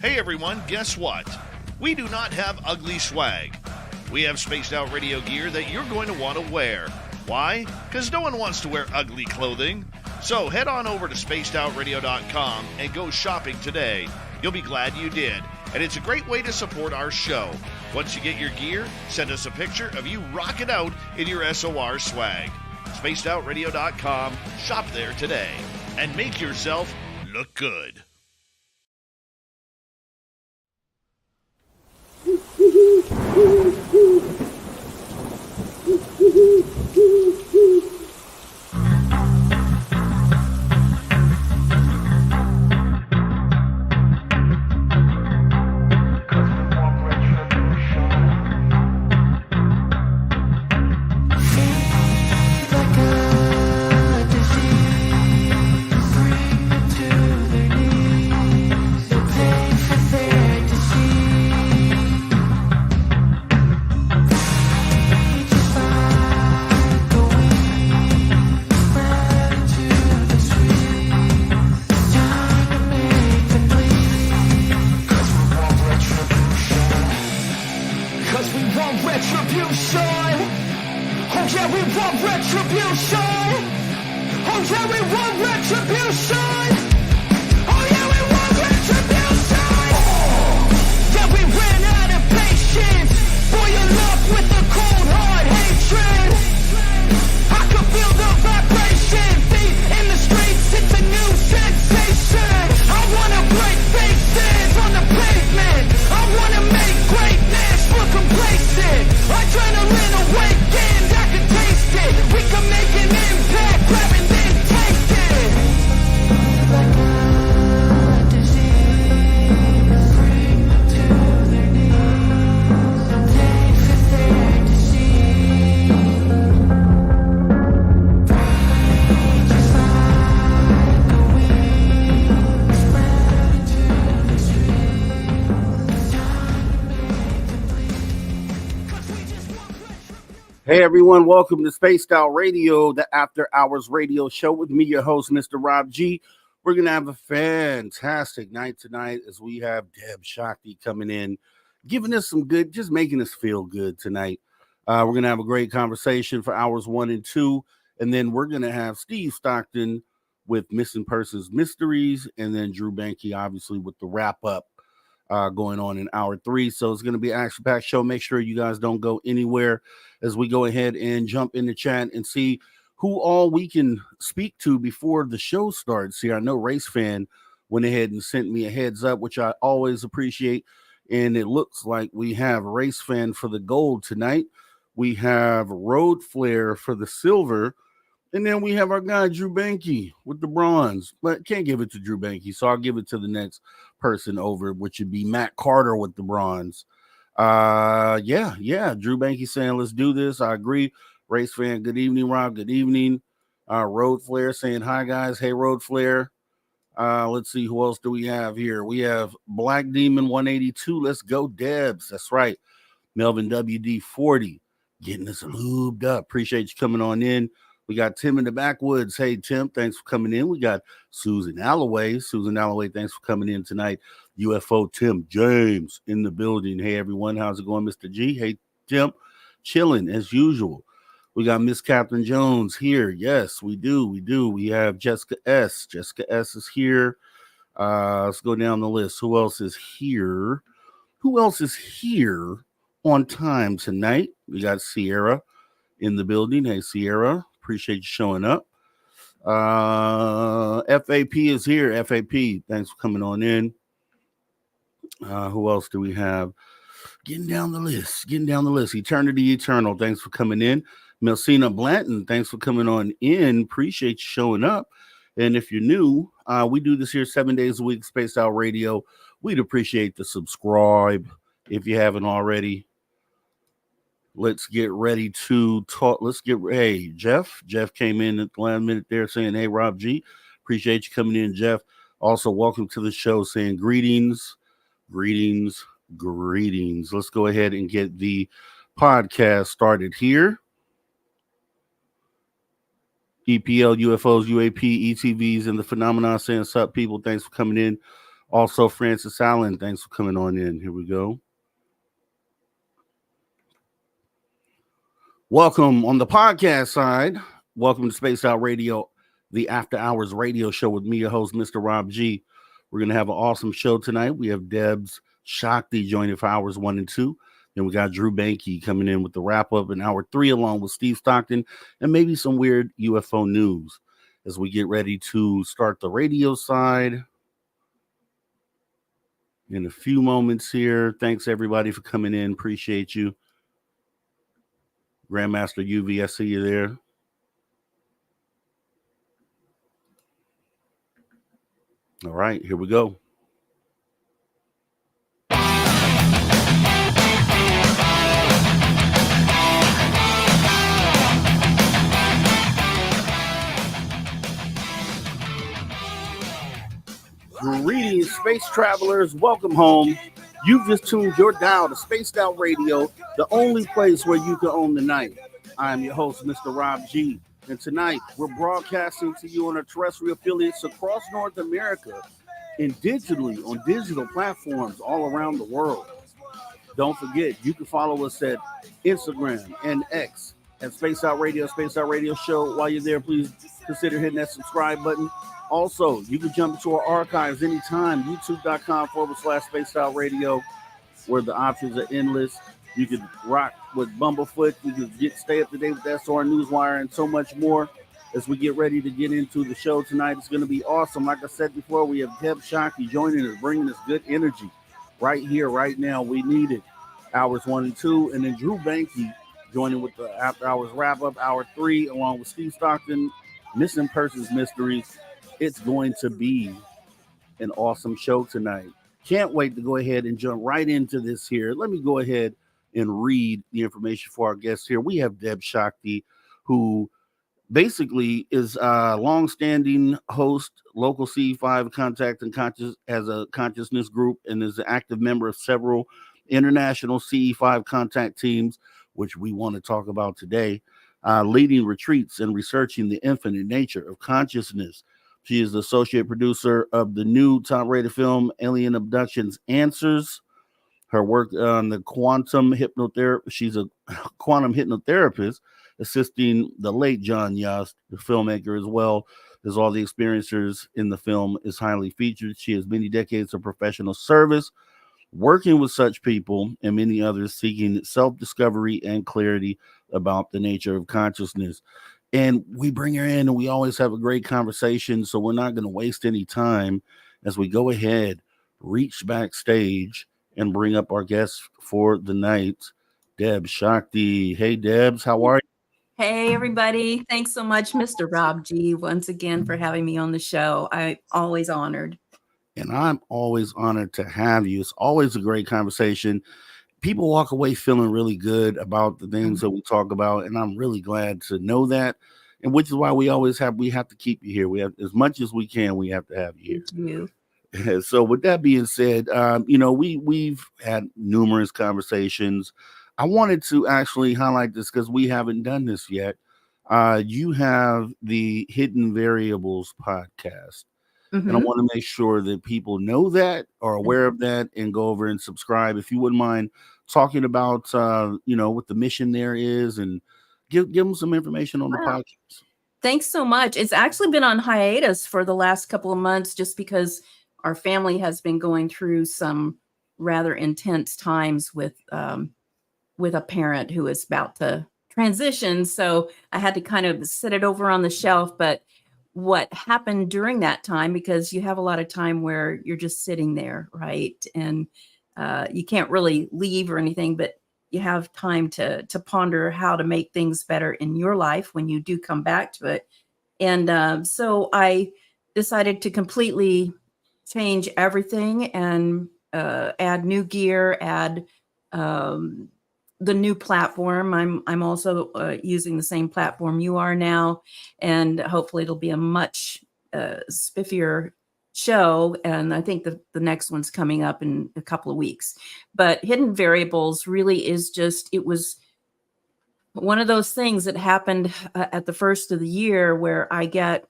Hey everyone, guess what? We do not have ugly swag. We have spaced out radio gear that you're going to want to wear. Why? Because no one wants to wear ugly clothing. So head on over to spacedoutradio.com and go shopping today. You'll be glad you did. And it's a great way to support our show. Once you get your gear, send us a picture of you rocking out in your SOR swag. spacedoutradio.com, shop there today, and make yourself look good. Hey everyone, welcome to Spaced Out Radio, the After Hours radio show with me, your host, Mr. Rob G. We're going to have a fantastic night tonight as we have Debz Shakti coming in, giving us some good, just making us feel good tonight. We're going to have a great conversation for hours 1 and 2, and then we're going to have Steve Stockton with Missing Persons Mysteries, and then Drew Banky, obviously, with the wrap-up going on in hour 3. So it's going to be an action-packed show. Make sure you guys don't go anywhere as we go ahead and jump in the chat and see who all we can speak to before the show starts here. I know Race Fan went ahead and sent me a heads up, which I always appreciate. And it looks like we have Race Fan for the gold tonight. We have Road Flare for the silver. And then we have our guy, Drew Banky, with the bronze. But can't give it to Drew Banky, so I'll give it to the next person over, which would be Matt Carter with the bronze. Yeah. Drew Banky saying, let's do this. I agree. Race Fan, good evening, Rob. Good evening. Road Flare saying, hi, guys. Hey, Road Flare. Let's see, who else do we have here? We have Black Demon 182. Let's go, Debz. That's right. Melvin WD40 getting us lubed up. Appreciate you coming on in. We got Tim in the backwoods. Hey, Tim, thanks for coming in. We got Susan Alloway. Susan Alloway, thanks for coming in tonight. UFO Tim James in the building. Hey, everyone. How's it going, Mr. G? Hey, Tim. Chilling as usual. We got Miss Catherine Jones here. Yes, we do. We have Jessica S. Jessica S is here. Let's go down the list. Who else is here? Who else is here on time tonight? We got Sierra in the building. Hey, Sierra. Appreciate you showing up. FAP is here. FAP, thanks for coming on in. Who else do we have? Getting down the list. Eternity Eternal, thanks for coming in. Melcina Blanton, thanks for coming on in. Appreciate you showing up. And if you're new, we do this here 7 days a week, Spaced Out Radio. We'd appreciate the subscribe if you haven't already. Let's get ready to talk. Hey, Jeff. Jeff came in at the last minute there saying, hey, Rob G. Appreciate you coming in, Jeff. Also, welcome to the show saying greetings. Let's go ahead and get the podcast started here. EPL, UFOs, UAP, ETVs, and the phenomenon saying, sup, people. Thanks for coming in Also, Francis Allen, thanks for coming on in. Here we go. Welcome on the podcast side. Welcome to Spaced Out Radio, the After Hours radio show with me, your host, Mr. Rob G. We're going to have an awesome show tonight. We have Debz Shakti joining for hours 1 and 2. Then we got Drew Banke coming in with the wrap-up in hour 3, along with Steve Stockton, and maybe some weird UFO news as we get ready to start the radio side in a few moments here. Thanks, everybody, for coming in. Appreciate you. Grandmaster UV, I see you there. All right, here we go. Greetings, space travelers. Welcome home. You've just tuned your dial to Spaced Out Radio, the only place where you can own the night. I'm your host, Mr. Rob G. And tonight, we're broadcasting to you on our terrestrial affiliates across North America and digitally on digital platforms all around the world. Don't forget, you can follow us at Instagram and X at Spaced Out Radio, Spaced Out Radio Show. While you're there, please consider hitting that subscribe button. Also, you can jump into our archives anytime, youtube.com/Spaced Out Radio, where the options are endless. You can rock with Bumblefoot. You can stay up to date with SR Newswire and so much more as we get ready to get into the show tonight. It's going to be awesome. Like I said before, we have Debz Shakti joining us, bringing us good energy right here, right now. We need it. Hours 1 and 2. And then Drew Banke joining with the After Hours wrap-up, hour 3, along with Steve Stockton, Missing Persons Mysteries. It's going to be an awesome show tonight. Can't wait to go ahead and jump right into this here. Let me go ahead and read the information for our guests here. We have Debz Shakti, who basically is a long-standing host, local CE5 Contact and as a consciousness group, and is an active member of several international CE5 contact teams, which we want to talk about today, leading retreats and researching the infinite nature of consciousness. She is the associate producer of the new top-rated film, Alien Abduction's Answers. Her work on the quantum hypnotherapist. She's a quantum hypnotherapist, assisting the late John Yost, the filmmaker, as well as all the experiencers in the film, is highly featured. She has many decades of professional service, working with such people and many others seeking self-discovery and clarity about the nature of consciousness. And we bring her in and we always have a great conversation. So we're not going to waste any time as we go ahead, reach backstage, and bring up our guest for the night, Debz Shakti. Hey, Debz, how are you? Hey, everybody. Thanks so much, Mr. Rob G, once again for having me on the show. I'm always honored. And I'm always honored to have you. It's always a great conversation. People walk away feeling really good about the things that we talk about, and I'm really glad to know that. And which is why we have to keep you here. We have, as much as we can, we have to have you here. Thank you. So with that being said, we've had numerous conversations. I wanted to actually highlight this because we haven't done this yet. You have the Hidden Variables podcast. And I want to make sure that people know that, are aware of that, and go over and subscribe. If you wouldn't mind talking about, what the mission there is, and give them some information on the podcast. Thanks so much. It's actually been on hiatus for the last couple of months just because our family has been going through some rather intense times with a parent who is about to transition. So I had to kind of set it over on the shelf. But what happened during that time, because you have a lot of time where you're just sitting there, right? And you can't really leave or anything, but you have time to ponder how to make things better in your life when you do come back to it. And so I decided to completely change everything and add new gear, add the new platform. I'm also using the same platform you are now, and hopefully it'll be a much spiffier show. And I think the next one's coming up in a couple of weeks. But Hidden Variables really is it was one of those things that happened at the first of the year where I get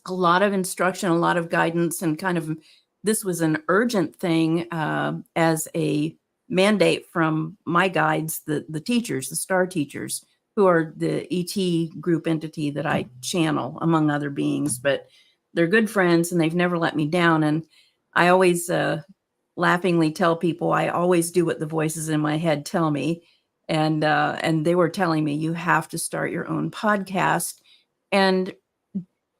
a lot of instruction, a lot of guidance, and kind of this was an urgent thing as a mandate from my guides, the teachers, the star teachers, who are the ET group entity that I channel, among other beings. But they're good friends and they've never let me down. And I always laughingly tell people I always do what the voices in my head tell me. And they were telling me, you have to start your own podcast. And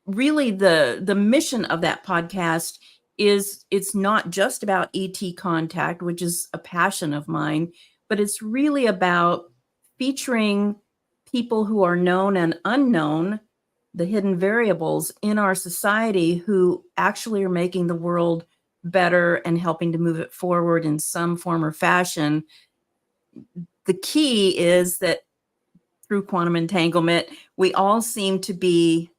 really the mission of that podcast is, it's not just about ET contact, which is a passion of mine, but it's really about featuring people who are known and unknown, the hidden variables in our society who actually are making the world better and helping to move it forward in some form or fashion. The key is that through quantum entanglement, we all seem to be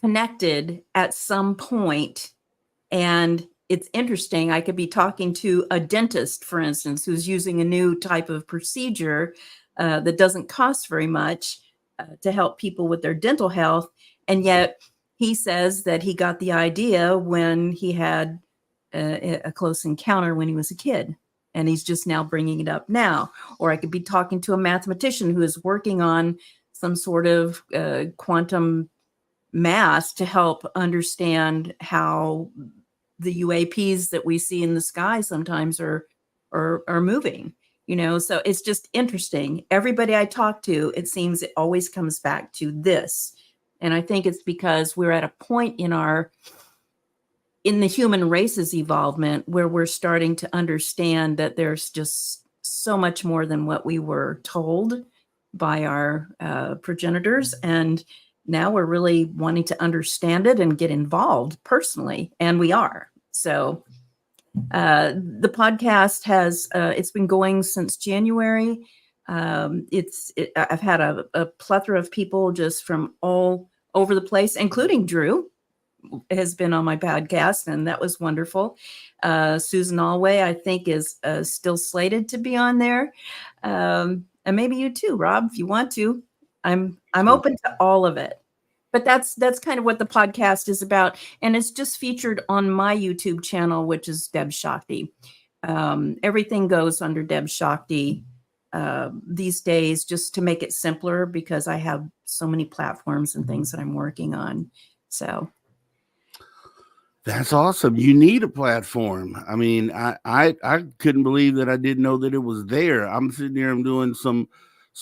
connected at some point. And it's interesting. I could be talking to a dentist, for instance, who's using a new type of procedure that doesn't cost very much to help people with their dental health. And yet he says that he got the idea when he had a close encounter when he was a kid. And he's just now bringing it up now. Or I could be talking to a mathematician who is working on some sort of quantum math to help understand how the UAPs that we see in the sky sometimes are moving, so it's just interesting. Everybody I talk to, it seems it always comes back to this. And I think it's because we're at a point in the human race's evolvement where we're starting to understand that there's just so much more than what we were told by our progenitors. And now we're really wanting to understand it and get involved personally. And we are. So the podcast has, it's been going since January. I've had a plethora of people just from all over the place, including Drew has been on my podcast, and that was wonderful. Susan Alway, I think, is still slated to be on there. And maybe you too, Rob, if you want to. I'm open to all of it. But that's kind of what the podcast is about. And it's just featured on my YouTube channel, which is Debz Shakti. Everything goes under Debz Shakti these days, just to make it simpler, because I have so many platforms and things that I'm working on. So that's awesome. You need a platform. I mean, I couldn't believe that I didn't know that it was there. I'm sitting there, I'm doing some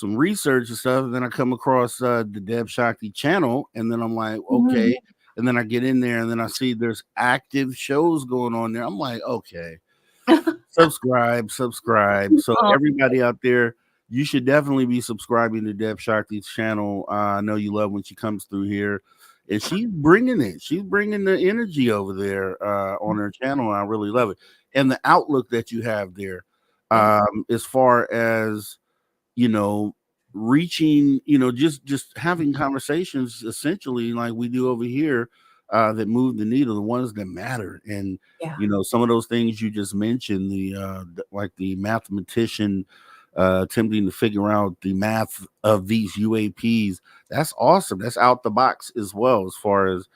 research and stuff, and then I come across the Debz Shakti channel, and then I'm like, okay. Mm-hmm. And then I get in there, and then I see there's active shows going on there. I'm like, okay, subscribe. So everybody out there, you should definitely be subscribing to Debz Shakti's channel. I know you love when she comes through here, and she's bringing it. She's bringing the energy over there on her channel. And I really love it. And the outlook that you have there, as far as, reaching, just having conversations essentially like we do over here that move the needle, the ones that matter. And, some of those things you just mentioned, like the mathematician attempting to figure out the math of these UAPs. That's awesome. That's out the box as well, as far as,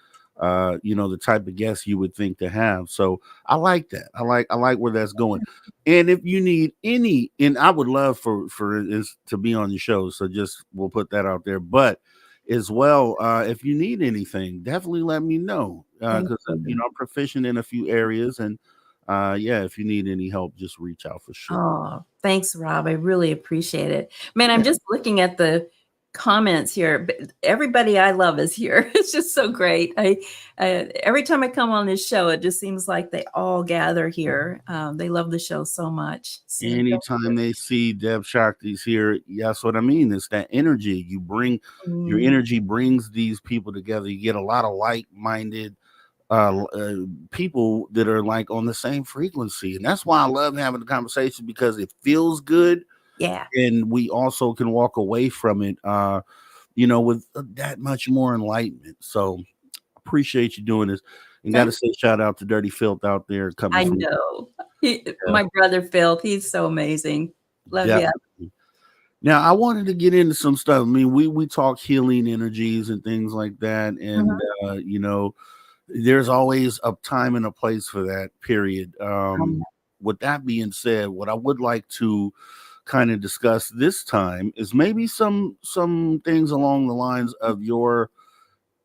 the type of guests you would think to have. So I like that. I like where that's going. And if you need any, and I would love for it to be on your show. So we'll put that out there. But as well, if you need anything, definitely let me know. Because I'm proficient in a few areas, and if you need any help, just reach out for sure. Oh, thanks, Rob. I really appreciate it. Man, I'm just looking at the comments here. Everybody I love is here. It's just so great. I every time I come on this show, it just seems like they all gather here. They love the show so much. Anytime they see Debz Shakti's here, that's what I mean. It's that energy you bring. Your energy brings these people together. You get a lot of like-minded people that are like on the same frequency, and that's why I love having the conversation, because it feels good. Yeah. And we also can walk away from it, with that much more enlightenment. So appreciate you doing this. And got to say shout out to Dirty Filth out there. I know. My brother Filth, he's so amazing. Love you. Now, I wanted to get into some stuff. I mean, we talk healing energies and things like that. And, there's always a time and a place for that, period. Um, With that being said, what I would like to kind of discuss this time is maybe some things along the lines of your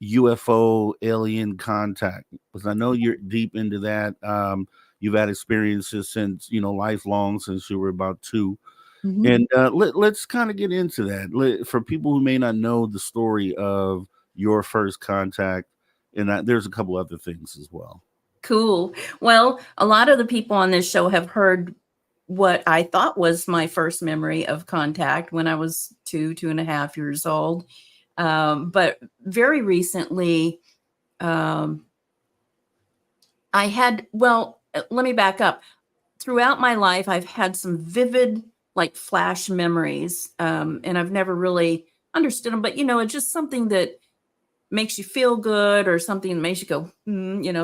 UFO alien contact, because I know you're deep into that. You've had experiences since, lifelong, since you were about 2. mhm. And let's kind of get into that. For people who may not know the story of your first contact, and there's a couple other things as well. Cool. Well, a lot of the people on this show have heard what I thought was my first memory of contact when I was 2.5 years old. But very recently, um, let me back up. Throughout my life, I've had some vivid, like flash memories, and I've never really understood them. But it's just something that makes you feel good, or something that makes you go,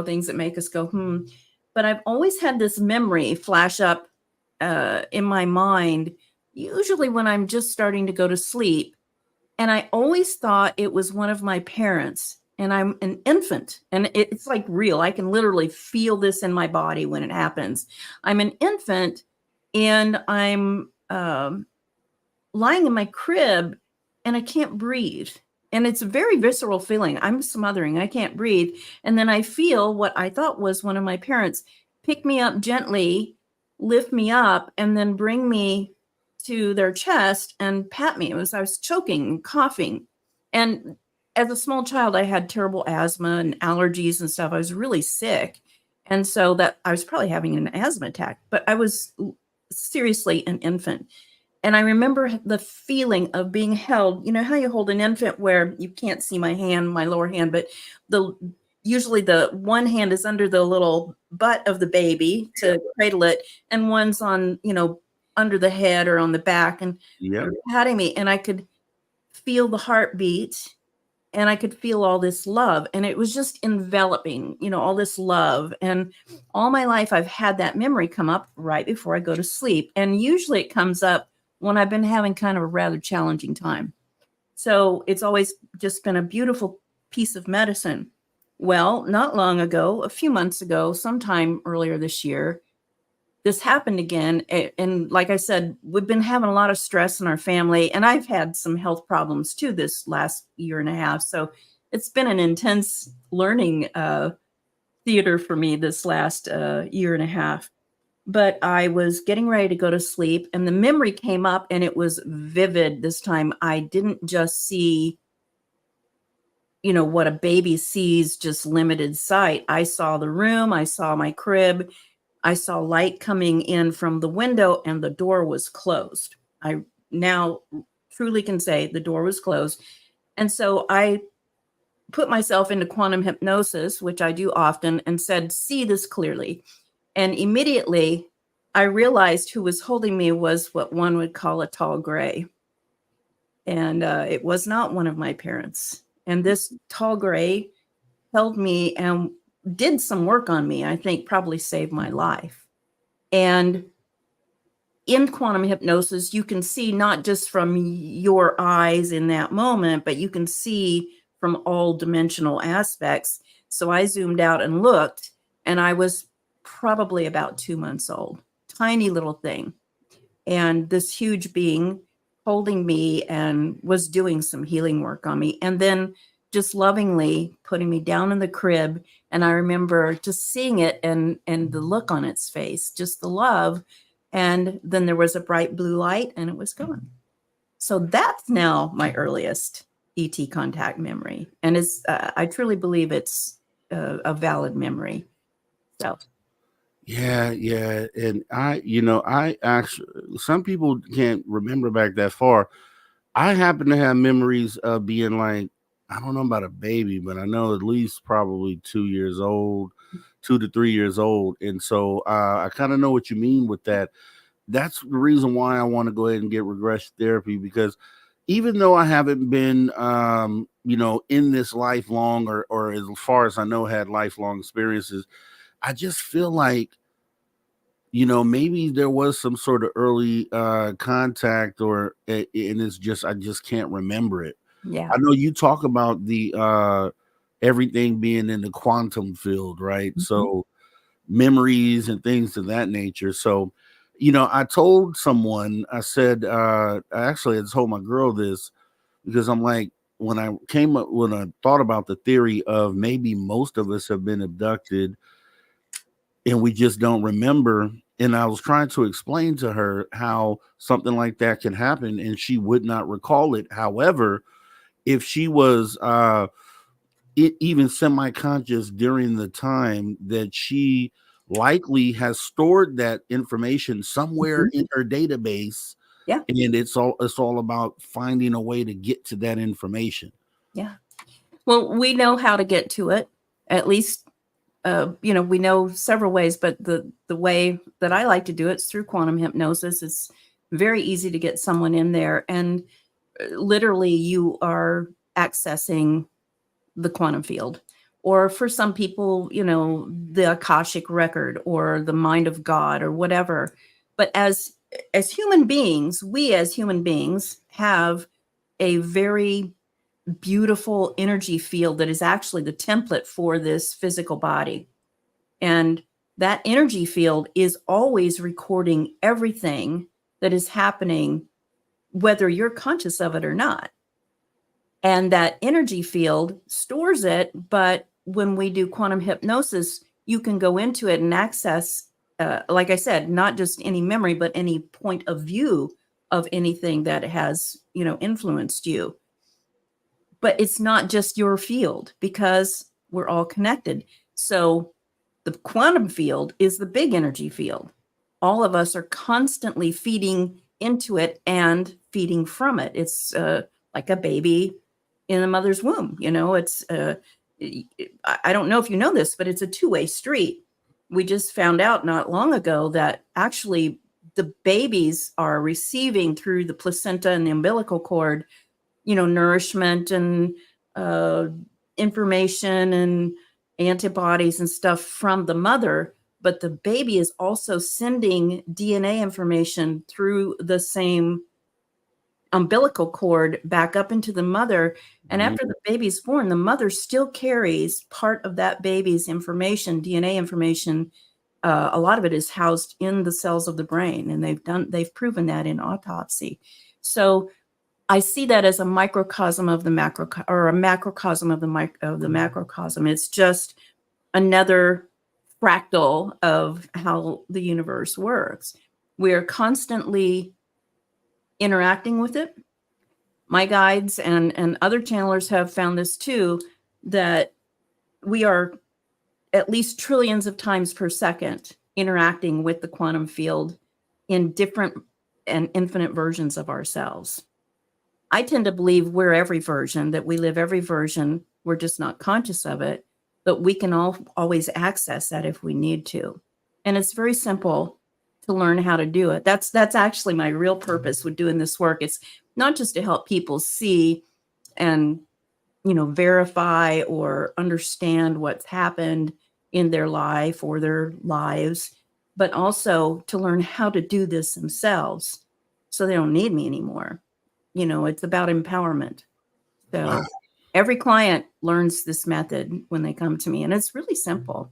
things that make us go, But I've always had this memory flash up in my mind, usually when I'm just starting to go to sleep. And I always thought it was one of my parents. And I'm an infant, and it's like real. I can literally feel this in my body when it happens. I'm an infant, and I'm lying in my crib, and I can't breathe. And it's a very visceral feeling. I'm smothering. I can't breathe. And then I feel what I thought was one of my parents pick me up gently, lift me up, and then bring me to their chest and pat me. I was choking and coughing. And as a small child, I had terrible asthma and allergies and stuff. I was really sick. And so that I was probably having an asthma attack, but I was seriously an infant. And I remember the feeling of being held. You know how you hold an infant where you can't see my hand, my lower hand, but usually the one hand is under the little butt of the baby to cradle it, and one's on, under the head or on the back, and they're patting me, and I could feel the heartbeat, and I could feel all this love, and it was just enveloping, all this love. And all my life I've had that memory come up right before I go to sleep. And usually it comes up when I've been having kind of a rather challenging time. So it's always just been a beautiful piece of medicine. Well, not long ago, a few months ago, sometime earlier this year, this happened again. And like I said, we've been having a lot of stress in our family, and I've had some health problems too this last year and a half. So it's been an intense learning theater for me this last year and a half. But I was getting ready to go to sleep, and the memory came up, and it was vivid this time. I didn't just see, what a baby sees, just limited sight. I saw the room, I saw my crib, I saw light coming in from the window, and the door was closed. I now truly can say the door was closed. And so I put myself into quantum hypnosis, which I do often, and said, see this clearly. And immediately I realized who was holding me was what one would call a tall gray. And it was not one of my parents. And this tall gray held me and did some work on me. I think probably saved my life. And in quantum hypnosis, you can see not just from your eyes in that moment, but you can see from all dimensional aspects. So I zoomed out and looked, and I was probably about 2 months old, tiny little thing. And this huge being holding me and was doing some healing work on me. And then just lovingly putting me down in the crib. And I remember just seeing it and the look on its face, just the love. And then there was a bright blue light, and it was gone. So that's now my earliest ET contact memory. And I truly believe it's a valid memory. So. Yeah. And I actually, some people can't remember back that far. I happen to have memories of being like, I don't know about a baby, but I know at least probably 2 years old, 2 to 3 years old. And so I kind of know what you mean with that. That's the reason why I want to go ahead and get regression therapy, because even though I haven't been, in this lifelong or as far as I know, had lifelong experiences, I just feel like, maybe there was some sort of early contact, and it's just, I just can't remember it. Yeah. I know you talk about the everything being in the quantum field, right? Mhm. So memories and things of that nature. So, I told someone, I said, I told my girl this because I'm like, when I thought about the theory of maybe most of us have been abducted and we just don't remember. And I was trying to explain to her how something like that can happen and she would not recall it. However, if she was even semi-conscious during the time, that she likely has stored that information somewhere Mhm. in her database, Yeah. and it's all about finding a way to get to that information. Yeah. Well, we know how to get to it. At least, we know several ways, but the way that I like to do it is through quantum hypnosis. It's very easy to get someone in there, and literally, you are accessing the quantum field, or for some people, the Akashic record or the mind of God or whatever. But as human beings, we as human beings have a very beautiful energy field that is actually the template for this physical body. And that energy field is always recording everything that is happening, whether you're conscious of it or not. And that energy field stores it. But when we do quantum hypnosis, you can go into it and access, like I said, not just any memory, but any point of view of anything that has, influenced you. But it's not just your field because we're all connected. So the quantum field is the big energy field. All of us are constantly feeding into it and feeding from it. It's like a baby in a mother's womb. It's I don't know if you know this, but it's a two-way street. We just found out not long ago that actually the babies are receiving through the placenta and the umbilical cord, nourishment and information and antibodies and stuff from the mother, but the baby is also sending DNA information through the same umbilical cord back up into the mother. And after the baby's born, the mother still carries part of that baby's information, DNA information. A lot of it is housed in the cells of the brain, and they've proven that in autopsy. So I see that as a microcosm of the macro, or a macrocosm of the macrocosm. It's just another fractal of how the universe works. We're constantly interacting with it. My guides and other channelers have found this too, that we are at least trillions of times per second interacting with the quantum field in different and infinite versions of ourselves. I tend to believe we're every version, that we live every version. We're just not conscious of it, but we can always access that if we need to. And it's very simple to learn how to do it. That's actually my real purpose with doing this work. It's not just to help people see and, verify or understand what's happened in their life or their lives, but also to learn how to do this themselves so they don't need me anymore. It's about empowerment. So Wow. every client learns this method when they come to me, and it's really simple.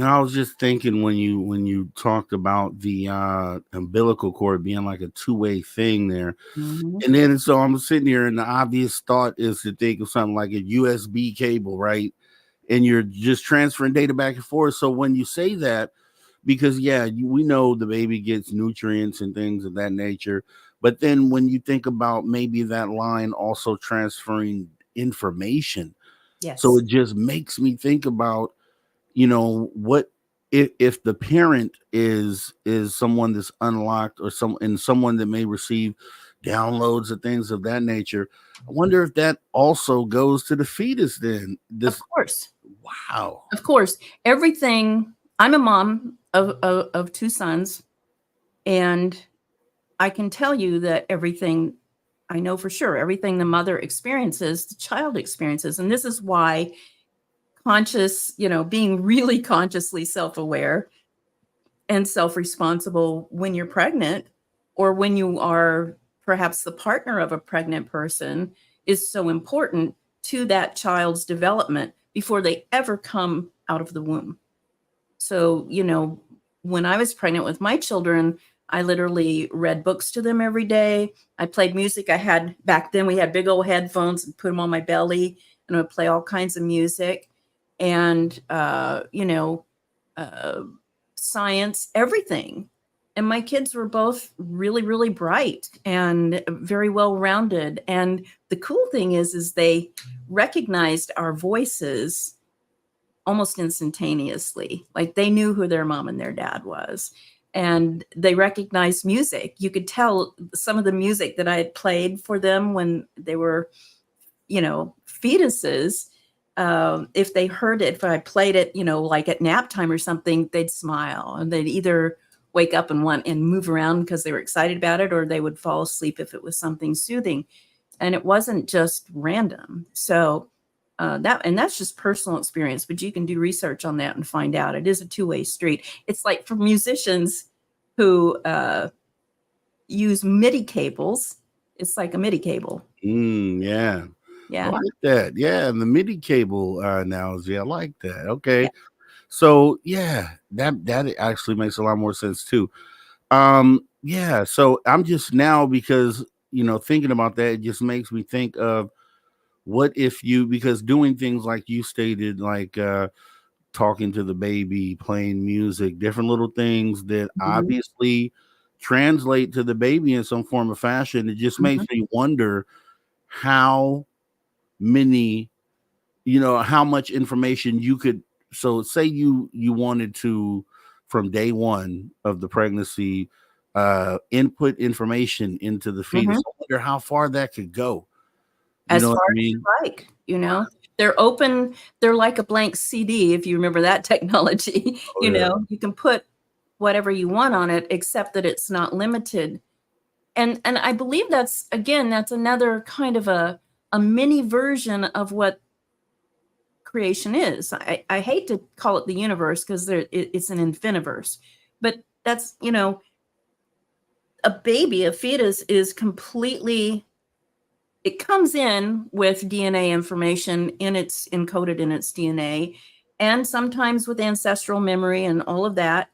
I was just thinking when you talked about the umbilical cord being like a two-way thing there. Mhm. And then so I'm sitting here and the obvious thought is to think of something like a USB cable, right? And you're just transferring data back and forth. So when you say that, because we know the baby gets nutrients and things of that nature, but then when you think about maybe that line also transferring information, so Yes. it just makes me think about, what if the parent is someone that's unlocked, or someone that may receive downloads and things of that nature. I wonder if that also goes to the fetus then. Of course. Wow. Of course. Everything. I'm a mom of two sons, and I can tell you that everything, I know for sure, everything the mother experiences, the child experiences. And this is why being really consciously self-aware and self-responsible when you're pregnant, or when you are perhaps the partner of a pregnant person, is so important to that child's development before they ever come out of the womb. So, you know, when I was pregnant with my children, I literally read books to them every day. I played music. Back then we had big old headphones and put them on my belly, and I would play all kinds of music and, science, everything. And my kids were both really, really bright and very well-rounded. And the cool thing is they recognized our voices almost instantaneously. Like they knew who their mom and their dad was. And they recognized music. You could tell some of the music that I had played for them when they were, fetuses. If they heard it, if I played it, like at nap time or something, they'd smile and they'd either wake up and want and move around because they were excited about it, or they would fall asleep if it was something soothing. And it wasn't just random. So that's just personal experience, but you can do research on that and find out. It is a two-way street. It's like for musicians who use MIDI cables, it's like a MIDI cable. Yeah. Yeah. I like that. Yeah. And the MIDI cable analogy. I like that. Okay. Yeah. So yeah, that actually makes a lot more sense too. Yeah. So I'm just now, because, thinking about that, it just makes me think of what if because doing things like you stated, like talking to the baby, playing music, different little things that obviously translate to the baby in some form of fashion. It just makes me wonder how many, how much information you could. So say you wanted to, from day one of the pregnancy, input information into the fetus. I wonder how far that could go. As far as you like, they're open. They're like a blank CD. If you remember that technology, you can put whatever you want on it, except that it's not limited. And I believe that's another kind of a mini version of what creation is. I hate to call it the universe because it's an infiniverse, but that's, a baby, a fetus is completely, it comes in with DNA information it's encoded in its DNA, and sometimes with ancestral memory and all of that,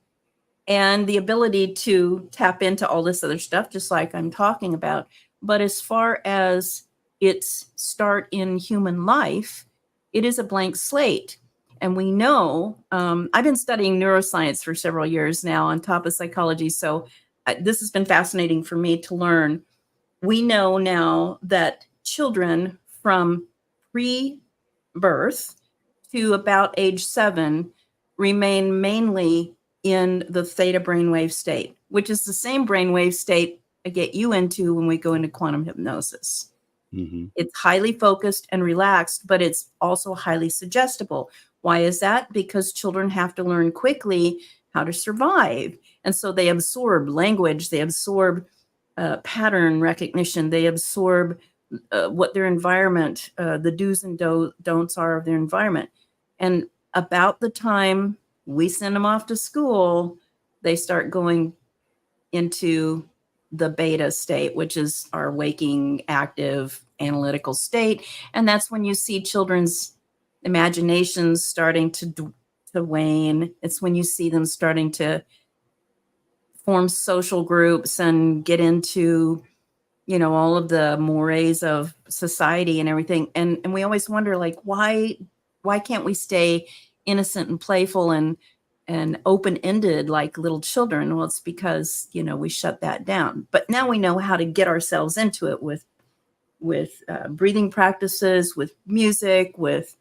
and the ability to tap into all this other stuff, just like I'm talking about. But as far as its start in human life, it is a blank slate. And we know, I've been studying neuroscience for several years now on top of psychology. So this has been fascinating for me to learn. We know now that children from pre-birth to about age 7 remain mainly in the theta brainwave state, which is the same brainwave state I get you into when we go into quantum hypnosis. It's highly focused and relaxed, but it's also highly suggestible. Why is that? Because children have to learn quickly how to survive. And so they absorb language, they absorb pattern recognition, they absorb what their environment, the do's and don'ts are of their environment. And about the time we send them off to school, they start going into the beta state, which is our waking, active, analytical state. And that's when you see children's imaginations starting to wane. It's when you see them starting to form social groups and get into, all of the mores of society and everything. And we always wonder, like, why can't we stay innocent and playful and open-ended like little children? Well, it's because, we shut that down. But now we know how to get ourselves into it with breathing practices, with music, with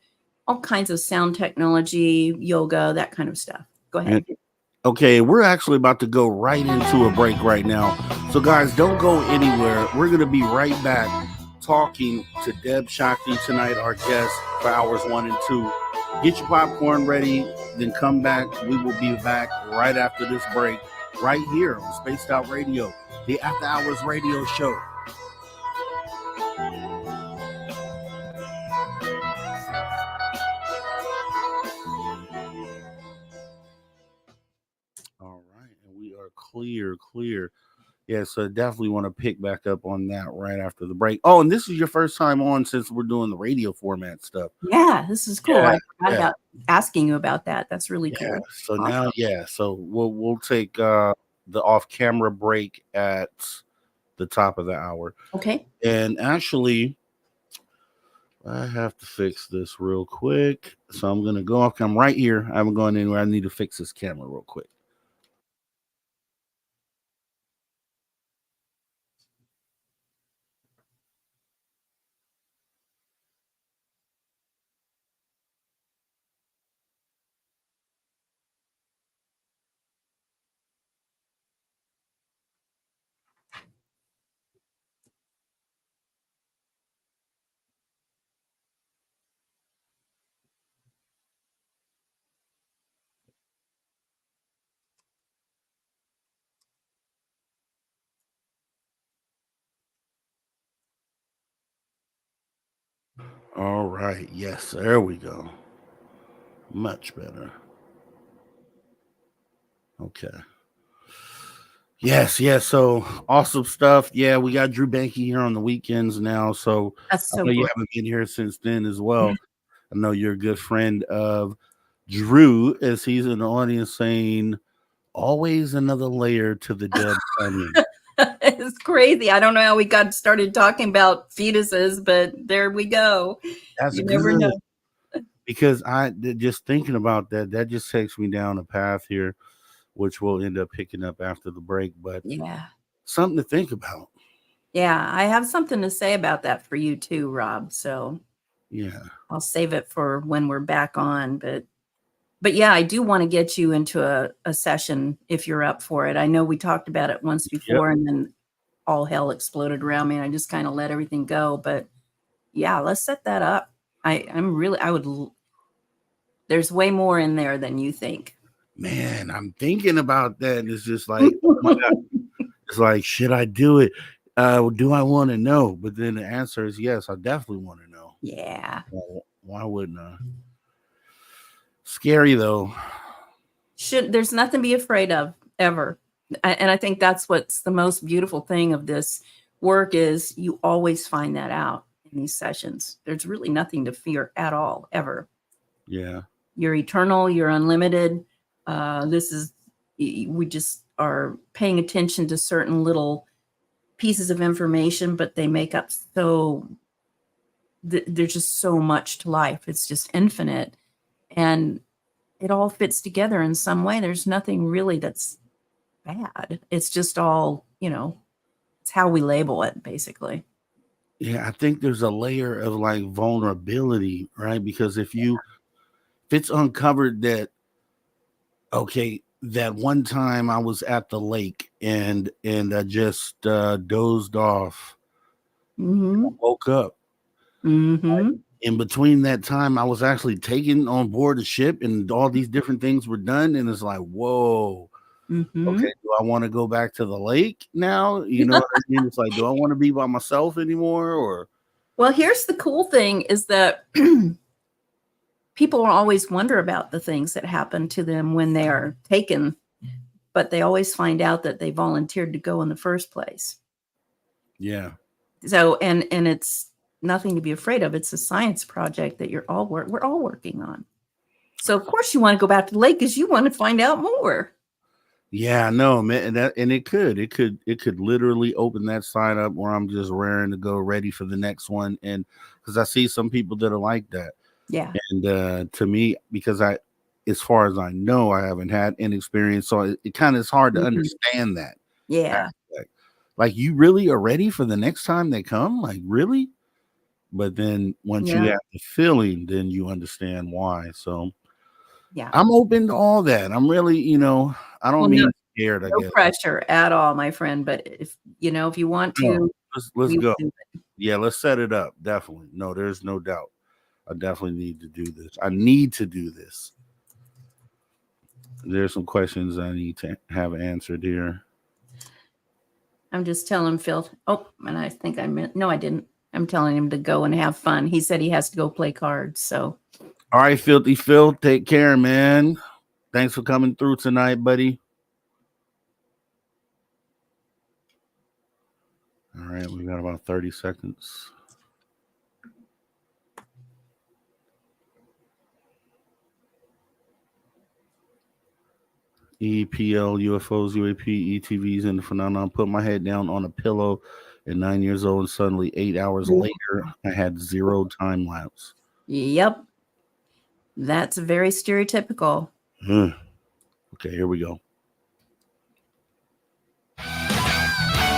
all kinds of sound technology, yoga, that kind of stuff. Go ahead. Okay, we're actually about to go right into a break right now. So guys, don't go anywhere. We're going to be right back talking to Debz Shakti tonight, our guest for hours 1 and 2. Get your popcorn ready, then come back. We will be back right after this break, right here on Spaced Out Radio, the After Hours Radio Show. All right, and we are clear. Yeah, so definitely want to pick back up on that right after the break. Oh, and this is your first time on since we're doing the radio format stuff. Yeah, this is cool. Yeah, I forgot yeah. about asking you about that. That's really Yeah. cool. So Awesome. now, so we'll take the off-camera break at the top of the hour. Okay. And actually, I have to fix this real quick. So I'm gonna go off. I'm right here. I haven't gone anywhere. I need to fix this camera real quick. All right. Yes, there we go. Much better. Okay. Yes, yes. So awesome stuff. Yeah, we got Drew Banky here on the weekends now. So That's I so know you great. haven't been here since then as well. I know you're a good friend of Drew, as he's in the audience saying, always another layer to the Debz onion. It's crazy. I don't know how we got started talking about fetuses, but there we go. That's You good. never know. Because just thinking about that just takes me down a path here, which we'll end up picking up after the break. But Yeah. something to think about. Yeah. I have something to say about that for you too, Rob. So Yeah. I'll save it for when we're back on. But yeah, I do want to get you into a session if you're up for it. I know we talked about it once before and then all hell exploded around me and I just kind of let everything go. But yeah, let's set that up. There's way more in there than you think. Man, I'm thinking about that. And it's just like, oh my God. It's like, should I do it? Do I want to know? But then the answer is yes, I definitely want to know. Yeah. Well, why wouldn't I? Scary though. There's nothing to be afraid of ever. And I think that's what's the most beautiful thing of this work is you always find that out in these sessions. There's really nothing to fear at all, ever. Yeah. You're eternal, you're unlimited. We just are paying attention to certain little pieces of information, but they make up there's just so much to life. It's just infinite. And it all fits together in some way. There's nothing really that's bad. It's just all, it's how we label it, basically. Yeah, I think there's a layer of like vulnerability, right? Because if it's uncovered that, okay, that one time I was at the lake and I just dozed off, woke up. In between that time, I was actually taken on board a ship and all these different things were done. And it's like, whoa, okay, do I want to go back to the lake now? You know what I mean? It's like, do I want to be by myself anymore? Or well, here's the cool thing is that people always wonder about the things that happen to them when they are taken, but they always find out that they volunteered to go in the first place. Yeah. So, and it's nothing to be afraid of. It's a science project that we're all working on. So of course you want to go back to the lake because you want to find out more. Yeah, no, man, and it could literally open that side up where I'm just raring to go, ready for the next one, and because I see some people that are like that. Yeah, and to me, because as far as I know, I haven't had any experience, so it kind of is hard to understand that. Yeah, aspect. Like you really are ready for the next time they come, like really. But then once you have the feeling, then you understand why. So yeah, I'm open to all that. I'm really, I don't mean scared. I no guess pressure at all, my friend. But if you want to, let's go. Yeah, let's set it up. Definitely. No, there's no doubt. I definitely need to do this. I need to do this. There's some questions I need to have answered here. I'm just telling Phil. Oh, and I think no, I didn't. I'm telling him to go and have fun. He said he has to go play cards. So, all right, Filthy Phil, take care, man. Thanks for coming through tonight, buddy. right, we got about 30 seconds. EPL, UFOs, UAP, ETVs, and the phenomenon. Put my head down on a pillow at 9 years old, and suddenly 8 hours later, I had 0 time lapse. Yep. That's very stereotypical. Okay, here we go.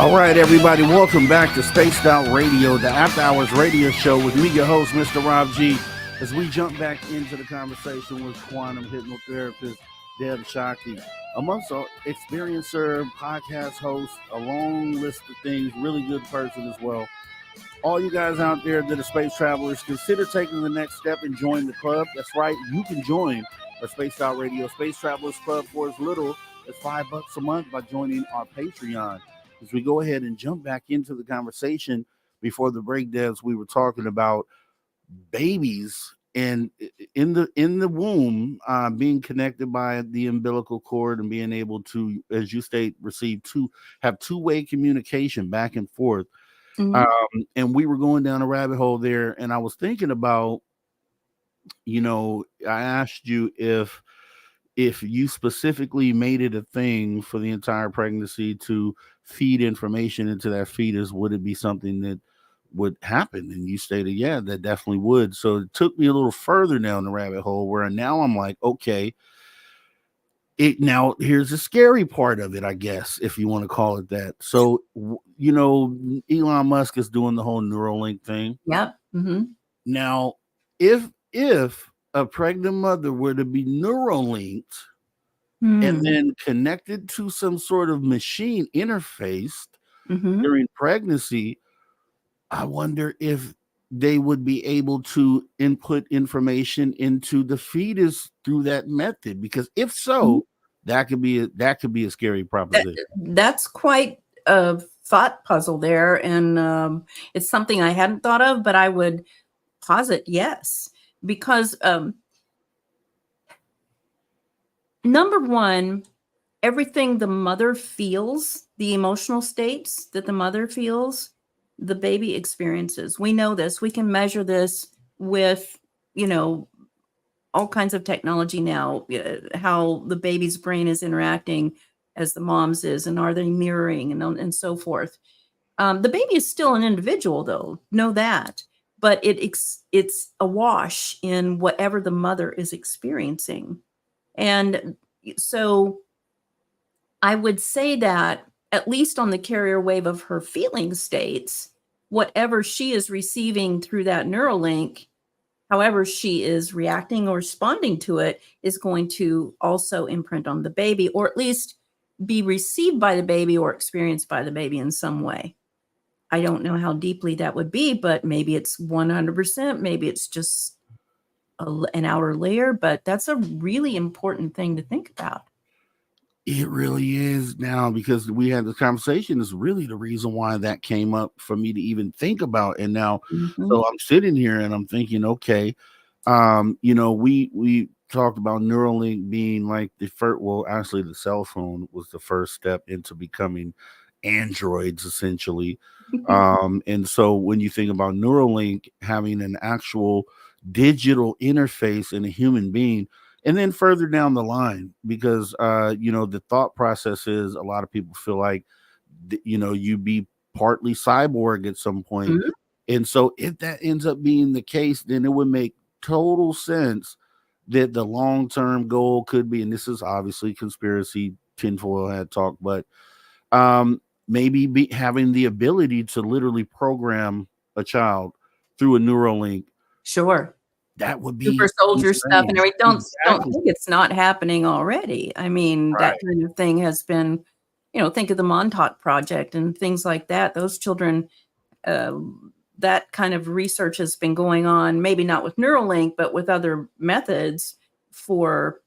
All right, everybody, welcome back to Spaced Out Radio, the After Hours radio show with me, your host, Mr. Rob G, as we jump back into the conversation with Quantum Hypnotherapist Debz Shakti, amongst our experiencer, podcast host, a long list of things, really good person as well. All you guys out there that are space travelers, consider taking the next step and join the club. That's right, you can join our Spaced Out Radio Space Travelers Club for as little as $5 a month by joining our Patreon. As we go ahead and jump back into the conversation before the break, Debz, we were talking about babies and in the womb being connected by the umbilical cord and being able to, as you state, have two-way communication back and forth. Mm-hmm. And we were going down a rabbit hole there, and I was thinking about, I asked you if you specifically made it a thing for the entire pregnancy to feed information into that fetus, would it be something that would happen? And you stated, yeah, that definitely would. So it took me a little further down the rabbit hole where now I'm like, okay, now here's the scary part of it, I guess, if you want to call it that. So, Elon Musk is doing the whole Neuralink thing. Yep. Mm-hmm. Now, if a pregnant mother were to be Neuralinked and then connected to some sort of machine interfaced during pregnancy, I wonder if they would be able to input information into the fetus through that method. Because if so, that could be a scary proposition. That's quite a thought puzzle there, and it's something I hadn't thought of, but I would posit yes, because number one, everything the mother feels, the emotional states that the mother feels, the baby experiences. We know this. We can measure this with, all kinds of technology now, how the baby's brain is interacting as the mom's is, and are they mirroring and so forth. The baby is still an individual, though. Know that. But it's awash in whatever the mother is experiencing. And so I would say that at least on the carrier wave of her feeling states, whatever she is receiving through that Neuralink, however she is reacting or responding to it, is going to also imprint on the baby, or at least be received by the baby or experienced by the baby in some way. I don't know how deeply that would be, but maybe it's 100%. Maybe it's just an outer layer, but that's a really important thing to think about. It really is now, because we had this conversation is really the reason why that came up for me to even think about. And now, so I'm sitting here and I'm thinking, okay, we talked about Neuralink being like the first, well, actually the cell phone was the first step into becoming androids, essentially. And so when you think about Neuralink having an actual digital interface in a human being, and then further down the line, because, the thought process is a lot of people feel like, you be partly cyborg at some point. And so if that ends up being the case, then it would make total sense that the long-term goal could be, and this is obviously conspiracy tinfoil hat talk, but maybe having the ability to literally program a child through a Neuralink. Sure. That would be super soldier stuff and everything. Don't think it's not happening already. I mean, that kind of thing has been, think of the Montauk Project and things like that. Those children, that kind of research has been going on, maybe not with Neuralink, but with other methods for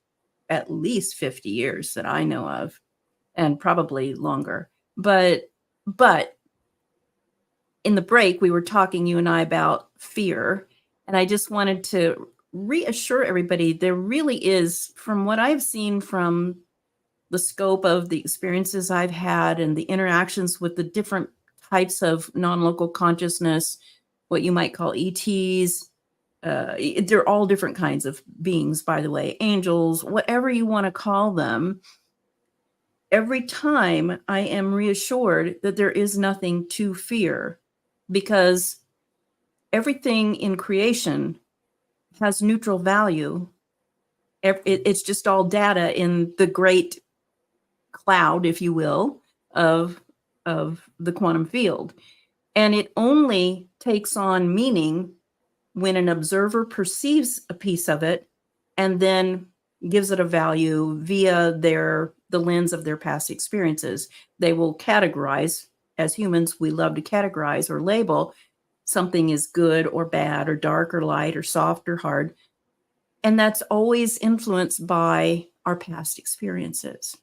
at least 50 years that I know of, and probably longer. But in the break, we were talking, you and I, about fear. And I just wanted to reassure everybody, there really is, from what I've seen from the scope of the experiences I've had and the interactions with the different types of non-local consciousness, what you might call ETs. They're all different kinds of beings, by the way, angels, whatever you want to call them. Every time I am reassured that there is nothing to fear, because everything in creation has neutral value. It's just all data in the great cloud, if you will, of the quantum field. And it only takes on meaning when an observer perceives a piece of it and then gives it a value via the lens of their past experiences. They will categorize. As humans, we love to categorize or label. Something is good or bad or dark or light or soft or hard. And that's always influenced by our past experiences.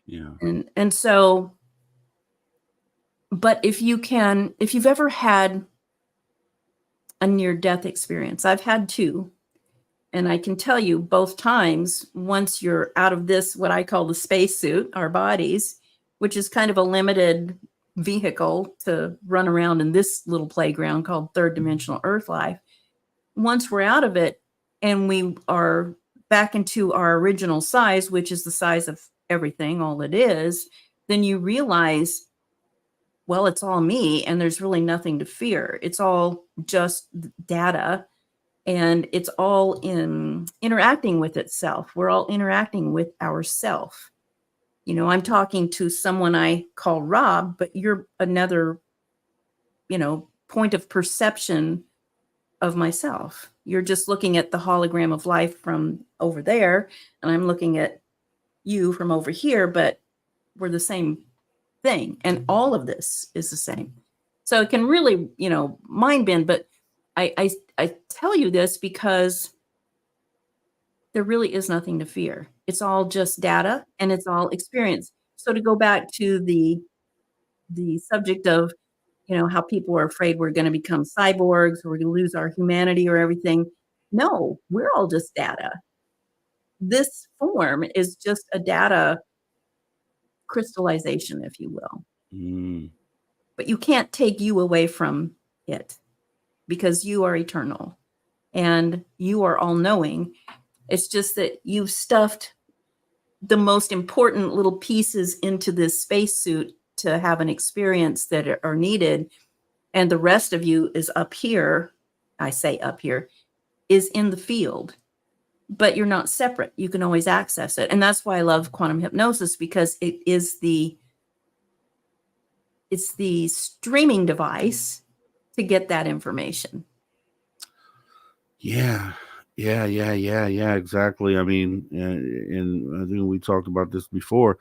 Yeah. And so, but if you've ever had a near-death experience, I've had two, and I can tell you both times, once you're out of this, what I call the spacesuit, our bodies, which is kind of a limited vehicle to run around in this little playground called third dimensional Earth life. Once we're out of it and we are back into our original size, which is the size of everything, all it is, then you realize, well, it's all me and there's really nothing to fear. It's all just data, and it's all in interacting with itself. We're all interacting with ourself. You know, I'm talking to someone I call Rob, but you're another, point of perception of myself. You're just looking at the hologram of life from over there, and I'm looking at you from over here, but we're the same thing. And all of this is the same. So it can really, mind bend, but I tell you this because there really is nothing to fear. It's all just data and it's all experience. So to go back to the subject of, how people are afraid we're going to become cyborgs or we're going to lose our humanity or everything. No, we're all just data. This form is just a data crystallization, if you will. Mm. But you can't take you away from it because you are eternal and you are all-knowing. It's just that you've stuffed the most important little pieces into this spacesuit to have an experience that are needed. And the rest of you is up here. I say up here, is in the field, but you're not separate. You can always access it. And that's why I love quantum hypnosis, because it's the streaming device to get that information. Yeah, exactly. I mean, and I think we talked about this before,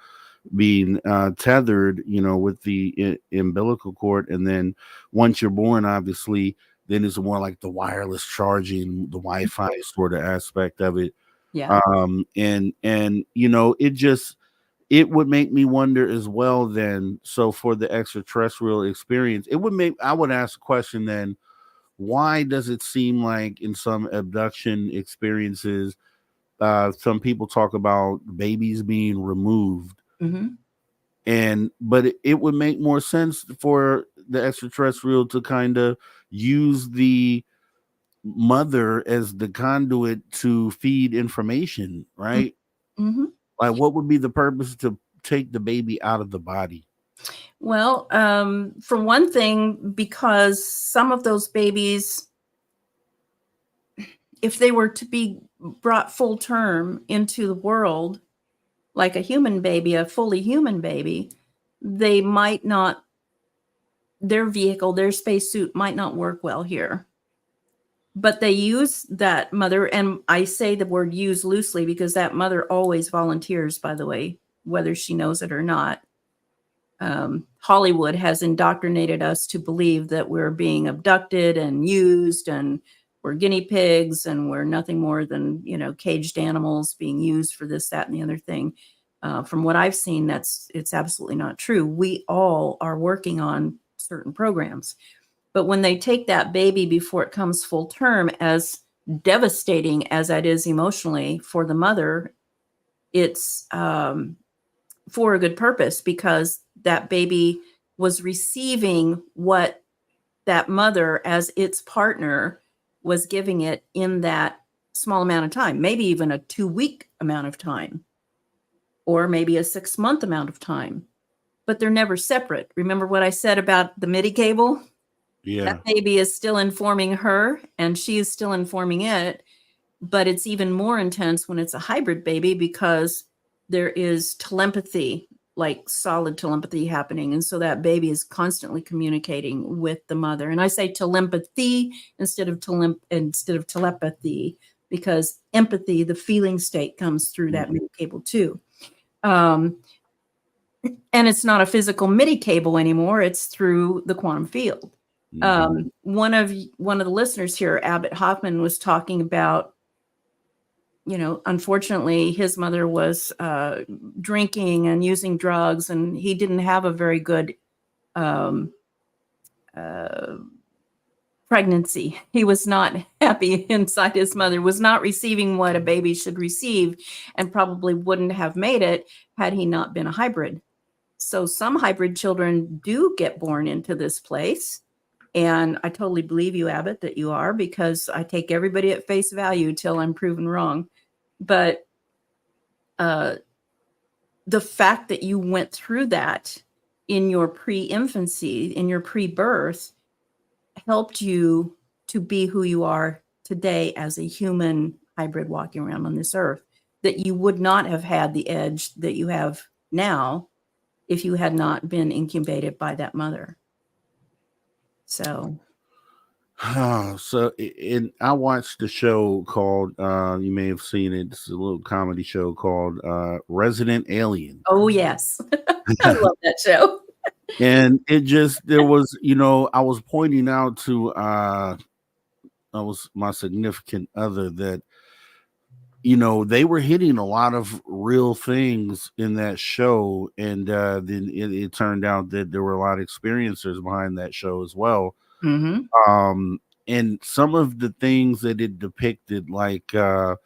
being tethered, with the umbilical cord, and then once you're born, obviously, then it's more like the wireless charging, the Wi-Fi sort of aspect of it. Yeah. And it would make me wonder as well. Then, so for the extraterrestrial experience, I would ask a question then. Why does it seem like in some abduction experiences, some people talk about babies being removed, but it would make more sense for the extraterrestrial to kind of use the mother as the conduit to feed information, right? Mm-hmm. Like, what would be the purpose to take the baby out of the body? Well, for one thing, because some of those babies, if they were to be brought full term into the world, like a human baby, a fully human baby, they might not, their vehicle, their spacesuit might not work well here. But they use that mother, and I say the word use loosely because that mother always volunteers, by the way, whether she knows it or not. Hollywood has indoctrinated us to believe that we're being abducted and used, and we're guinea pigs, and we're nothing more than, caged animals being used for this, that, and the other thing. From what I've seen, it's absolutely not true. We all are working on certain programs. But when they take that baby before it comes full term, as devastating as that is emotionally for the mother, it's for a good purpose, because that baby was receiving what that mother as its partner was giving it in that small amount of time, maybe even a 2-week amount of time, or maybe a 6-month amount of time, but they're never separate. Remember what I said about the MIDI cable? Yeah. That baby is still informing her and she is still informing it, but it's even more intense when it's a hybrid baby because there is telepathy, like solid telepathy happening. And so that baby is constantly communicating with the mother. And I say telepathy instead of telepathy, because empathy, the feeling state, comes through that MIDI cable too. And it's not a physical MIDI cable anymore. It's through the quantum field. One of the listeners here, Abbott Hoffman, was talking about, unfortunately, his mother was drinking and using drugs, and he didn't have a very good pregnancy. He was not happy inside his mother, was not receiving what a baby should receive, and probably wouldn't have made it had he not been a hybrid. So some hybrid children do get born into this place. And I totally believe you, Abbott, that you are, because I take everybody at face value till I'm proven wrong. But the fact that you went through that in your pre-infancy, in your pre-birth, helped you to be who you are today as a human hybrid walking around on this earth, that you would not have had the edge that you have now if you had not been incubated by that mother. So I watched the show called, you may have seen it, it's a little comedy show called Resident Alien. Oh, yes. I love that show. And it just, there was, I was pointing out to I was my significant other that, they were hitting a lot of real things in that show. And then it turned out that there were a lot of experiencers behind that show as well. Mm-hmm. And some of the things that it depicted, like the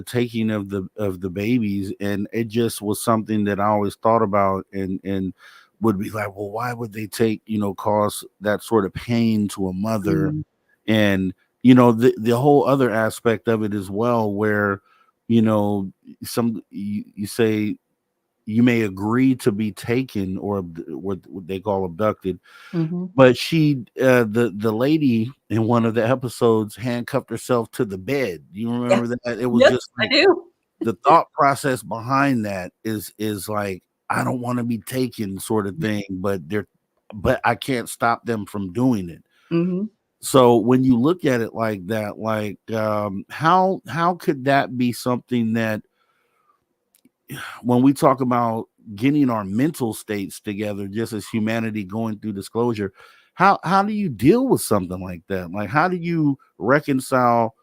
taking of the babies, and it just was something that I always thought about and would be like, well, why would they cause that sort of pain to a mother? Mm-hmm. And the whole other aspect of it as well, where you say you may agree to be taken or what they call abducted. Mm-hmm. But she, the lady in one of the episodes, handcuffed herself to the bed. You remember that? It was just like, I do. The thought process behind that is like, I don't want to be taken, sort of thing, but I can't stop them from doing it. Mm-hmm. So when you look at it like that, like how could that be something that, when we talk about getting our mental states together, just as humanity going through disclosure, how do you deal with something like that? Like, how do you reconcile,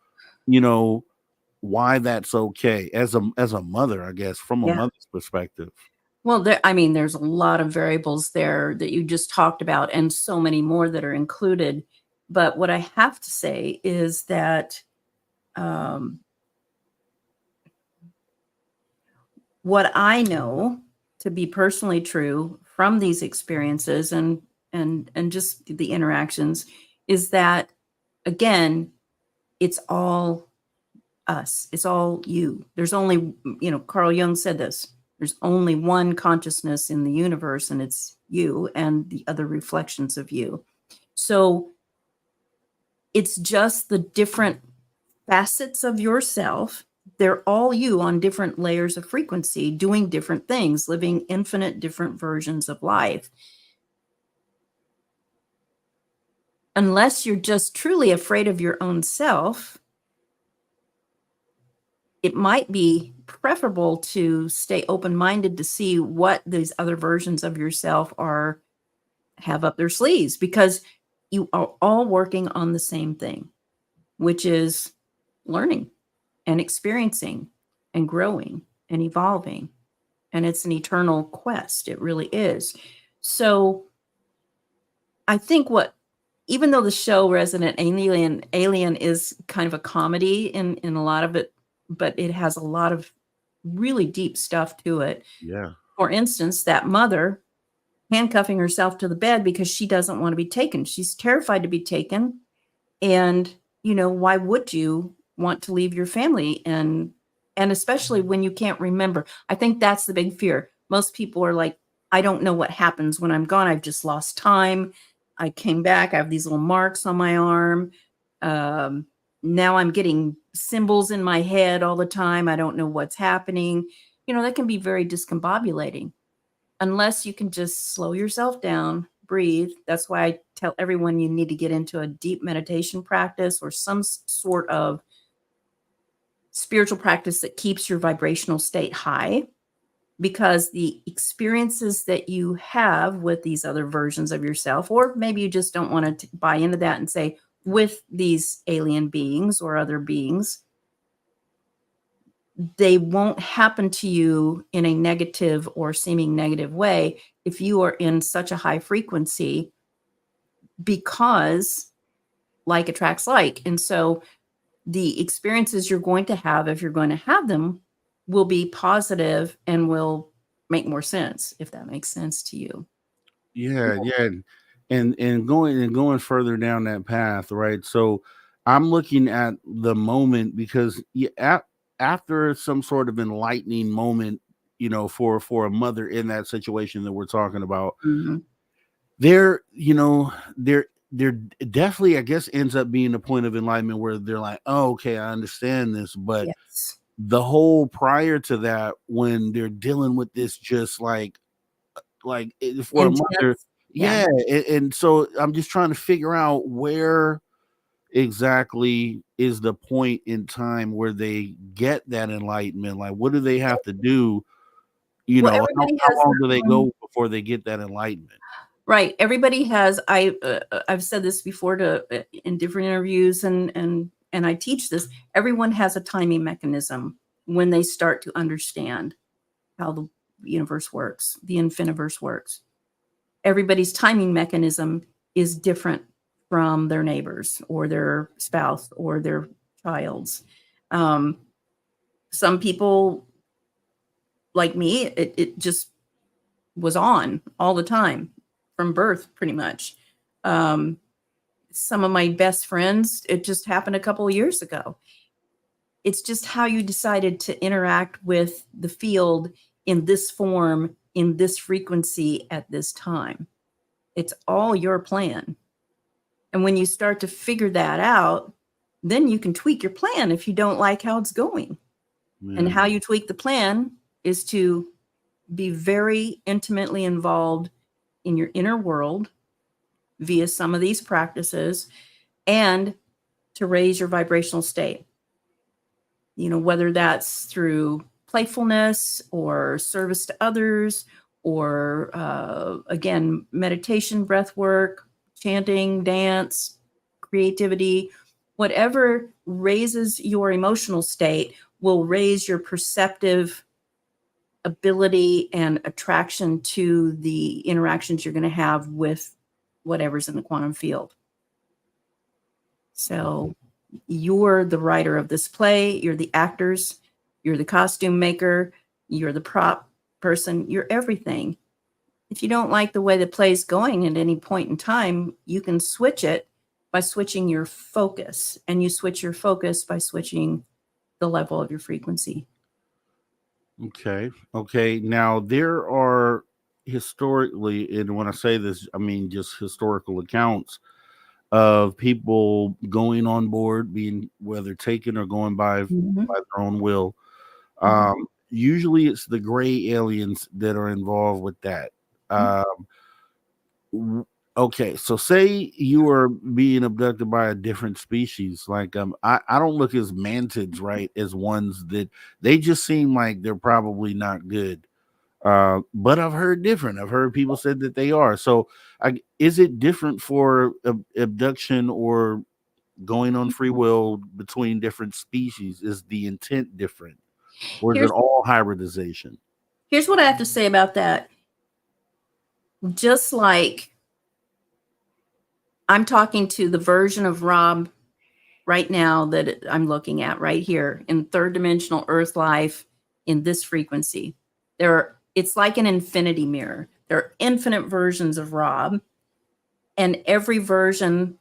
why that's okay as a mother, I guess, from a mother's perspective? Well, there's a lot of variables there that you just talked about, and so many more that are included. But what I have to say is that what I know to be personally true from these experiences and just the interactions is that, again, it's all us. It's all you. There's only, Carl Jung said this, there's only one consciousness in the universe, and it's you and the other reflections of you. So it's just the different facets of yourself. They're all you on different layers of frequency, doing different things, living infinite different versions of life. Unless you're just truly afraid of your own self, it might be preferable to stay open-minded to see what these other versions of yourself have up their sleeves, because you are all working on the same thing, which is learning and experiencing and growing and evolving. And it's an eternal quest. It really is. So I think even though the show Resident Alien is kind of a comedy in a lot of it, but it has a lot of really deep stuff to it. Yeah. For instance, that mother handcuffing herself to the bed because she doesn't want to be taken. She's terrified to be taken. And, you know, why would you want to leave your family? And especially when you can't remember. I think that's the big fear. Most people are like, I don't know what happens when I'm gone. I've just lost time. I came back. I have these little marks on my arm. Now I'm getting symbols in my head all the time. I don't know what's happening. You know, that can be very discombobulating unless you can just slow yourself down, breathe. That's why I tell everyone you need to get into a deep meditation practice or some sort of spiritual practice that keeps your vibrational state high, because the experiences that you have with these other versions of yourself, or maybe you just don't want to buy into that and say with these alien beings or other beings, they won't happen to you in a negative or seeming negative way if you are in such a high frequency, because like attracts like. And so the experiences you're going to have, if you're going to have them, will be positive and will make more sense, if that makes sense to you. Yeah, yeah. And going further down that path, right? So I'm looking at the moment because after some sort of enlightening moment, you know, for a mother in that situation that we're talking about, Mhm. there, you know, there definitely, I guess, ends up being a point of enlightenment where they're like, oh, okay, I understand this. But Yes. the whole prior to that, when they're dealing with this, just like for a mother, Intense. Yeah. yeah. And so I'm just trying to figure out where exactly is the point in time where they get that enlightenment. Like, what do they have to do? You Well, know, everybody how has long their do they own. go before they get that enlightenment? Right. Everybody has. I've said this before to in different interviews, and I teach this. Everyone has a timing mechanism when they start to understand how the universe works, the infiniverse works. Everybody's timing mechanism is different from their neighbors or their spouse or their child's. Um, some people, like me, it just was on all the time from birth, pretty much. Um, some of my best friends, it just happened a couple of years ago. It's just how you decided to interact with the field in this form, in this frequency at this time. It's all your plan. And when you start to figure that out, then you can tweak your plan if you don't like how it's going. And Yeah. how you tweak the plan is to be very intimately involved in your inner world via some of these practices, and to raise your vibrational state. You know, whether that's through playfulness or service to others, or again, meditation, breath work, chanting, dance, creativity, whatever raises your emotional state will raise your perceptive ability and attraction to the interactions you're going to have with whatever's in the quantum field. So you're the writer of this play, you're the actors, you're the costume maker, you're the prop person, you're everything. If you don't like the way the play's going at any point in time, you can switch it by switching your focus, and you switch your focus by switching the level of your frequency. Okay. Okay. Now there are historically, and when I say this, I mean just historical accounts of people going on board, being whether taken or going by Mhm. their own will. Mhm. Usually it's the gray aliens that are involved with that. Okay, so say you are being abducted by a different species, like I don't look as mantids, right, as ones that they just seem like they're probably not good. But I've heard different. I've heard people said that they are. So is it different for abduction or going on free will between different species? Is the intent different, or is it Here's all hybridization? here's what I have to say about that. Just like I'm talking to the version of Rob right now that I'm looking at right here in third dimensional earth life in this frequency. It's like an infinity mirror. There are infinite versions of Rob, and every version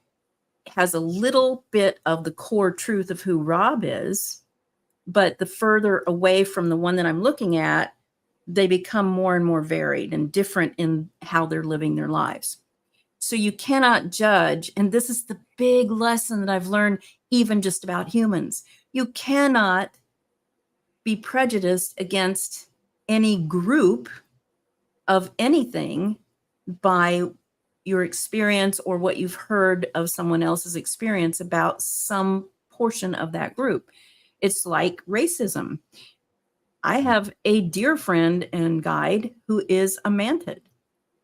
has a little bit of the core truth of who Rob is, but the further away from the one that I'm looking at, they become more and more varied and different in how they're living their lives. So you cannot judge, and this is the big lesson that I've learned even just about humans. You cannot be prejudiced against any group of anything by your experience or what you've heard of someone else's experience about some portion of that group. It's like racism. I have a dear friend and guide who is a mantid.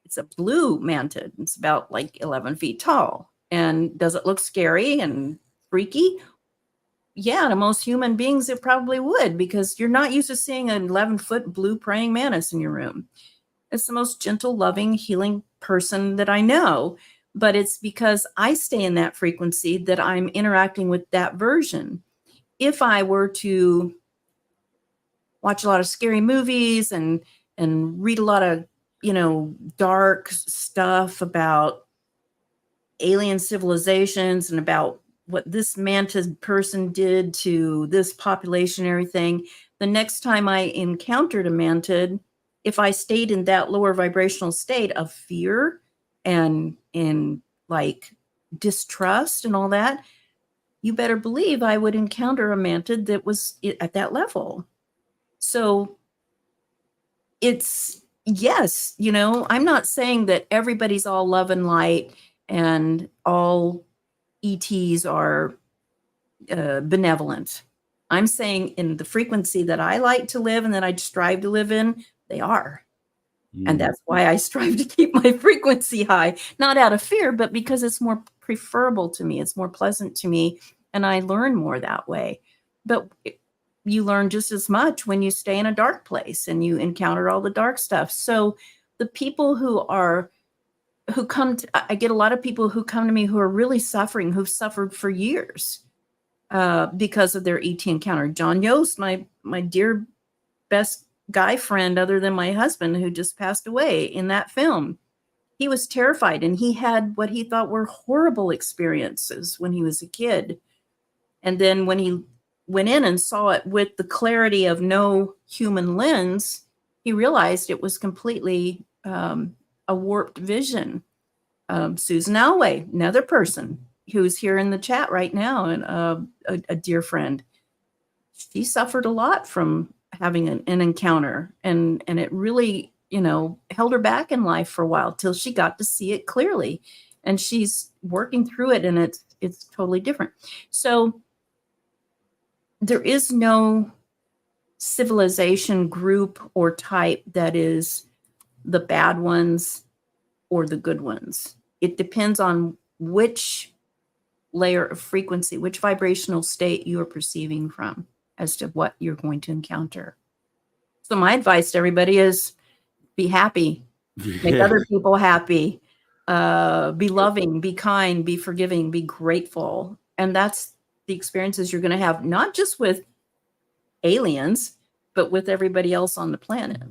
It's a blue mantid. It's about like 11 feet tall. And does it look scary and freaky? Yeah, to most human beings, it probably would, because you're not used to seeing an 11-foot blue praying mantis in your room. It's the most gentle, loving, healing person that I know. But it's because I stay in that frequency that I'm interacting with that version. If I were to watch a lot of scary movies and read a lot of, dark stuff about alien civilizations and about what this mantis person did to this population and everything, the next time I encountered a mantid, if I stayed in that lower vibrational state of fear and like distrust and all that, you better believe I would encounter a mantid that was at that level. So it's, yes, I'm not saying that everybody's all love and light and all ETs are benevolent. I'm saying in the frequency that I like to live and that I strive to live in, they are. And that's why I strive to keep my frequency high, not out of fear, but because it's more preferable to me. It's more pleasant to me. And I learn more that way. But you learn just as much when you stay in a dark place and you encounter all the dark stuff. So the people I get a lot of people who come to me who are really suffering, who've suffered for years because of their ET encounter. John Yost, my dear best guy friend other than my husband, who just passed away in that film. He was terrified, and he had what he thought were horrible experiences when he was a kid. And then when he went in and saw it with the clarity of no human lens, he realized it was completely a warped vision. Susan Alway, another person who's here in the chat right now, and a dear friend, she suffered a lot from having an encounter, and it really, held her back in life for a while till she got to see it clearly, and she's working through it, and it's totally different. So there is no civilization group or type that is the bad ones or the good ones. It depends on which layer of frequency, which vibrational state you are perceiving from as to what you're going to encounter. So my advice to everybody is be happy, make other people happy, be loving, be kind, be forgiving, be grateful. And that's the experiences you're going to have, not just with aliens, but with everybody else on the planet.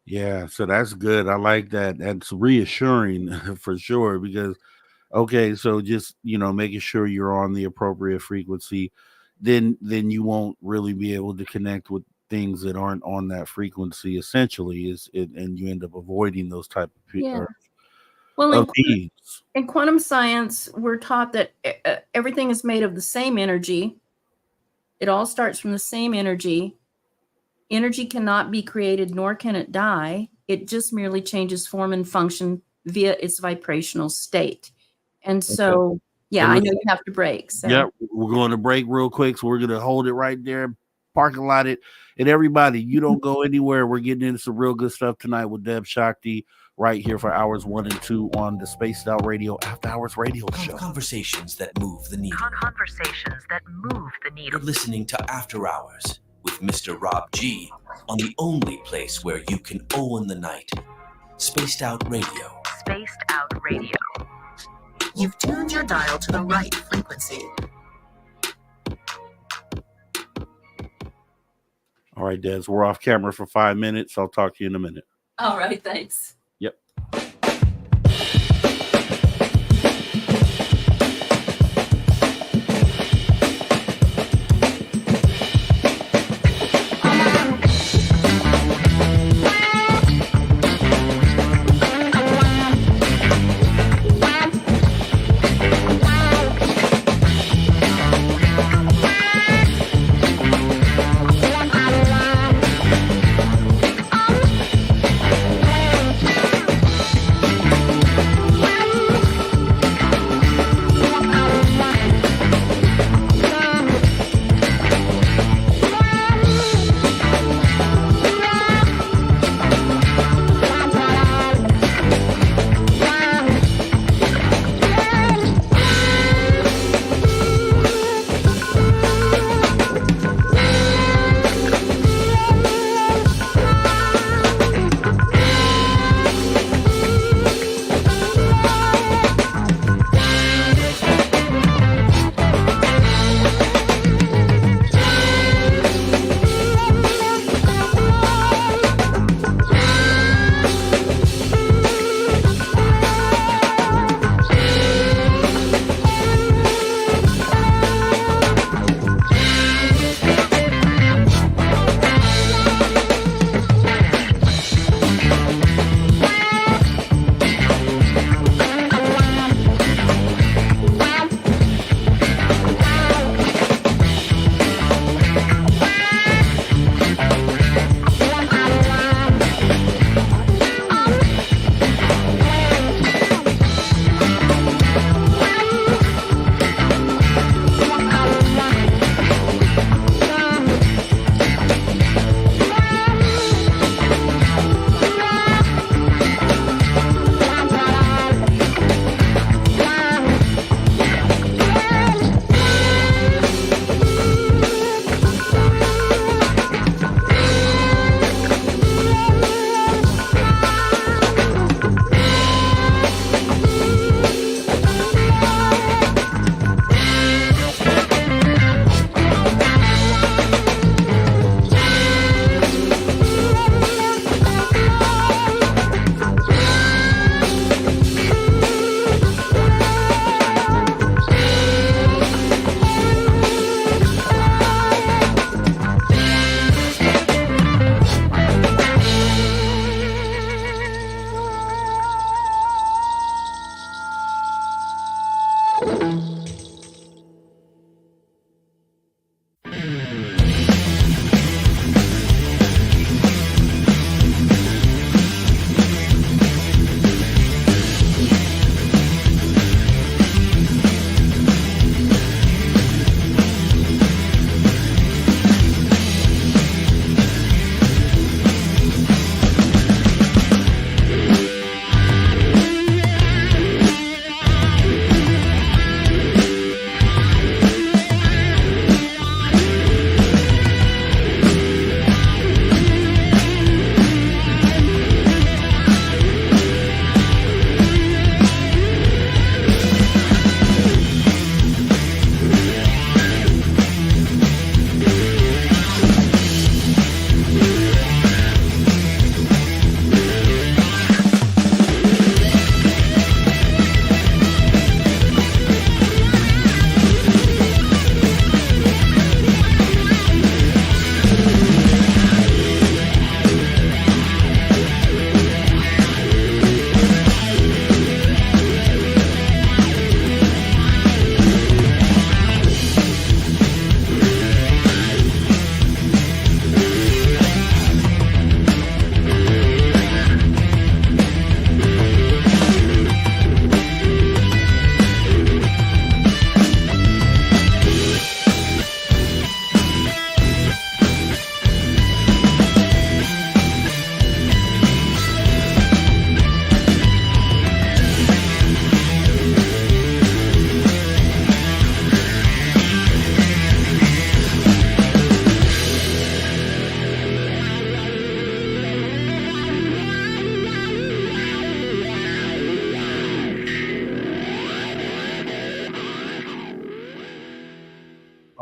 Yeah, so that's good. I like that. That's reassuring for sure, because okay, so just making sure you're on the appropriate frequency, then you won't really be able to connect with things that aren't on that frequency. Essentially, and you end up avoiding those type of people. Well, in quantum science, we're taught that everything is made of the same energy. It all starts from the same energy. Energy cannot be created, nor can it die. It just merely changes form and function via its vibrational state. And so, I know you have to break. So. Yep, we're going to break real quick, so we're going to hold it right there, parking lot it. And everybody, you don't go anywhere. We're getting into some real good stuff tonight with Debz Shakti right here for hours 1 and 2 on the Spaced Out Radio After Hours Radio Show. Conversations that move the needle. Conversations that move the needle. You're listening to After Hours with Mr. Rob G on the only place where you can own the night. Spaced Out Radio. Spaced Out Radio. You've tuned your dial to the right frequency. All right, Debz, we're off camera for 5 minutes. I'll talk to you in a minute. All right, thanks. Yep.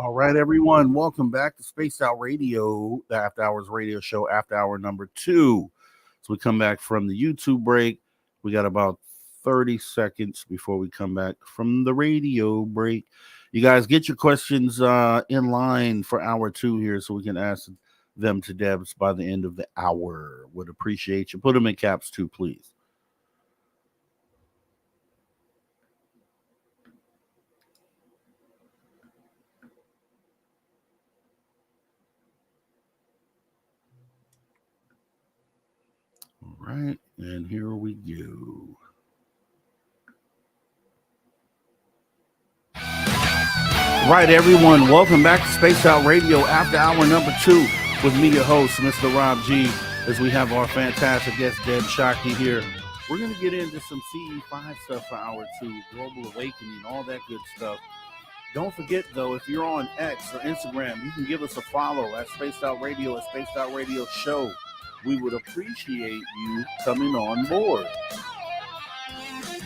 All right, everyone. Welcome back to Spaced Out Radio, the After Hours radio show, After Hour number 2. So we come back from the YouTube break. We got about 30 seconds before we come back from the radio break. You guys get your questions in line for hour 2 here so we can ask them to Debz by the end of the hour. Would appreciate you. Put them in caps too, please. All right, and here we go. Right, everyone, welcome back to Spaced Out Radio after hour number 2 with me, your host, Mr. Rob G, as we have our fantastic guest, Debz Shakti, here. We're going to get into some CE5 stuff for hour 2, Global Awakening, all that good stuff. Don't forget, though, if you're on X or Instagram, you can give us a follow at Spaced Out Radio, at Spaced Out Radio Show. We would appreciate you coming on board.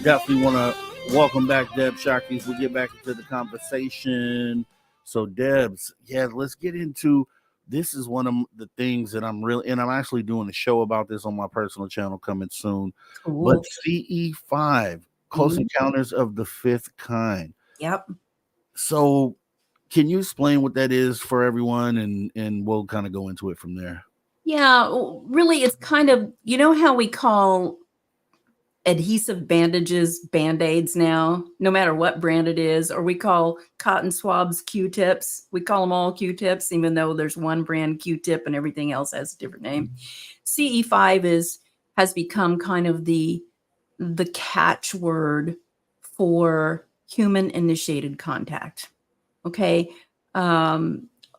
Definitely want to welcome back Debz Shakti as we get back into the conversation. So Debz, yeah, let's get into, this is one of the things that I'm actually doing a show about this on my personal channel coming soon. Ooh. But CE5, Close Encounters of the Fifth Kind. Yep. So can you explain what that is for everyone, and we'll kind of go into it from there? Yeah, really, it's kind of, you know how we call adhesive bandages Band-Aids now, no matter what brand it is, or we call cotton swabs Q-tips. We call them all Q-tips, even though there's one brand Q-tip and everything else has a different name. CE5 has become kind of the catchword for human-initiated contact. Okay, a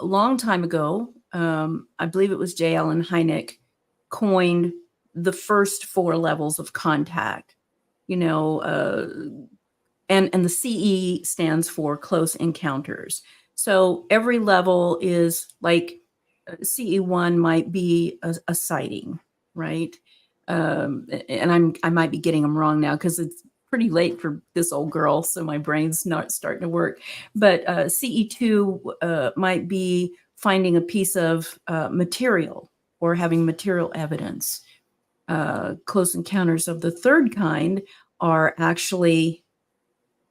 long time ago, I believe it was J. Allen Hynek coined the first 4 levels of contact, you know, and the CE stands for close encounters. So every level is like CE1 might be a sighting, right? And I might be getting them wrong now because it's pretty late for this old girl, so my brain's not starting to work. But CE2 might be finding a piece of material or having material evidence. Close encounters of the third kind are actually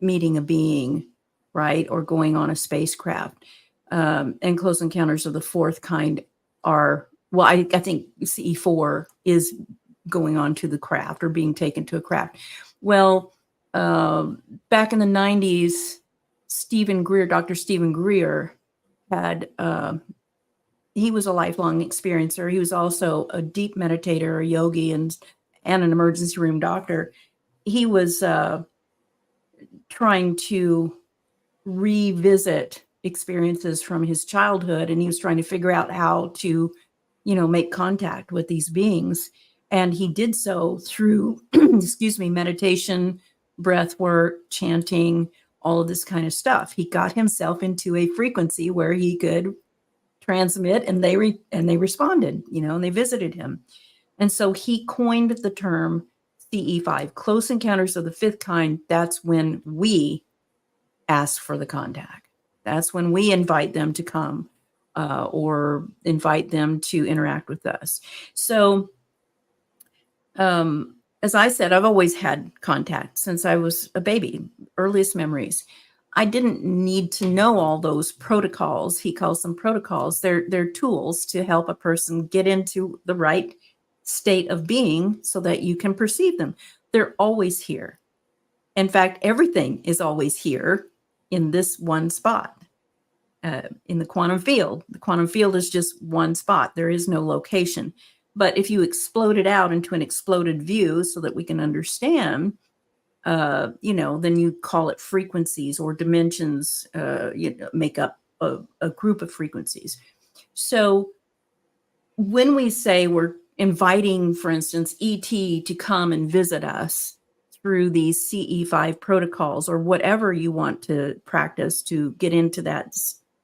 meeting a being, right? Or going on a spacecraft. And close encounters of the fourth kind are, well, I think CE4 is going on to the craft or being taken to a craft. Well, back in the 90s, Dr. Stephen Greer had, he was a lifelong experiencer. He was also a deep meditator, a yogi, and an emergency room doctor. He was trying to revisit experiences from his childhood, and he was trying to figure out how to, you know, make contact with these beings. And he did so through, meditation, breath work, chanting, all of this kind of stuff. He got himself into a frequency where he could transmit, and they responded, you know, and they visited him. And so he coined the term CE5, close encounters of the fifth kind. That's when we ask for the contact. That's when we invite them to come or invite them to interact with us. So as I said, I've always had contact since I was a baby, earliest memories. I didn't need to know all those protocols. He calls them protocols. They're tools to help a person get into the right state of being so that you can perceive them. They're always here. In fact, everything is always here in this one spot. In the quantum field. The quantum field is just one spot. There is no location. But if you explode it out into an exploded view so that we can understand, then you call it frequencies or dimensions, make up a group of frequencies. So when we say we're inviting, for instance, ET to come and visit us through these CE5 protocols or whatever you want to practice to get into that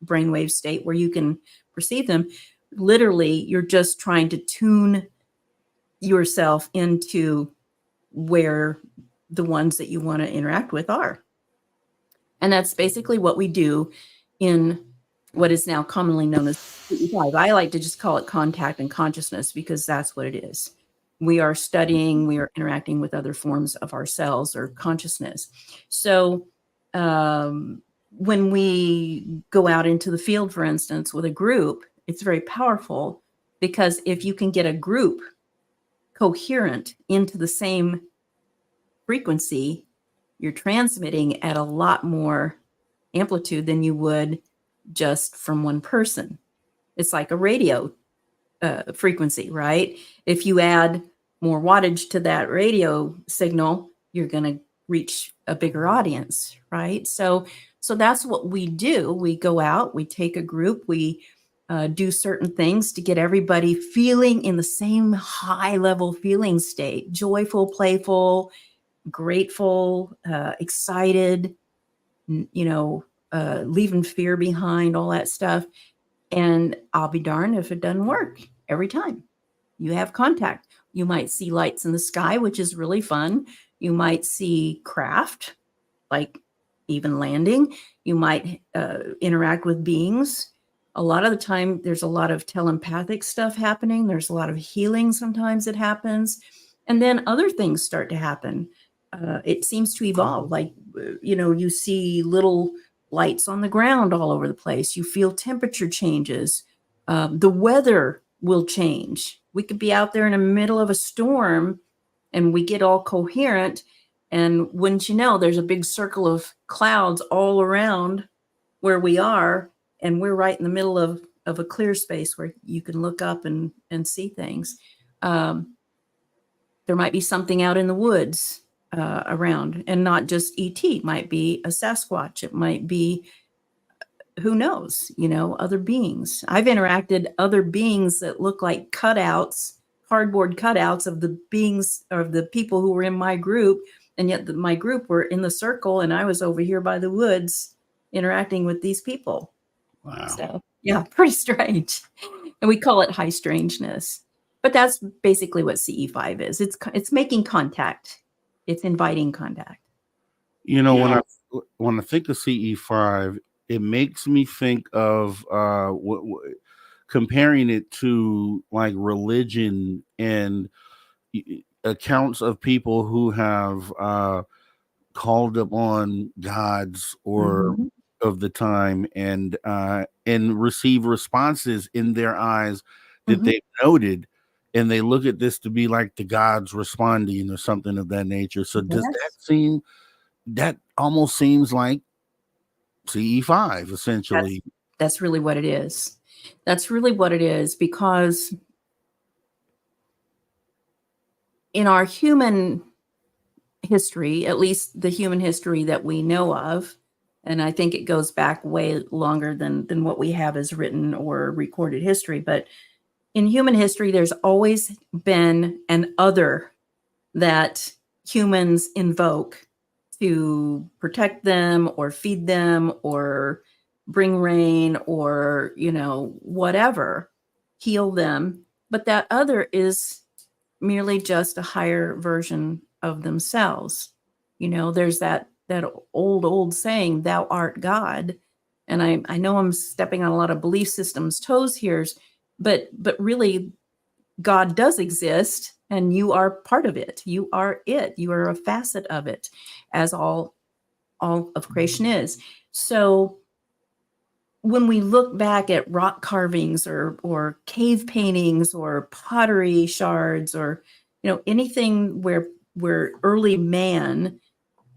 brainwave state where you can perceive them, literally, you're just trying to tune yourself into where the ones that you want to interact with are. And that's basically what we do in what is now commonly known as CE5. I like to just call it contact and consciousness because that's what it is. we are studying, we are interacting with other forms of ourselves or consciousness. So when we go out into the field, for instance, with a group, it's very powerful, because if you can get a group coherent into the same frequency, you're transmitting at a lot more amplitude than you would just from one person. It's like a radio frequency, right? If you add more wattage to that radio signal, you're going to reach a bigger audience, right? So that's what we do. We go out, we take a group, we do certain things to get everybody feeling in the same high level feeling state: joyful, playful, grateful, excited, leaving fear behind, all that stuff. And I'll be darned if it doesn't work every time. You have contact. You might see lights in the sky, which is really fun. You might see craft, like even landing. You might interact with beings. A lot of the time, there's a lot of telepathic stuff happening. There's a lot of healing sometimes that happens. And then other things start to happen. It seems to evolve. Like, you see little lights on the ground all over the place. You feel temperature changes. The weather will change. We could be out there in the middle of a storm and we get all coherent. And wouldn't you know, there's a big circle of clouds all around where we are. And we're right in the middle of a clear space where you can look up and see things. There might be something out in the woods around, and not just ET. It might be a Sasquatch. It might be, who knows, other beings. I've interacted other beings that look like cutouts, cardboard cutouts of the beings, of the people who were in my group. And yet my group were in the circle and I was over here by the woods interacting with these people. Wow. So yeah, pretty strange. And we call it high strangeness. But that's basically what CE5 is. It's making contact. It's inviting contact. When I think of CE5, it makes me think of comparing it to like religion and accounts of people who have called upon gods or of the time and receive responses in their eyes that they've noted. And they look at this to be like the gods responding or something of that nature. So does that almost seems like CE5 essentially? That's really what it is. That's really what it is, because in our human history, at least the human history that we know of, and I think it goes back way longer than what we have as written or recorded history, but in human history, there's always been an other that humans invoke to protect them or feed them or bring rain or, whatever, heal them. But that other is merely just a higher version of themselves. There's that old saying, thou art God. And I know I'm stepping on a lot of belief systems' toes here, but really God does exist and you are part of it. You are it. You are a facet of it, as all of creation is. So when we look back at rock carvings or cave paintings or pottery shards or anything where early man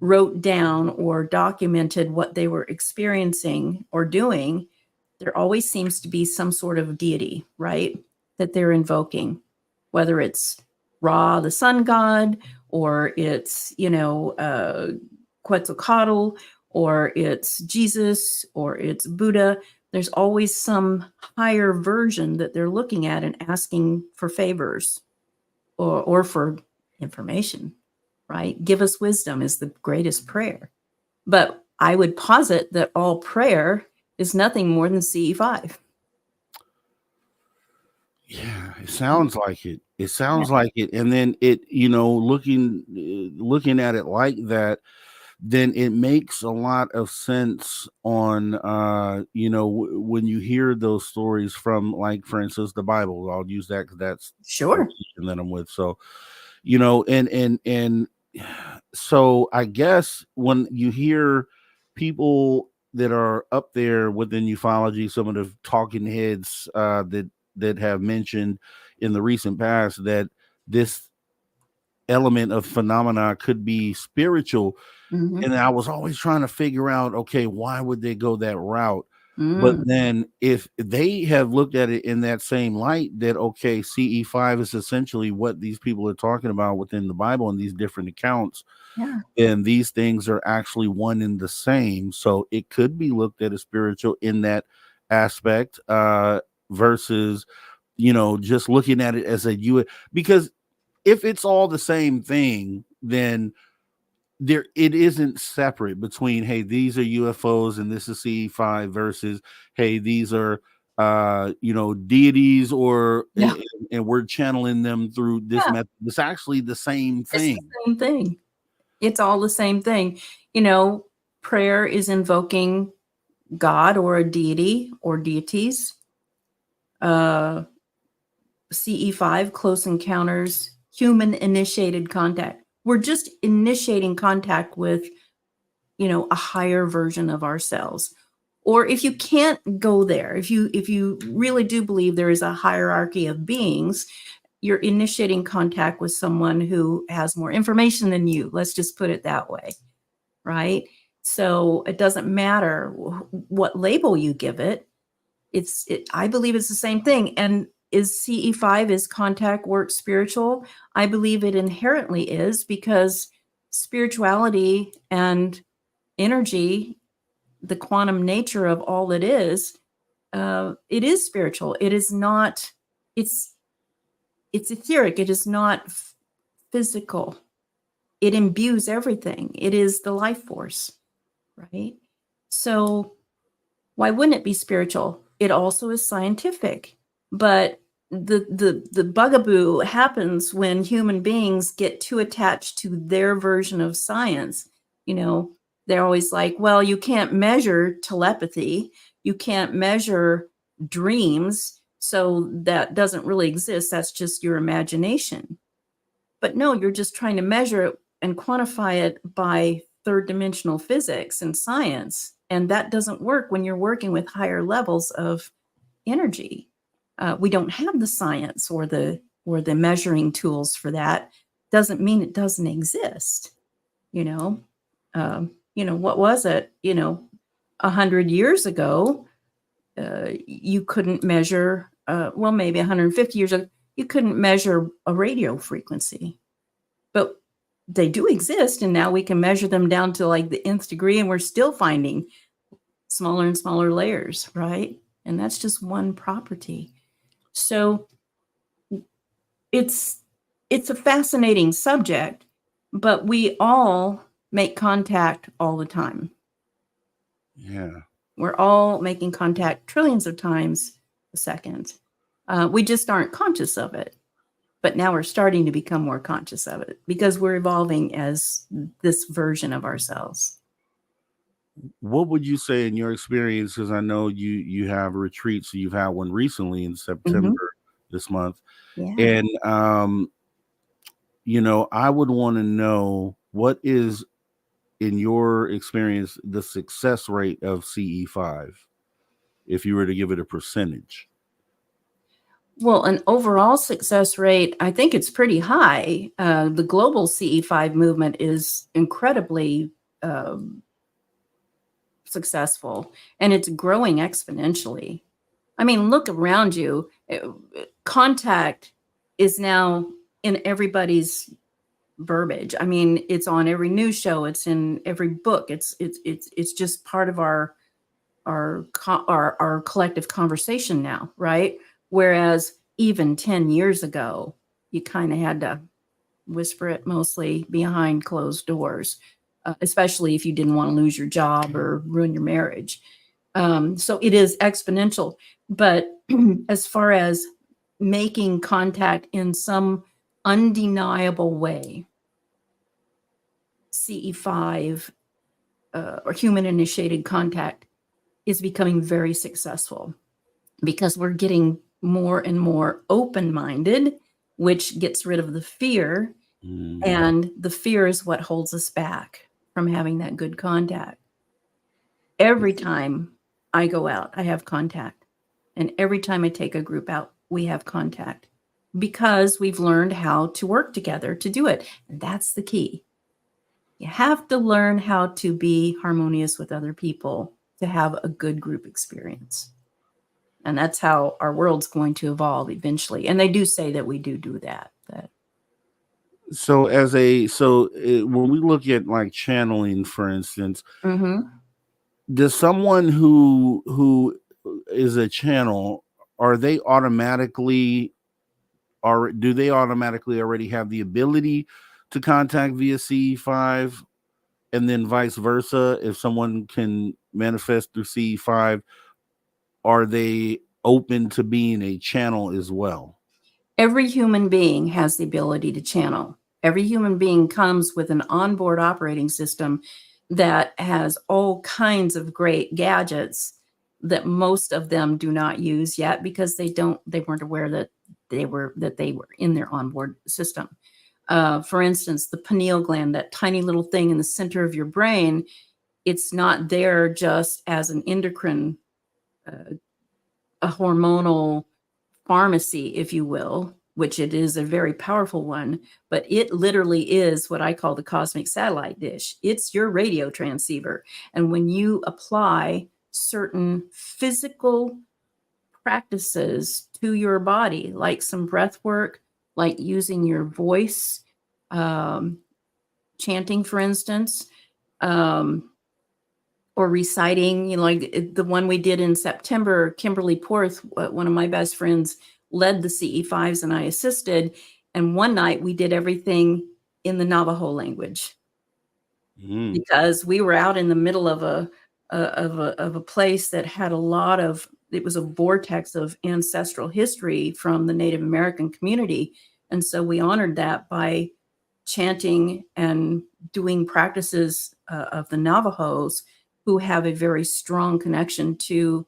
wrote down or documented what they were experiencing or doing, there always seems to be some sort of deity, right, that they're invoking, whether it's Ra, the sun god, or it's, Quetzalcoatl, or it's Jesus, or it's Buddha. There's always some higher version that they're looking at and asking for favors or for information, right? Give us wisdom is the greatest prayer. But I would posit that all prayer is nothing more than CE5. Yeah, it sounds like it. It sounds like it. And then it, looking at it like that, then it makes a lot of sense on, when you hear those stories from, like, for instance, the Bible. I'll use that because that's Sure. person that I'm with. So, and so I guess when you hear people that are up there within ufology, some of the talking heads that have mentioned in the recent past that this element of phenomena could be spiritual. Mhm. And I was always trying to figure out, okay, why would they go that route? But Mm. then if they have looked at it in that same light, that, okay, CE5 is essentially what these people are talking about within the Bible and these different accounts, Yeah. and these things are actually one and the same. So it could be looked at as spiritual in that aspect, versus, just looking at it as because if it's all the same thing, then it isn't separate between, hey, these are UFOs and this is CE5 versus, hey, these are deities, or Yeah. and we're channeling them through this Yeah. method. It's actually the same It's the thing. same thing. It's all the same thing. Prayer is invoking God or a deity or deities. CE5, close encounters, human initiated contact. We're just initiating contact with, a higher version of ourselves. Or if you can't go there, if you really do believe there is a hierarchy of beings, you're initiating contact with someone who has more information than you. Let's just put it that way, right? So it doesn't matter what label you give it. I believe it's the same thing. And is CE5, is contact work spiritual? I believe it inherently is, because spirituality and energy, the quantum nature of all it is spiritual. It is not, it's etheric. It is not physical. It imbues everything. It is the life force, right? So why wouldn't it be spiritual? It also is scientific. But the bugaboo happens when human beings get too attached to their version of science. They're always like, well, you can't measure telepathy. You can't measure dreams. So that doesn't really exist. That's just your imagination. But no, you're just trying to measure it and quantify it by third dimensional physics and science. And that doesn't work when you're working with higher levels of energy. We don't have the science or the measuring tools for that. Doesn't mean it doesn't exist. What was it? 100 years ago, you couldn't measure. Maybe 150 years ago, you couldn't measure a radio frequency, but they do exist, and now we can measure them down to like the nth degree, and we're still finding smaller and smaller layers, right? And that's just one property. So it's a fascinating subject, but we all make contact all the time. Yeah. We're all making contact trillions of times a second. We just aren't conscious of it. But now we're starting to become more conscious of it because we're evolving as this version of ourselves. What would you say in your experience? Because I know you have retreats. So you've had one recently in September this month. Yeah. And, I would want to know, what is, in your experience, the success rate of CE5, if you were to give it a percentage? Well, an overall success rate, I think it's pretty high. The global CE5 movement is incredibly successful, and it's growing exponentially. I mean, look around you. Contact is now in everybody's verbiage. I mean, it's on every news show. It's in every book. It's just part of our collective conversation now, right? Whereas even 10 years ago, you kind of had to whisper it mostly behind closed doors, especially if you didn't want to lose your job or ruin your marriage. So it is exponential. But as far as making contact in some undeniable way, CE5 or human initiated contact is becoming very successful because we're getting more and more open-minded. which gets rid of the fear. Mm. And the fear is what holds us back from having that good contact. Every time I go out, I have contact. And every time I take a group out, we have contact because we've learned how to work together to do it. And that's the key. You have to learn how to be harmonious with other people to have a good group experience. And that's how our world's going to evolve eventually. And they do say that we do that. So when we look at like channeling, for instance, does someone who is a channel, do they automatically already have the ability to contact via CE5, and then vice versa? If someone can manifest through CE5, are they open to being a channel as well? Every human being has the ability to channel. Every human being comes with an onboard operating system that has all kinds of great gadgets that most of them do not use yet because they weren't aware that they were in their onboard system. For instance, the pineal gland, that tiny little thing in the center of your brain, it's not there just as an endocrine, a hormonal pharmacy, if you will, which it is a very powerful one, but it literally is what I call the cosmic satellite dish. It's your radio transceiver. And when you apply certain physical practices to your body, like some breath work, like using your voice, chanting, for instance, or reciting, like the one we did in September, Kimberly Porth, one of my best friends, led the CE5s and I assisted. And one night we did everything in the Navajo language because we were out in the middle of a place that had it was a vortex of ancestral history from the Native American community. And so we honored that by chanting and doing practices of the Navajos, who have a very strong connection to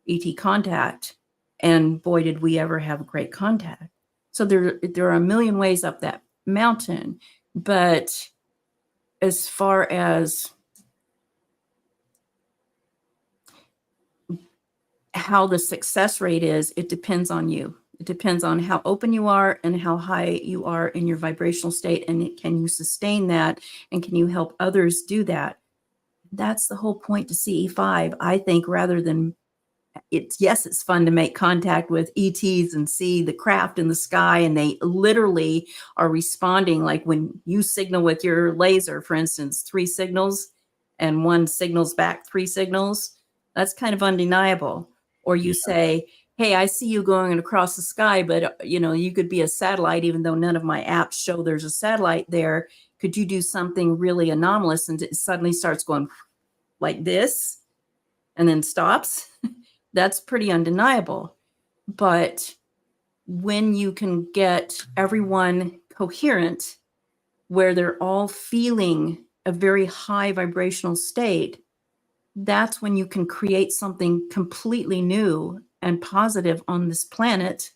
ET contact. And boy, did we ever have great contact. So there are a million ways up that mountain. But as far as how the success rate is, it depends on you. It depends on how open you are and how high you are in your vibrational state. And can you sustain that? And can you help others do that? That's the whole point to CE5, I think, rather than it's fun to make contact with ETs and see the craft in the sky, and they literally are responding. Like when you signal with your laser, for instance, 3 signals and one signals back 3 signals, that's kind of undeniable. Or you say, hey, I see you going across the sky, but you could be a satellite, even though none of my apps show there's a satellite there. Could you do something really anomalous? And it suddenly starts going like this and then stops. That's pretty undeniable. But when you can get everyone coherent, where they're all feeling a very high vibrational state, that's when you can create something completely new and positive on this planet,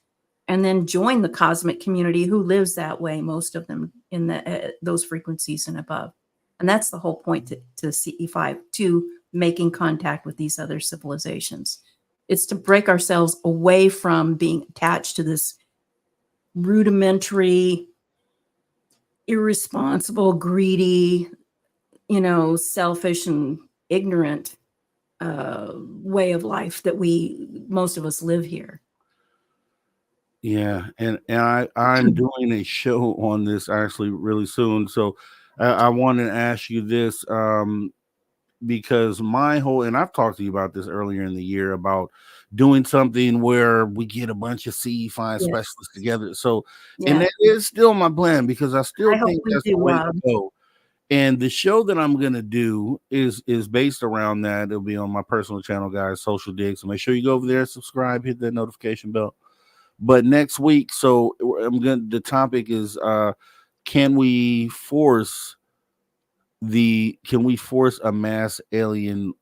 and then join the cosmic community who lives that way, most of them in those frequencies and above. And that's the whole point to CE5, to making contact with these other civilizations. It's to break ourselves away from being attached to this rudimentary, irresponsible, greedy, selfish and ignorant way of life that most of us live here. Yeah, and I'm doing a show on this actually really soon. So I want to ask you this, because my whole, and I've talked to you about this earlier in the year, about doing something where we get a bunch of CE5 specialists together. So, and that is still my plan, because I still think that's the way to go. And the show that I'm going to do is based around that. It'll be on my personal channel, guys, Social Dig. So make sure you go over there, subscribe, hit that notification bell. But next week, the topic is, can we force a mass alien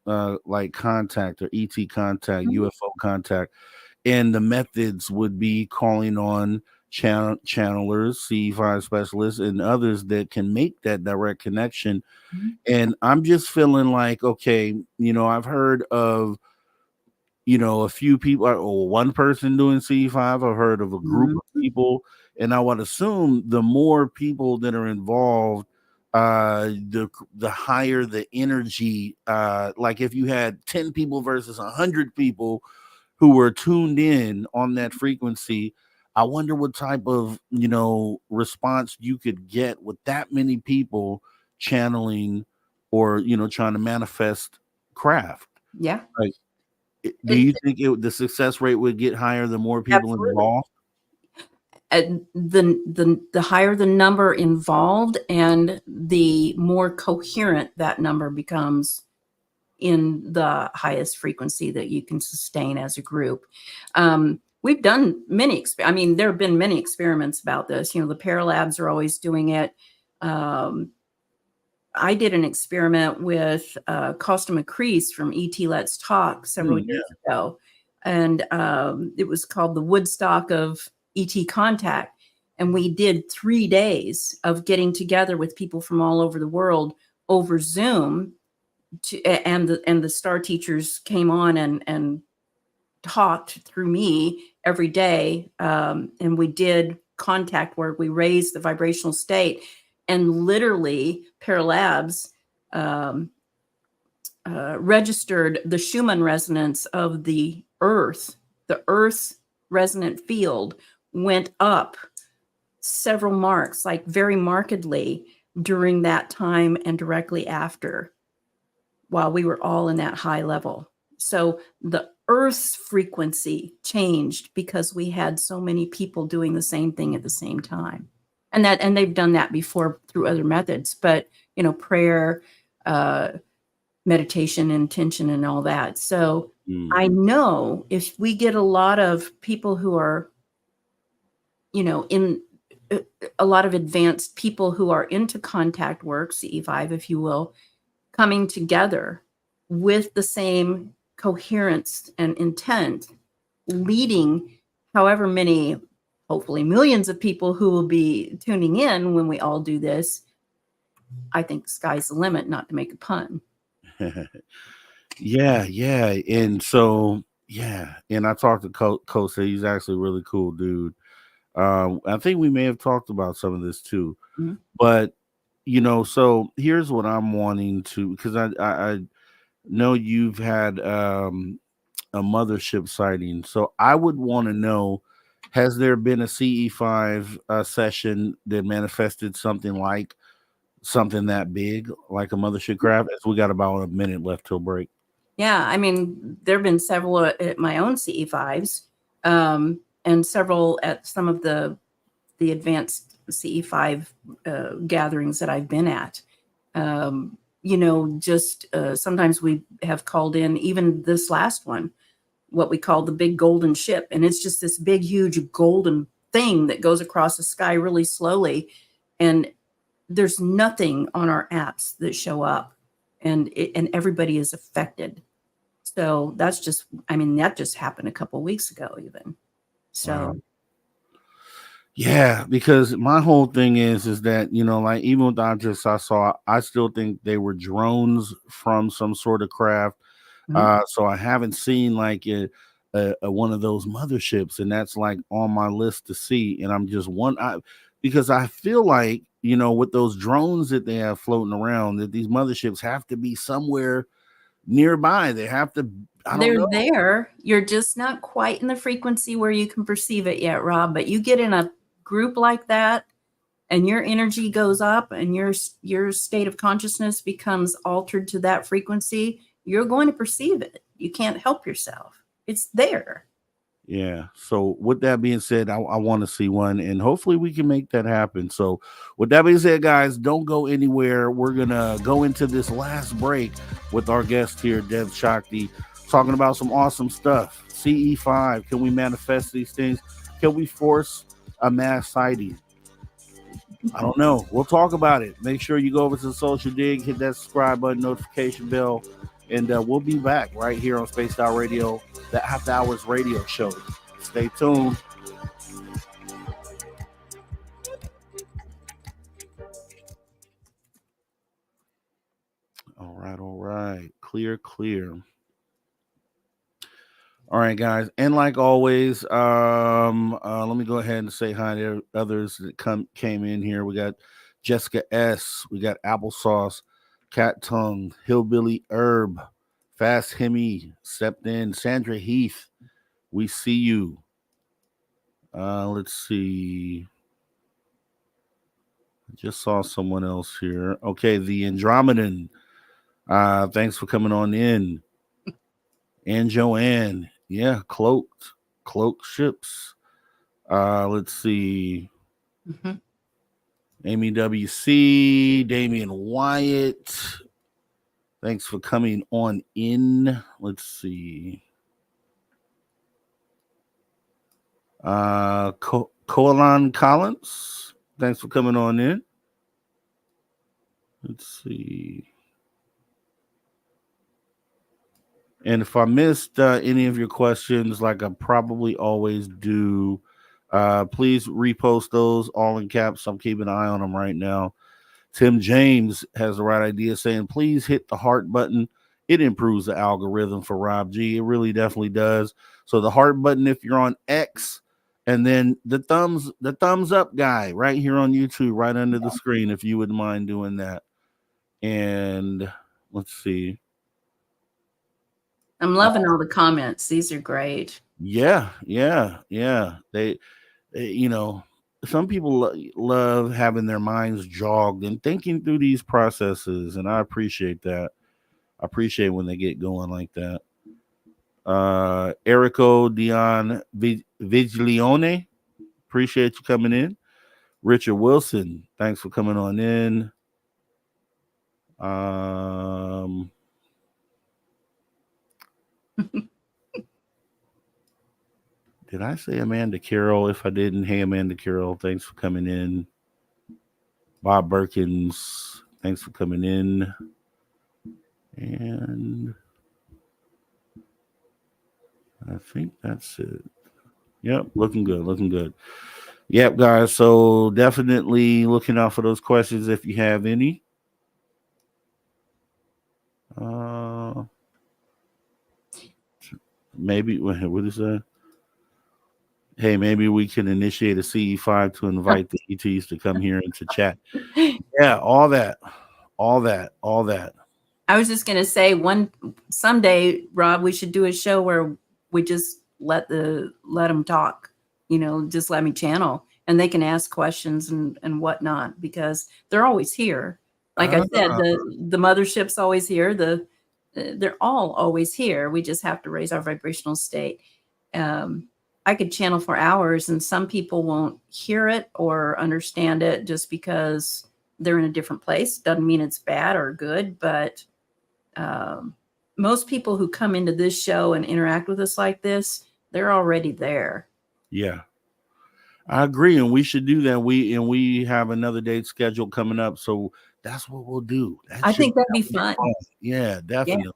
like contact, or ET contact, UFO contact? And the methods would be calling on channelers, CE5 specialists, and others that can make that direct connection. Mm-hmm. And I'm just feeling like, okay, I've heard of, a few people, or one person doing CE5. I've heard of a group of people, and I would assume the more people that are involved, the higher the energy. Like if you had 10 people versus 100 people who were tuned in on that frequency, I wonder what type of response you could get with that many people channeling or trying to manifest craft. Yeah. Like, do you think the success rate would get higher the more people involved? And the higher the number involved, and the more coherent that number becomes in the highest frequency that you can sustain as a group. We've done many. There have been many experiments about this. The Paralabs are always doing it. I did an experiment with Costa McCrease from ET Let's Talk several years ago, and it was called the Woodstock of ET Contact. And we did 3 days of getting together with people from all over the world over Zoom, and the star teachers came on and talked through me every day, and we did contact work. We raised the vibrational state. And literally, Paralabs registered the Schumann resonance of the Earth. The Earth's resonant field went up several marks, like very markedly during that time and directly after, while we were all in that high level. So the Earth's frequency changed because we had so many people doing the same thing at the same time. And they've done that before through other methods, but prayer, meditation, intention, and all that. So I know if we get a lot of people who are, in a lot of advanced people who are into contact work, CE5, if you will, coming together with the same coherence and intent, leading however many, hopefully millions of people who will be tuning in when we all do this, I think the sky's the limit, not to make a pun. Yeah. And so, and I talked to Kosa. He's actually a really cool dude. I think we may have talked about some of this too. Mm-hmm. But, so here's what I'm wanting to, because I know you've had a mothership sighting. So I would want to know, has there been a CE5 session that manifested something that big, like a mothership craft? As we got about a minute left till break. Yeah, there have been several at my own CE5s, and several at some of the advanced CE5 gatherings that I've been at. Sometimes we have called in, even this last one, what we call the big golden ship. And it's just this big, huge golden thing that goes across the sky really slowly. And there's nothing on our apps that show up, and everybody is affected. So that's just, that just happened a couple of weeks ago even. So. Wow. Yeah, because my whole thing is that, like even with the objects I saw, I still think they were drones from some sort of craft. Mm-hmm. So I haven't seen like a one of those motherships, and that's like on my list to see. And I'm just because I feel like, with those drones that they have floating around, that these motherships have to be somewhere nearby. They have to. They're there. You're just not quite in the frequency where you can perceive it yet, Rob. But you get in a group like that, and your energy goes up, and your state of consciousness becomes altered to that frequency, you're going to perceive it. You can't help yourself. It's there. Yeah. So with that being said, I want to see one, and hopefully we can make that happen. So with that being said, guys, don't go anywhere. We're going to go into this last break with our guest here, Debz Shakti, talking about some awesome stuff. CE5, can we manifest these things? Can we force a mass sighting? I don't know. We'll talk about it. Make sure you go over to the Social Dig, hit that subscribe button, notification bell, and we'll be back right here on Spaced Out Radio, the After Hours radio show. Stay tuned. All right. Clear. All right, guys. And like always, let me go ahead and say hi to others that came in here. We got Jessica S. We got Applesauce, Cat Tongue, Hillbilly Herb, Fast Hemi stepped in. Sandra Heath, we see you. Let's see. I just saw someone else here. Okay, the Andromedan. Thanks for coming on in. And Joanne. Yeah, cloaked ships. Let's see. Mm-hmm. Amy WC, Damian Wyatt. Thanks for coming on in. Let's see. Colan Collins. Thanks for coming on in. Let's see. And if I missed any of your questions, like I probably always do, please repost those all in caps. I'm keeping an eye on them right now. Tim James has the right idea, saying, please hit the heart button. It improves the algorithm for Rob G. It really definitely does. So the heart button if you're on X, and then the thumbs up guy right here on YouTube, right under the screen, if you wouldn't mind doing that. And let's see. I'm loving all the comments. These are great. Yeah. They you know, some people love having their minds jogged and thinking through these processes, and I appreciate that. I appreciate when they get going like that. Erico Dion Viglione, appreciate you coming in. Richard Wilson, thanks for coming on in. Did I say Amanda Carroll? If I didn't, hey, Amanda Carroll, thanks for coming in. Bob Berkins, thanks for coming in. And I think that's it. Yep, looking good. Yep, guys. So definitely looking out for those questions if you have any. Maybe what is that? Hey, maybe we can initiate a CE5 to invite the ETs to come here and to chat. Yeah, all that. I was just going to say someday, Rob, we should do a show where we just let them talk, just let me channel and they can ask questions and whatnot, because they're always here. Like I said, the mothership's always here. They're all always here. We just have to raise our vibrational state. I could channel for hours and some people won't hear it or understand it just because they're in a different place. Doesn't mean it's bad or good, but most people who come into this show and interact with us like this, they're already there. Yeah, I agree. And we should do that. We have another date scheduled coming up. So that's what we'll do. I think that'd be fun. Yeah, definitely. Yeah.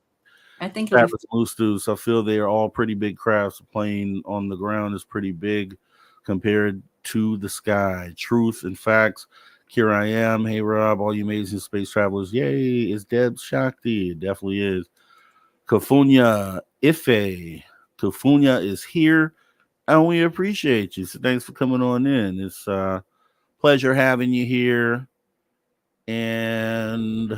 I think Travis Moose Dudes. I feel they are all pretty big crafts. Playing on the ground is pretty big compared to the sky. Truth and facts. Here I am. Hey, Rob, all you amazing space travelers. Yay, it's Debz Shakti. It definitely is. Kafunya Ife. Kafunya is here, and we appreciate you. So thanks for coming on in. It's a pleasure having you here. And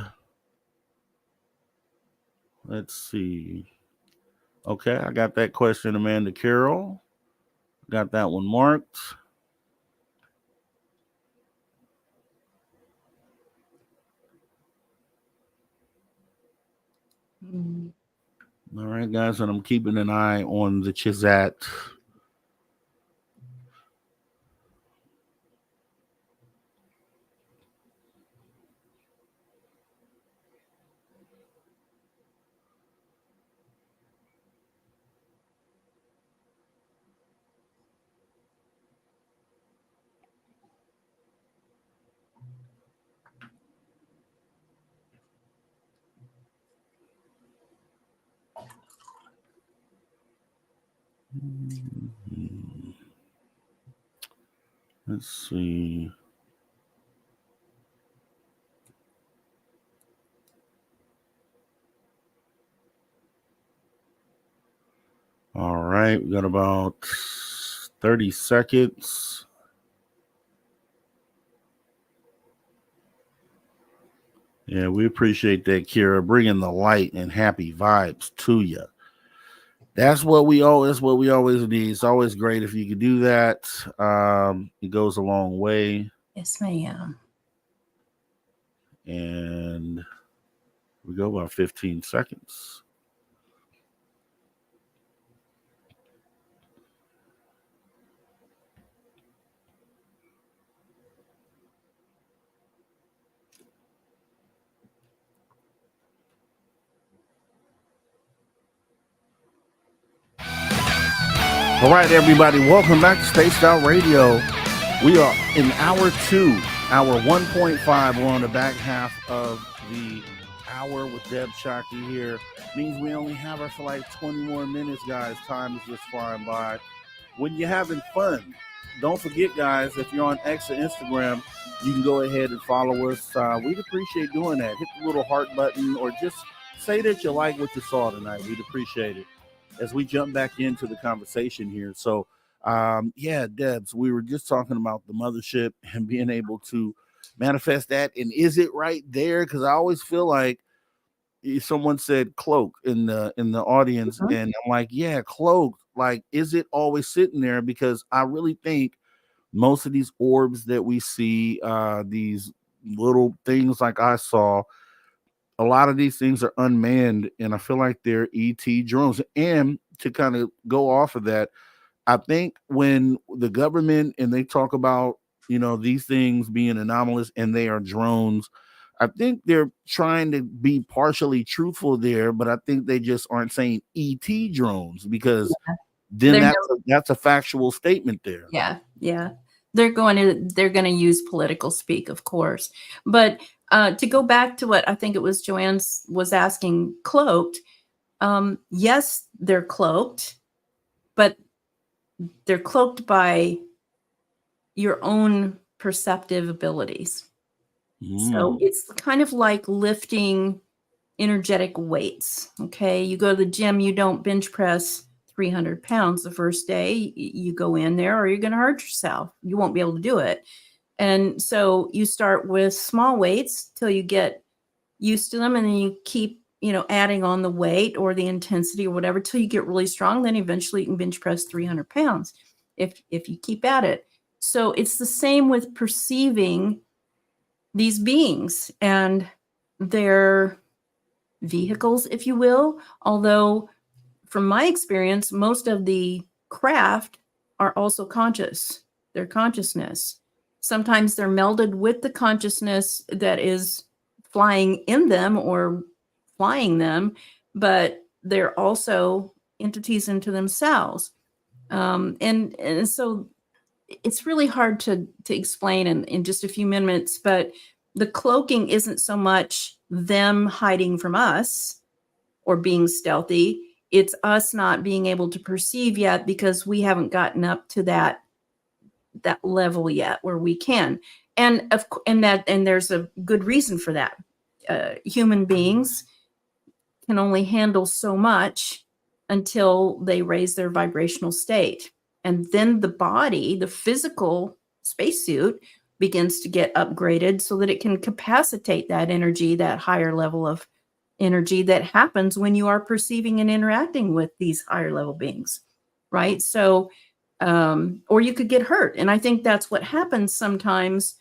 let's see. Okay, I got that question, Amanda Carroll. Got that one marked. All right, guys, and I'm keeping an eye on the Chizat. Let's see. right, we got about 30 seconds. Yeah, we appreciate that, Kira, bringing the light and happy vibes to you. That's what we always need. It's always great if you can do that. It goes a long way. Yes, ma'am. And we go about 15 seconds. All right, everybody, welcome back to Spaced Out Radio. We are in hour 2, hour 1.5. We're on the back half of the hour with Debz Shakti here. Means we only have her for like 20 more minutes, guys. Time is just flying by. When you're having fun, don't forget, guys, if you're on X or Instagram, you can go ahead and follow us. We'd appreciate doing that. Hit the little heart button or just say that you like what you saw tonight. We'd appreciate it. As we jump back into the conversation here. So, Debz, we were just talking about the mothership and being able to manifest that. And is it right there? Because I always feel like someone said cloak in the audience, and I'm like, yeah, cloak. Like, is it always sitting there? Because I really think most of these orbs that we see, these little things like I saw, a lot of these things are unmanned, and I feel like they're ET drones. And to kind of go off of that, I think when the government and they talk about, these things being anomalous and they are drones, I think they're trying to be partially truthful there, but I think they just aren't saying ET drones, because then that's a factual statement there. Yeah. They're going to use political speak, of course. But to go back to what I think it was Joanne was asking, cloaked. Yes, they're cloaked, but they're cloaked by your own perceptive abilities. So it's kind of like lifting energetic weights. Okay. You go to the gym, you don't bench press 300 pounds the first day you go in there, or you're going to hurt yourself. You won't be able to do it. And so you start with small weights till you get used to them, and then you keep, adding on the weight or the intensity or whatever till you get really strong. Then eventually you can bench press 300 pounds if you keep at it. So it's the same with perceiving these beings and their vehicles, if you will. Although from my experience, most of the craft are also conscious. Their consciousness. Sometimes they're melded with the consciousness that is flying in them or flying them, but they're also entities into themselves. And so it's really hard to explain in just a few minutes, but the cloaking isn't so much them hiding from us or being stealthy. It's us not being able to perceive yet because we haven't gotten up to that level yet where we can. And there's a good reason for that. Human beings can only handle so much until they raise their vibrational state. And then the body, the physical spacesuit, begins to get upgraded so that it can capacitate that energy, that higher level of energy that happens when you are perceiving and interacting with these higher level beings, right? So, or you could get hurt. And I think that's what happens sometimes.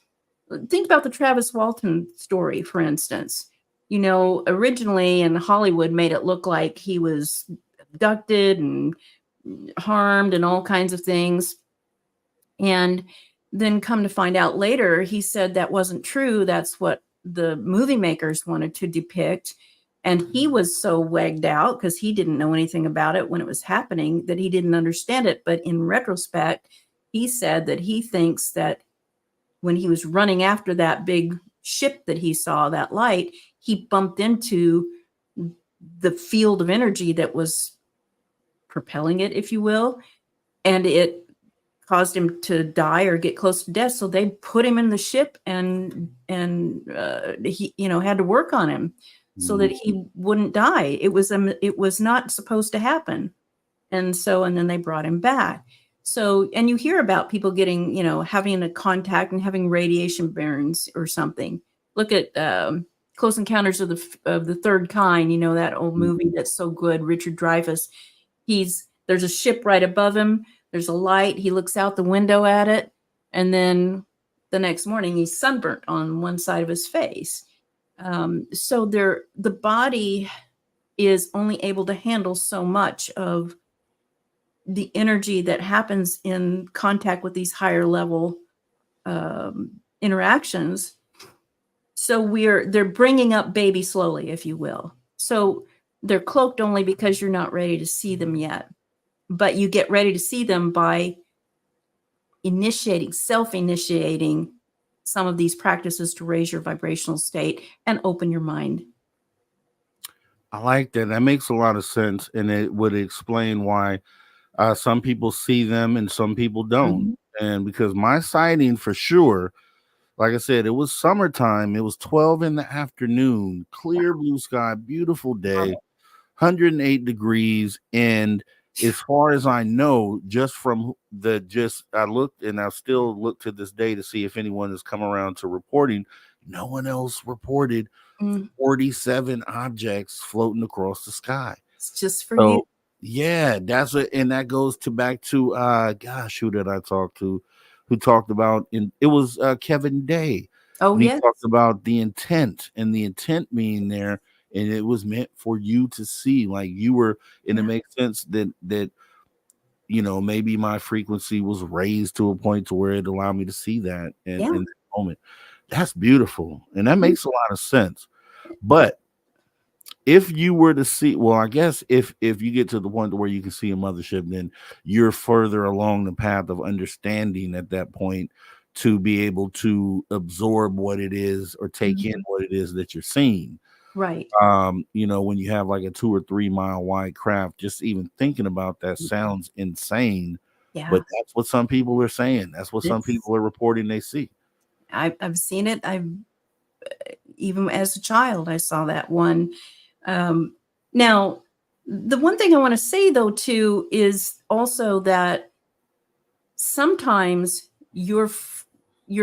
Think about the Travis Walton story, for instance. Originally in Hollywood made it look like he was abducted and harmed and all kinds of things. And then come to find out later, he said that wasn't true. That's what the movie makers wanted to depict. And he was so wegged out because he didn't know anything about it when it was happening that he didn't understand it. But in retrospect, he said that he thinks that when he was running after that big ship that he saw, that light, he bumped into the field of energy that was propelling it, if you will, and it caused him to die or get close to death. So they put him in the ship and he, had to work on him so that he wouldn't die. It was not supposed to happen. And then they brought him back. So, and you hear about people getting, having a contact and having radiation burns or something. Look at Close Encounters of the Third Kind, that old movie that's so good, Richard Dreyfuss. There's a ship right above him. There's a light. He looks out the window at it. And then the next morning, he's sunburnt on one side of his face. So the body is only able to handle so much of the energy that happens in contact with these higher level interactions. So they're bringing up baby slowly, if you will. So they're cloaked only because you're not ready to see them yet. But you get ready to see them by self-initiating some of these practices to raise your vibrational state and open your mind. I like that. That makes a lot of sense. And it would explain why some people see them and some people don't. And because my sighting for sure, like I said, it was summertime. It was 12 in the afternoon, clear blue sky, beautiful day, 108 degrees. And as far as I know, I looked, and I still look to this day to see if anyone has come around to reporting. No one else reported 47 objects floating across the sky. It's just for you. Yeah, that's it. And that goes back to who did I talk to? Who talked about it was Kevin Day. Oh, and he yes. talked about the intent, and the intent being there, and it was meant for you to see, like you were, and it makes sense that maybe my frequency was raised to a point to where it allowed me to see that in that moment. That's beautiful, and that makes a lot of sense. But if you were to see, well, I guess if you get to the point where you can see a mothership, then you're further along the path of understanding at that point to be able to absorb what it is or take in what it is that you're seeing. Right. When you have like a 2 or 3 mile wide craft, just even thinking about that sounds insane. Yeah. But that's what some people are saying. That's what some people are reporting they see. I've seen it. Even as a child, I saw that one. Now, the one thing I want to say, though, too, is also that sometimes your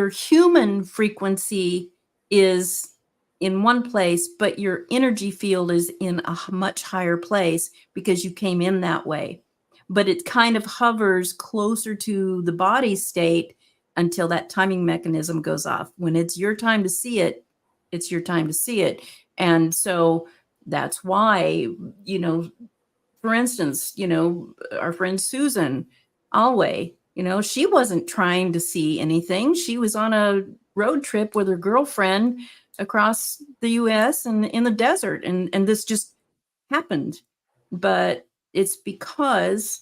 human frequency is in one place, but your energy field is in a much higher place because you came in that way. But it kind of hovers closer to the body state until that timing mechanism goes off. When it's your time to see it, it's your time to see it. And so that's why, for instance, our friend Susan Alway, she wasn't trying to see anything. She was on a road trip with her girlfriend across the US and in the desert. And this just happened. But it's because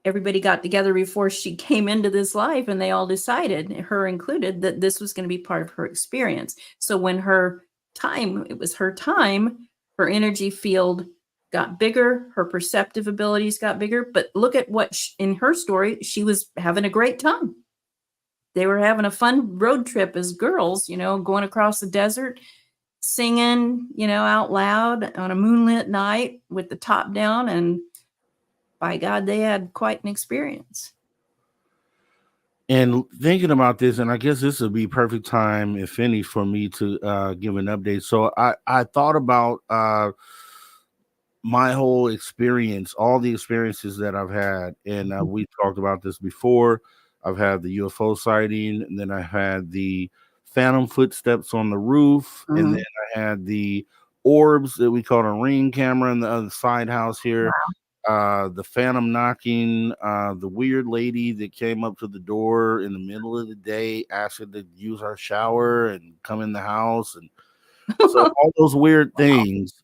everybody got together before she came into this life, and they all decided, her included, that this was going to be part of her experience. So when it was her time, her energy field got bigger, her perceptive abilities got bigger. But look at what in her story, she was having a great time. They were having a fun road trip as girls, going across the desert, singing, out loud on a moonlit night with the top down, and by God, they had quite an experience. And thinking about this, and I guess this would be perfect time, if any, for me to give an update. So I thought about my whole experience, all the experiences that I've had. And we talked about this before. I've had the UFO sighting, and then I had the phantom footsteps on the roof. And then I had the orbs that we call a ring camera in the other side house here. Wow. The phantom knocking, the weird lady that came up to the door in the middle of the day, asked her to use our shower and come in the house. And so all those weird things.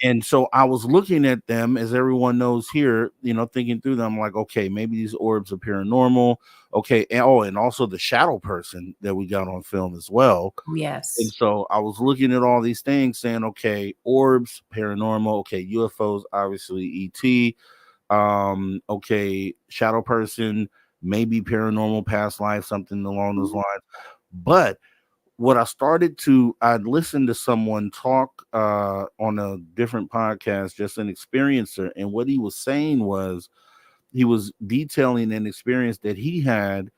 And so I was looking at them, as everyone knows here, thinking through them, like, okay, maybe these orbs are paranormal. Okay. And also the shadow person that we got on film as well. Yes. And so I was looking at all these things saying, okay, orbs, paranormal. Okay. UFOs, obviously ET. Okay. Shadow person, maybe paranormal, past life, something along those lines. But I'd listened to someone talk on a different podcast, just an experiencer, and what he was saying was he was detailing an experience that he had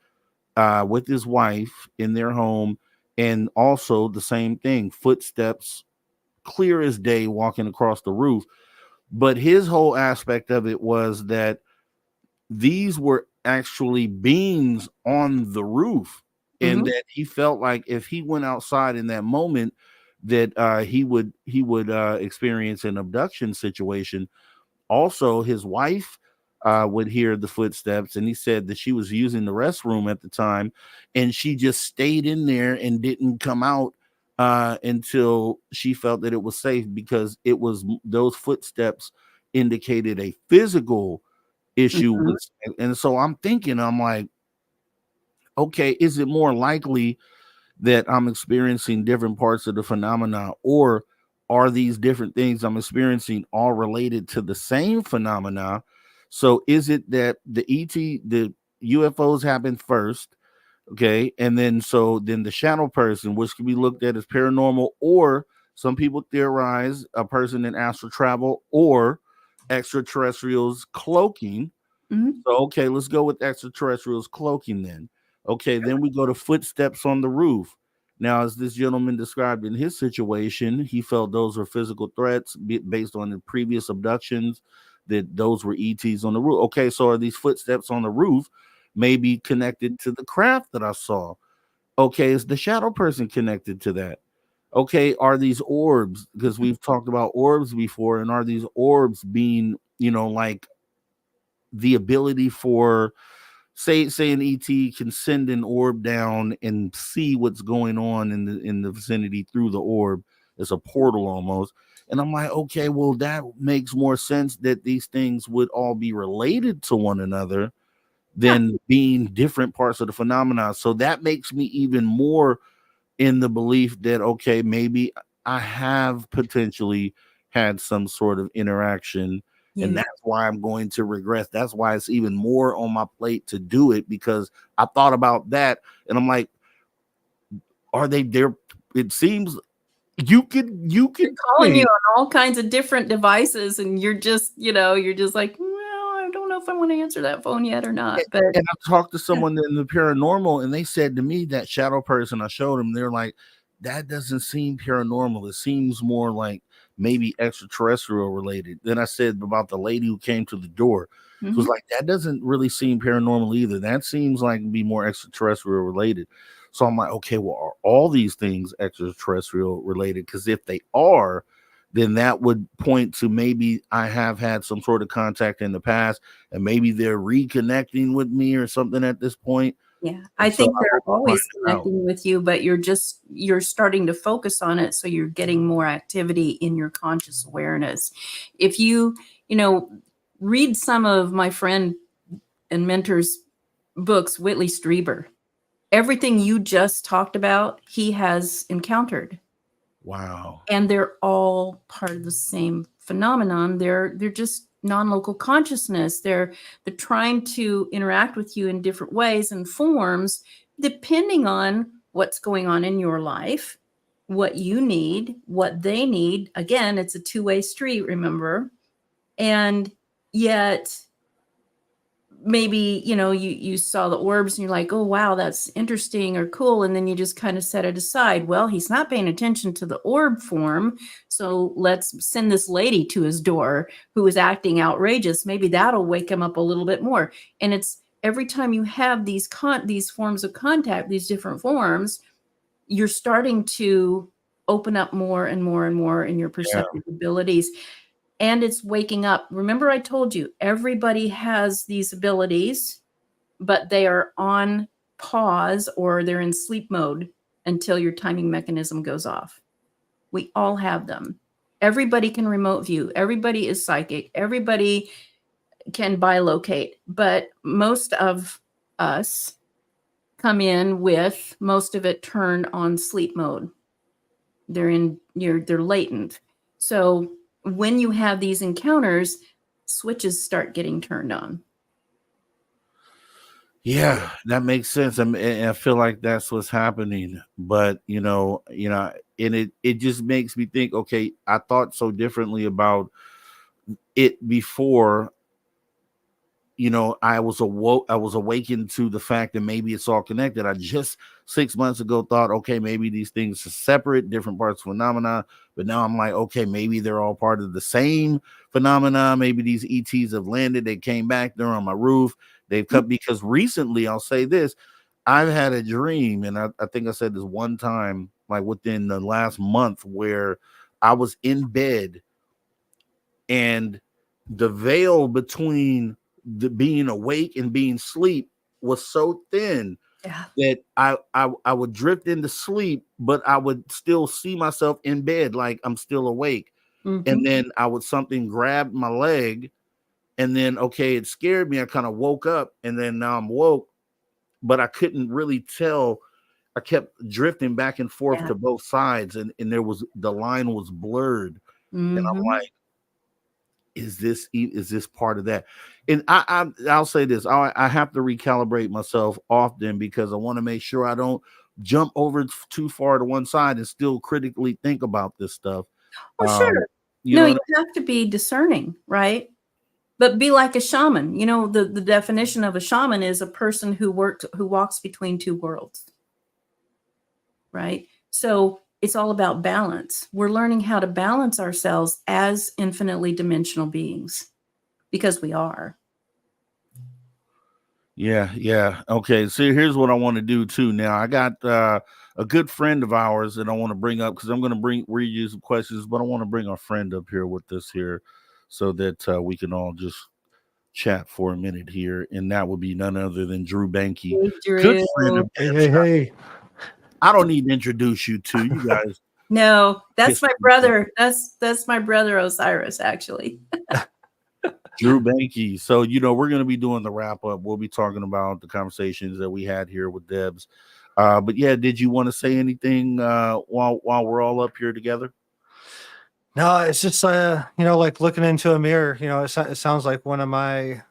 with his wife in their home, and also the same thing, footsteps clear as day walking across the roof. But his whole aspect of it was that these were actually beings on the roof, and that he felt like if he went outside in that moment, that he would experience an abduction situation. Also, his wife would hear the footsteps, and he said that she was using the restroom at the time, and she just stayed in there and didn't come out until she felt that it was safe, because it was those footsteps indicated a physical issue Mhm. and so I'm like, okay, is it more likely that I'm experiencing different parts of the phenomena, or are these different things I'm experiencing all related to the same phenomena? So is it that the UFOs happen first, okay, and then the shadow person, which can be looked at as paranormal, or some people theorize a person in astral travel, or extraterrestrials cloaking. Mhm. So, okay, let's go with extraterrestrials cloaking then. Okay, then we go to footsteps on the roof. Now, as this gentleman described in his situation, he felt those were physical threats based on the previous abductions, that those were ETs on the roof. Okay, so are these footsteps on the roof maybe connected to the craft that I saw? Okay, is the shadow person connected to that? Okay, are these orbs, because we've talked about orbs before, and are these orbs being, like the ability for, say an ET can send an orb down and see what's going on in the vicinity through the orb. It's a portal almost. And I'm like, okay, well, that makes more sense that these things would all be related to one another Yeah. than being different parts of the phenomena. So that makes me even more in the belief that, okay, maybe I have potentially had some sort of interaction, and Yeah. that's why I'm going to regress. That's why it's even more on my plate to do it, because I thought about that, and I'm like, are they there? It seems you could They're calling you on all kinds of different devices, and you're just like, well, I don't know if I want to answer that phone yet or not. But and I talked to someone in the paranormal, and they said to me, that shadow person I showed them, they're like, that doesn't seem paranormal. It seems more like maybe extraterrestrial related. Then I said about the lady who came to the door. It was Mhm. like, that doesn't really seem paranormal either. That seems like it'd be more extraterrestrial related. So I'm like, okay, well, are all these things extraterrestrial related? Because if they are, then that would point to maybe I have had some sort of contact in the past, and maybe they're reconnecting with me or something at this point. Yeah, I And so think I they're hope to find always it out. connecting with you, but you're starting to focus on it, so you're getting more activity in your conscious awareness. If read some of my friend and mentor's books, Whitley Strieber. Everything you just talked about, he has encountered. Wow. And they're all part of the same phenomenon. They're just non-local consciousness. They're trying to interact with you in different ways and forms, depending on what's going on in your life, what you need, what they need. Again, it's a two-way street, remember? And yet maybe you saw the orbs and you're like, oh wow, that's interesting or cool, and then you just kind of set it aside. Well, he's not paying attention to the orb form, so let's send this lady to his door who is acting outrageous. Maybe that'll wake him up a little bit more. And it's every time you have these forms of contact, these different forms, you're starting to open up more and more and more in your perceptive abilities. And it's waking up. Remember, I told you, everybody has these abilities, but they are on pause or they're in sleep mode until your timing mechanism goes off. We all have them. Everybody can remote view. Everybody is psychic. Everybody can bilocate. But most of us come in with most of it turned on sleep mode. They're latent. So when you have these encounters, switches start getting turned on. Yeah, that makes sense. And I feel like that's what's happening. But and it just makes me think, okay, I thought so differently about it before. I was awakened to the fact that maybe it's all connected. I just 6 months ago thought, okay, maybe these things are separate, different parts of phenomena. But now I'm like, okay, maybe they're all part of the same phenomena. Maybe these ETs have landed, they came back, they're on my roof, they've come. Because recently, I'll say this, I've had a dream, and I think I said this one time, like within the last month, where I was in bed and the veil between the being awake and being asleep was so thin that I would drift into sleep, but I would still see myself in bed like I'm still awake. And then something grabbed my leg, and then okay, it scared me. I kind of woke up, and then now I'm woke, but I couldn't really tell. I kept drifting back and forth to both sides, and the line was blurred. And I'm like, is this part of that? And I'll say this, I have to recalibrate myself often, because I want to make sure I don't jump over too far to one side and still critically think about this stuff. Well, sure. You have to be discerning, right? But be like a shaman. The definition of a shaman is a person who walks between two worlds, right? So it's all about balance. We're learning how to balance ourselves as infinitely dimensional beings, because we are. Yeah. Okay, so here's what I want to do too. Now, I got a good friend of ours that I want to bring up, because I'm going to read you some questions, but I want to bring our friend up here with us here, so that we can all just chat for a minute here, and that would be none other than Drew Banky. Hey, Drew. Good friend of Hey. I don't need to introduce you to you guys. No, that's my brother. That's my brother Osiris, actually. Drew Banky. So, we're going to be doing the wrap up. We'll be talking about the conversations that we had here with Debz. But yeah, did you want to say anything while we're all up here together? No, it's just like looking into a mirror. It sounds like one of my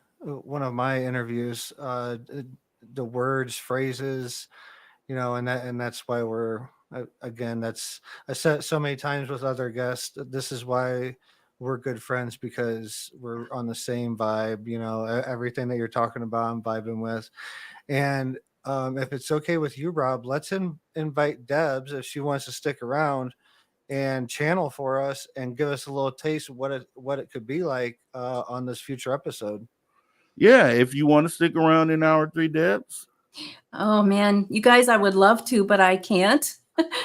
interviews. The words, phrases, and that's why I said it so many times with other guests. This is why we're good friends, because we're on the same vibe. Everything that you're talking about, I'm vibing with. And if it's okay with you, Rob, let's invite Debz, if she wants to stick around and channel for us and give us a little taste of what it could be like on this future episode. Yeah, if you want to stick around in hour 3, Debz. Oh man, you guys, I would love to, but I can't.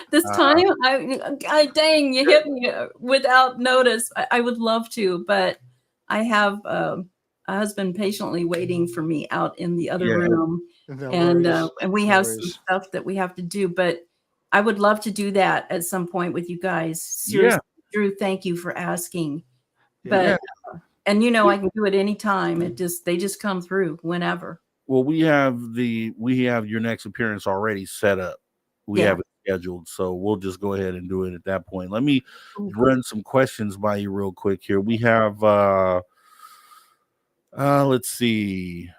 This time, dang, you hit me without notice. I would love to, but I have a husband patiently waiting for me out in the other room, and we have some stuff that we have to do. But I would love to do that at some point with you guys. Seriously, Drew, thank you for asking. But and I can do it anytime. They just come through whenever. Well, we have your next appearance already set up. We have it scheduled, so we'll just go ahead and do it at that point. Let me run some questions by you real quick here. We have let's see.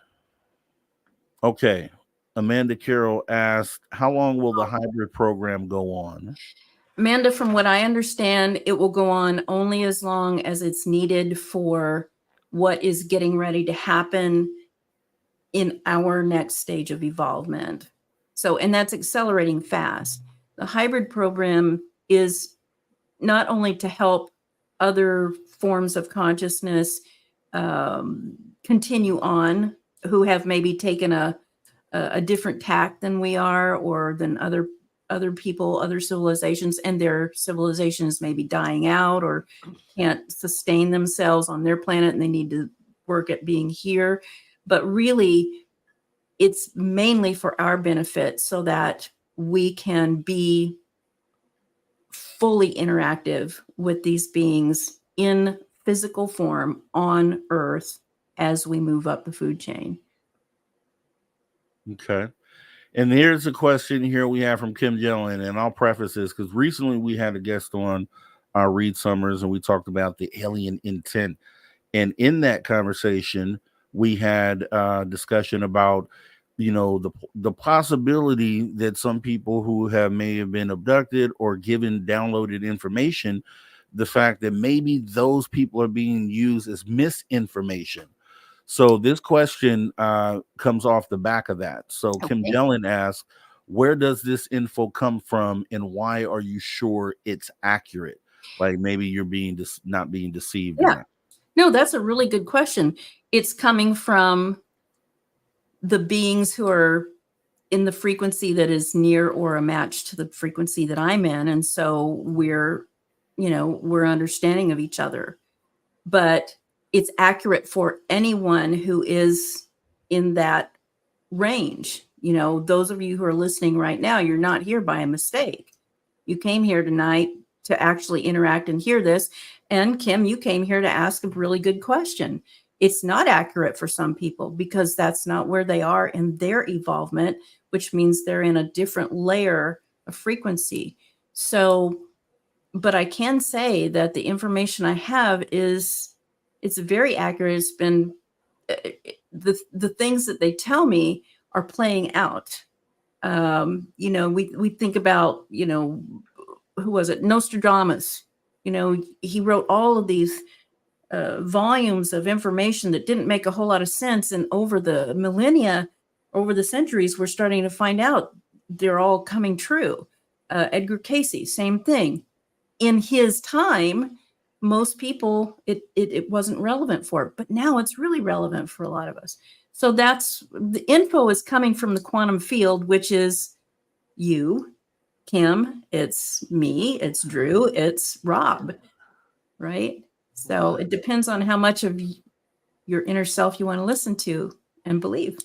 Okay. Amanda Carroll asked, how long will the hybrid program go on? Amanda, from what I understand, it will go on only as long as it's needed for what is getting ready to happen in our next stage of evolvement. So, and that's accelerating fast. The hybrid program is not only to help other forms of consciousness continue on, who have maybe taken a different tack than we are, or than other people, other civilizations, and their civilizations may be dying out or can't sustain themselves on their planet, and they need to work at being here. But really, it's mainly for our benefit, so that we can be fully interactive with these beings in physical form on Earth as we move up the food chain. Okay. And here's a question here we have from Kim Jellin, and I'll preface this because recently we had a guest on, Reed Summers, and we talked about the alien intent. And in that conversation, we had a discussion about the possibility that some people who may have been abducted or given downloaded information, the fact that maybe those people are being used as misinformation. So this question comes off the back of that. So Kim Okay. Dellen asks, where does this info come from, and why are you sure it's accurate? Like maybe you're not being deceived. Yeah. No, that's a really good question. It's coming from the beings who are in the frequency that is near or a match to the frequency that I'm in. And so we're understanding of each other. But it's accurate for anyone who is in that range. Those of you who are listening right now, you're not here by a mistake. You came here tonight to actually interact and hear this. And Kim, you came here to ask a really good question. It's not accurate for some people because that's not where they are in their evolvement, which means they're in a different layer of frequency. So, but I can say that the information I have it's very accurate. It's been the things that they tell me are playing out. We think about, who was it? Nostradamus. He wrote all of these volumes of information that didn't make a whole lot of sense. And over the millennia, over the centuries, we're starting to find out they're all coming true. Edgar Cayce, same thing. In his time, most people, it wasn't relevant for, but now it's really relevant for a lot of us. So that's the info is coming from the quantum field, which is you, Kim, it's me, it's Drew, it's Rob, right? So it depends on how much of your inner self you want to listen to and believe.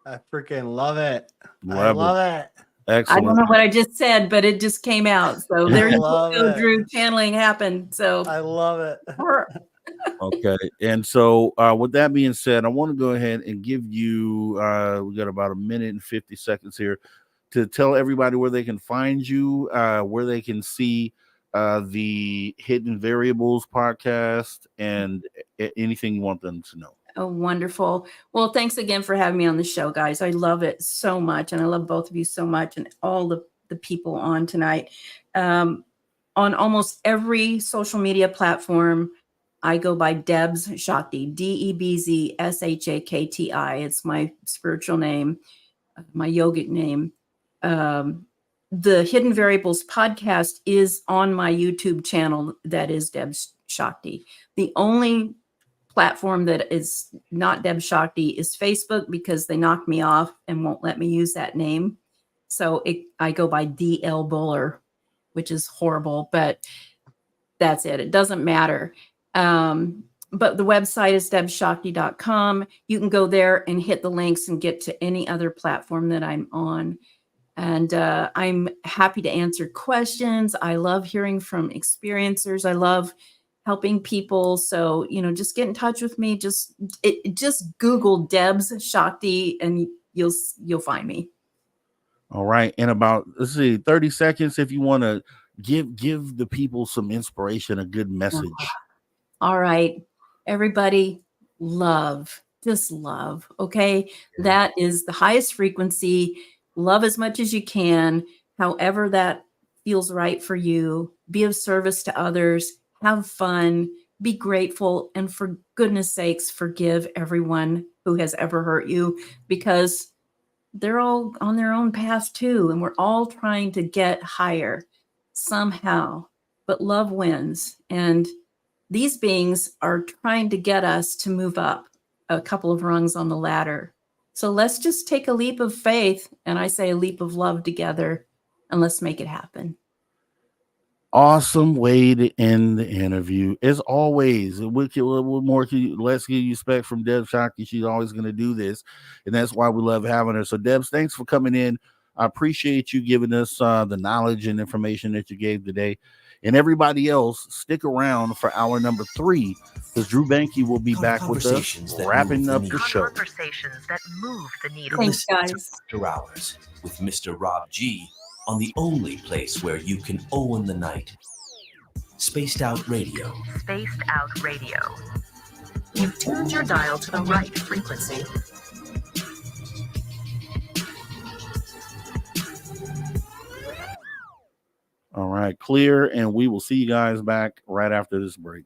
I freaking love it. Love I love it. Excellent. I don't know what I just said, but it just came out. So there you love go, it. Drew. Channeling happened. So I love it. Okay. And so with that being said, I want to go ahead and give you, we got about a minute and 50 seconds here to tell everybody where they can find you, where they can see the Hidden Variables podcast, and anything you want them to know. Oh, wonderful. Well, thanks again for having me on the show, guys. I love it so much. And I love both of you so much and all the people on tonight. On almost every social media platform, I go by Debz Shakti, Debz Shakti. It's my spiritual name, my yogic name. The Hidden Variables podcast is on my YouTube channel. That is Debz Shakti. The only platform that is not Debz Shakti is Facebook, because they knocked me off and won't let me use that name. So I go by DL Buller, which is horrible, but that's it. It doesn't matter. But the website is debzshakti.com. You can go there and hit the links and get to any other platform that I'm on. And I'm happy to answer questions. I love hearing from experiencers. I love helping people. So, just get in touch with me. Just Google Debz Shakti and you'll find me. All right. In about, 30 seconds, if you want to give the people some inspiration, a good message. All right, everybody, just love. Okay. That is the highest frequency. Love as much as you can, however that feels right for you. Be of service to others. Have fun, be grateful, and for goodness sakes, forgive everyone who has ever hurt you, because they're all on their own path too. And we're all trying to get higher somehow, but love wins. And these beings are trying to get us to move up a couple of rungs on the ladder. So let's just take a leap of faith, and I say a leap of love together, and let's make it happen. Awesome way to end the interview. As always, what more let's get you respect from Debz Shakti. She's always going to do this, and that's why we love having her. So Debz, thanks for coming in. I appreciate you giving us the knowledge and information that you gave today. And everybody else, stick around for hour number 3, because Drew Banke will be back with us, wrapping up the show. Conversations that move the needle. Thanks, guys. After Hours with Mr. Rob G on the only place where you can own the night. Spaced Out Radio. Spaced Out Radio. You've tuned your dial to the right frequency. All right, clear, and we will see you guys back right after this break.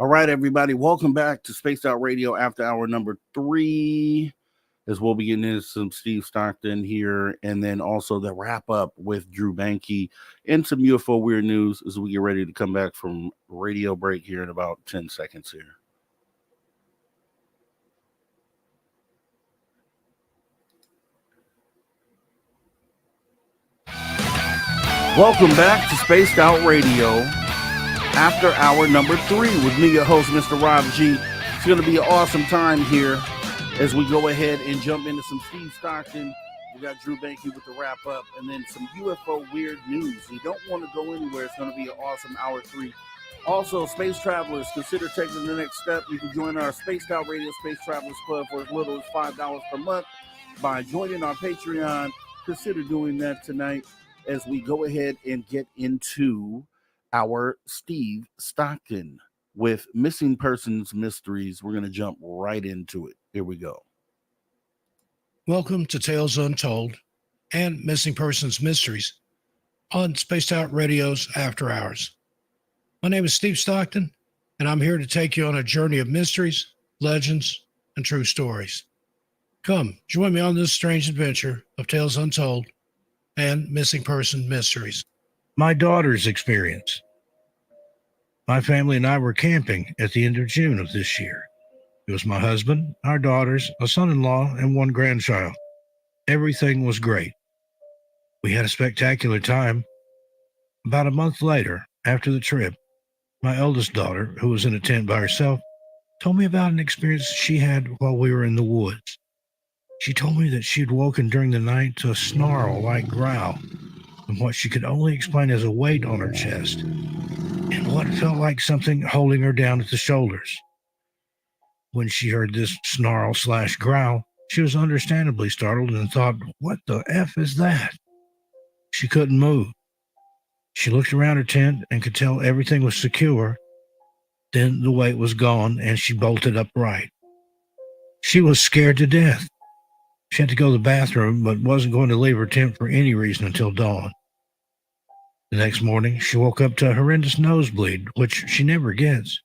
All right, everybody, welcome back to Spaced Out Radio after hour number 3, as we'll be getting into some Steve Stockton here, and then also the wrap up with Drew Banke and some UFO weird news as we get ready to come back from radio break here in about 10 seconds here. Welcome back to Spaced Out Radio after hour number 3 with me, your host, Mr. Rob G. It's going to be an awesome time here as we go ahead and jump into some Steve Stockton. We got Drew Banke with the wrap up and then some UFO weird news. You don't want to go anywhere. It's going to be an awesome hour 3. Also, space travelers, consider taking the next step. You can join our Spaced Out Radio Space Travelers Club for as little as $5 per month by joining our Patreon. Consider doing that tonight as we go ahead and get into our Steve Stockton with Missing Persons Mysteries. We're going to jump right into it. Here we go. Welcome to Tales Untold and Missing Persons Mysteries on Spaced Out Radio's After Hours. My name is Steve Stockton, and I'm here to take you on a journey of mysteries, legends, and true stories. Come, join me on this strange adventure of Tales Untold and Missing Person Mysteries. My daughter's experience. My family and I were camping at the end of June of this year. It was my husband, our daughters, a son-in-law, and one grandchild. Everything was great. We had a spectacular time. About a month later, after the trip, my eldest daughter, who was in a tent by herself, told me about an experience she had while we were in the woods. She told me that she had woken during the night to a snarl-like growl and what she could only explain as a weight on her chest and what felt like something holding her down at the shoulders. When she heard this snarl/growl, she was understandably startled and thought, "What the F is that?" She couldn't move. She looked around her tent and could tell everything was secure. Then the weight was gone and she bolted upright. She was scared to death. She had to go to the bathroom, but wasn't going to leave her tent for any reason until dawn. The next morning, she woke up to a horrendous nosebleed, which she never gets.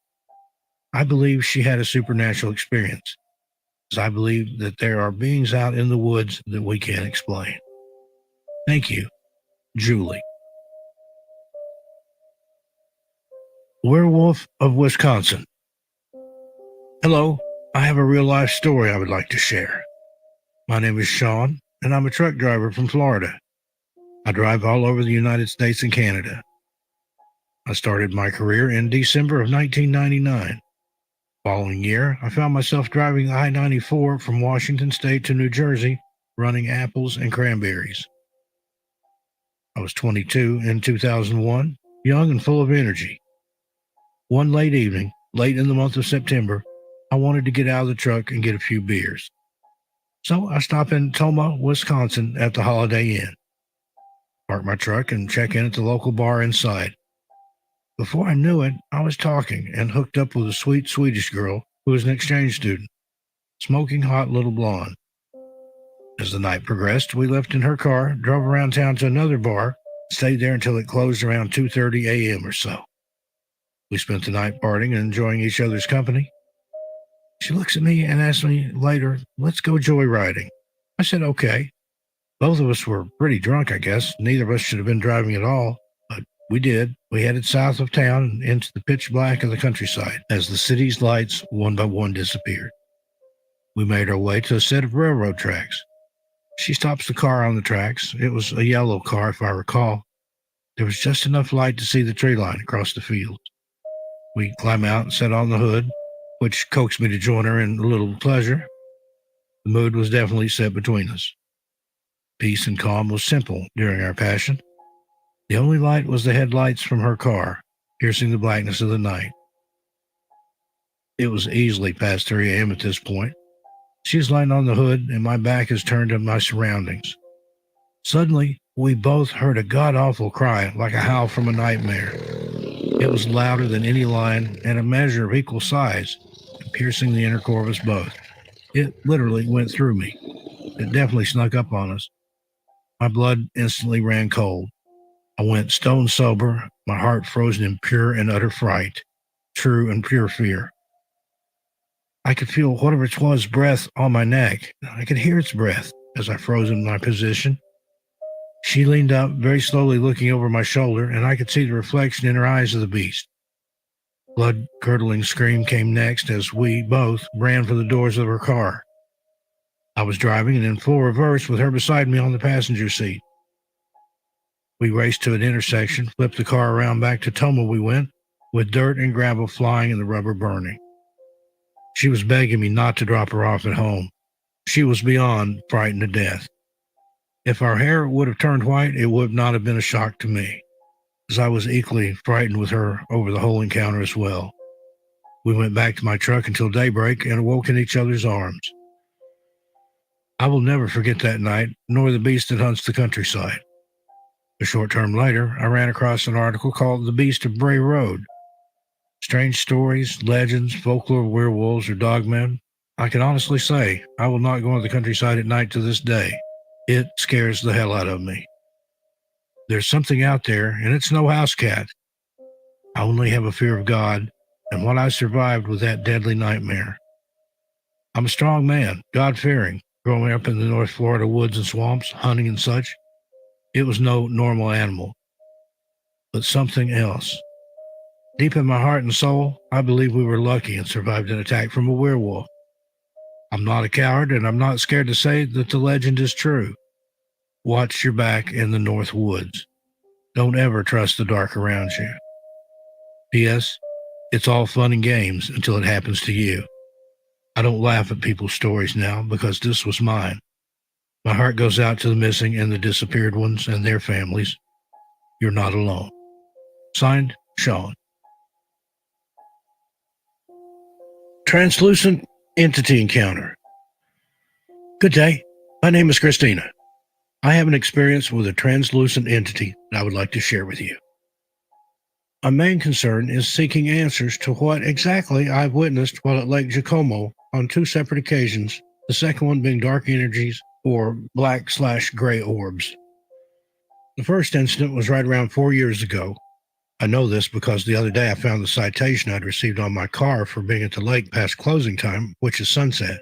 I believe she had a supernatural experience, as I believe that there are beings out in the woods that we can't explain. Thank you, Julie. Werewolf of Wisconsin. Hello, I have a real-life story I would like to share. My name is Sean, and I'm a truck driver from Florida. I drive all over the United States and Canada. I started my career in December of 1999. Following year, I found myself driving I-94 from Washington State to New Jersey, running apples and cranberries. I was 22 in 2001, young and full of energy. One late evening, late in the month of September, I wanted to get out of the truck and get a few beers. So I stopped in Tomah, Wisconsin at the Holiday Inn. Parked my truck and checked in at the local bar inside. Before I knew it, I was talking and hooked up with a sweet Swedish girl who was an exchange student, smoking hot little blonde. As the night progressed, we left in her car, drove around town to another bar, stayed there until it closed around 2:30 a.m. or so. We spent the night partying and enjoying each other's company. She looks at me and asks me later, "Let's go joyriding." I said, okay. Both of us were pretty drunk, I guess. Neither of us should have been driving at all, but we did. We headed south of town and into the pitch black of the countryside as the city's lights one by one disappeared. We made our way to a set of railroad tracks. She stops the car on the tracks. It was a yellow car, if I recall. There was just enough light to see the tree line across the field. We climb out and sat on the hood, which coaxed me to join her in a little pleasure. The mood was definitely set between us. Peace and calm was simple during our passion. The only light was the headlights from her car, piercing the blackness of the night. It was easily past 3 a.m. at this point. She is lying on the hood, and my back is turned to my surroundings. Suddenly, we both heard a god-awful cry, like a howl from a nightmare. It was louder than any lion and a measure of equal size, piercing the inner core of us both. It literally went through me. It definitely snuck up on us. My blood instantly ran cold. I went stone sober, my heart frozen in pure and utter fright, true and pure fear. I could feel whatever it was breath on my neck. I could hear its breath as I froze in my position. She leaned up, very slowly looking over my shoulder, and I could see the reflection in her eyes of the beast. Blood-curdling scream came next as we both ran for the doors of her car. I was driving and in full reverse with her beside me on the passenger seat. We raced to an intersection, flipped the car around back to Toma we went, with dirt and gravel flying and the rubber burning. She was begging me not to drop her off at home. She was beyond frightened to death. If our hair would have turned white, it would not have been a shock to me, as I was equally frightened with her over the whole encounter as well. We went back to my truck until daybreak and awoke in each other's arms. I will never forget that night, nor the beast that hunts the countryside. A short term later, I ran across an article called The Beast of Bray Road. Strange stories, legends, folklore of werewolves or dogmen. I can honestly say I will not go on the countryside at night to this day. It scares the hell out of me. There's something out there, and it's no house cat. I only have a fear of God and what I survived with that deadly nightmare. I'm a strong man, God-fearing, growing up in the North Florida woods and swamps, hunting and such. It was no normal animal, but something else. Deep in my heart and soul, I believe we were lucky and survived an attack from a werewolf. I'm not a coward, and I'm not scared to say that the legend is true. Watch your back in the North Woods. Don't ever trust the dark around you. P.S. It's all fun and games until it happens to you. I don't laugh at people's stories now because this was mine. My heart goes out to the missing and the disappeared ones and their families. You're not alone. Signed, Sean. Translucent Entity Encounter. Good day. My name is Christina. I have an experience with a translucent entity that I would like to share with you. My main concern is seeking answers to what exactly I've witnessed while at Lake Giacomo on 2 separate occasions, the second one being dark energies or black/gray orbs. The first incident was right around 4 years ago. I know this because the other day I found the citation I'd received on my car for being at the lake past closing time, which is sunset.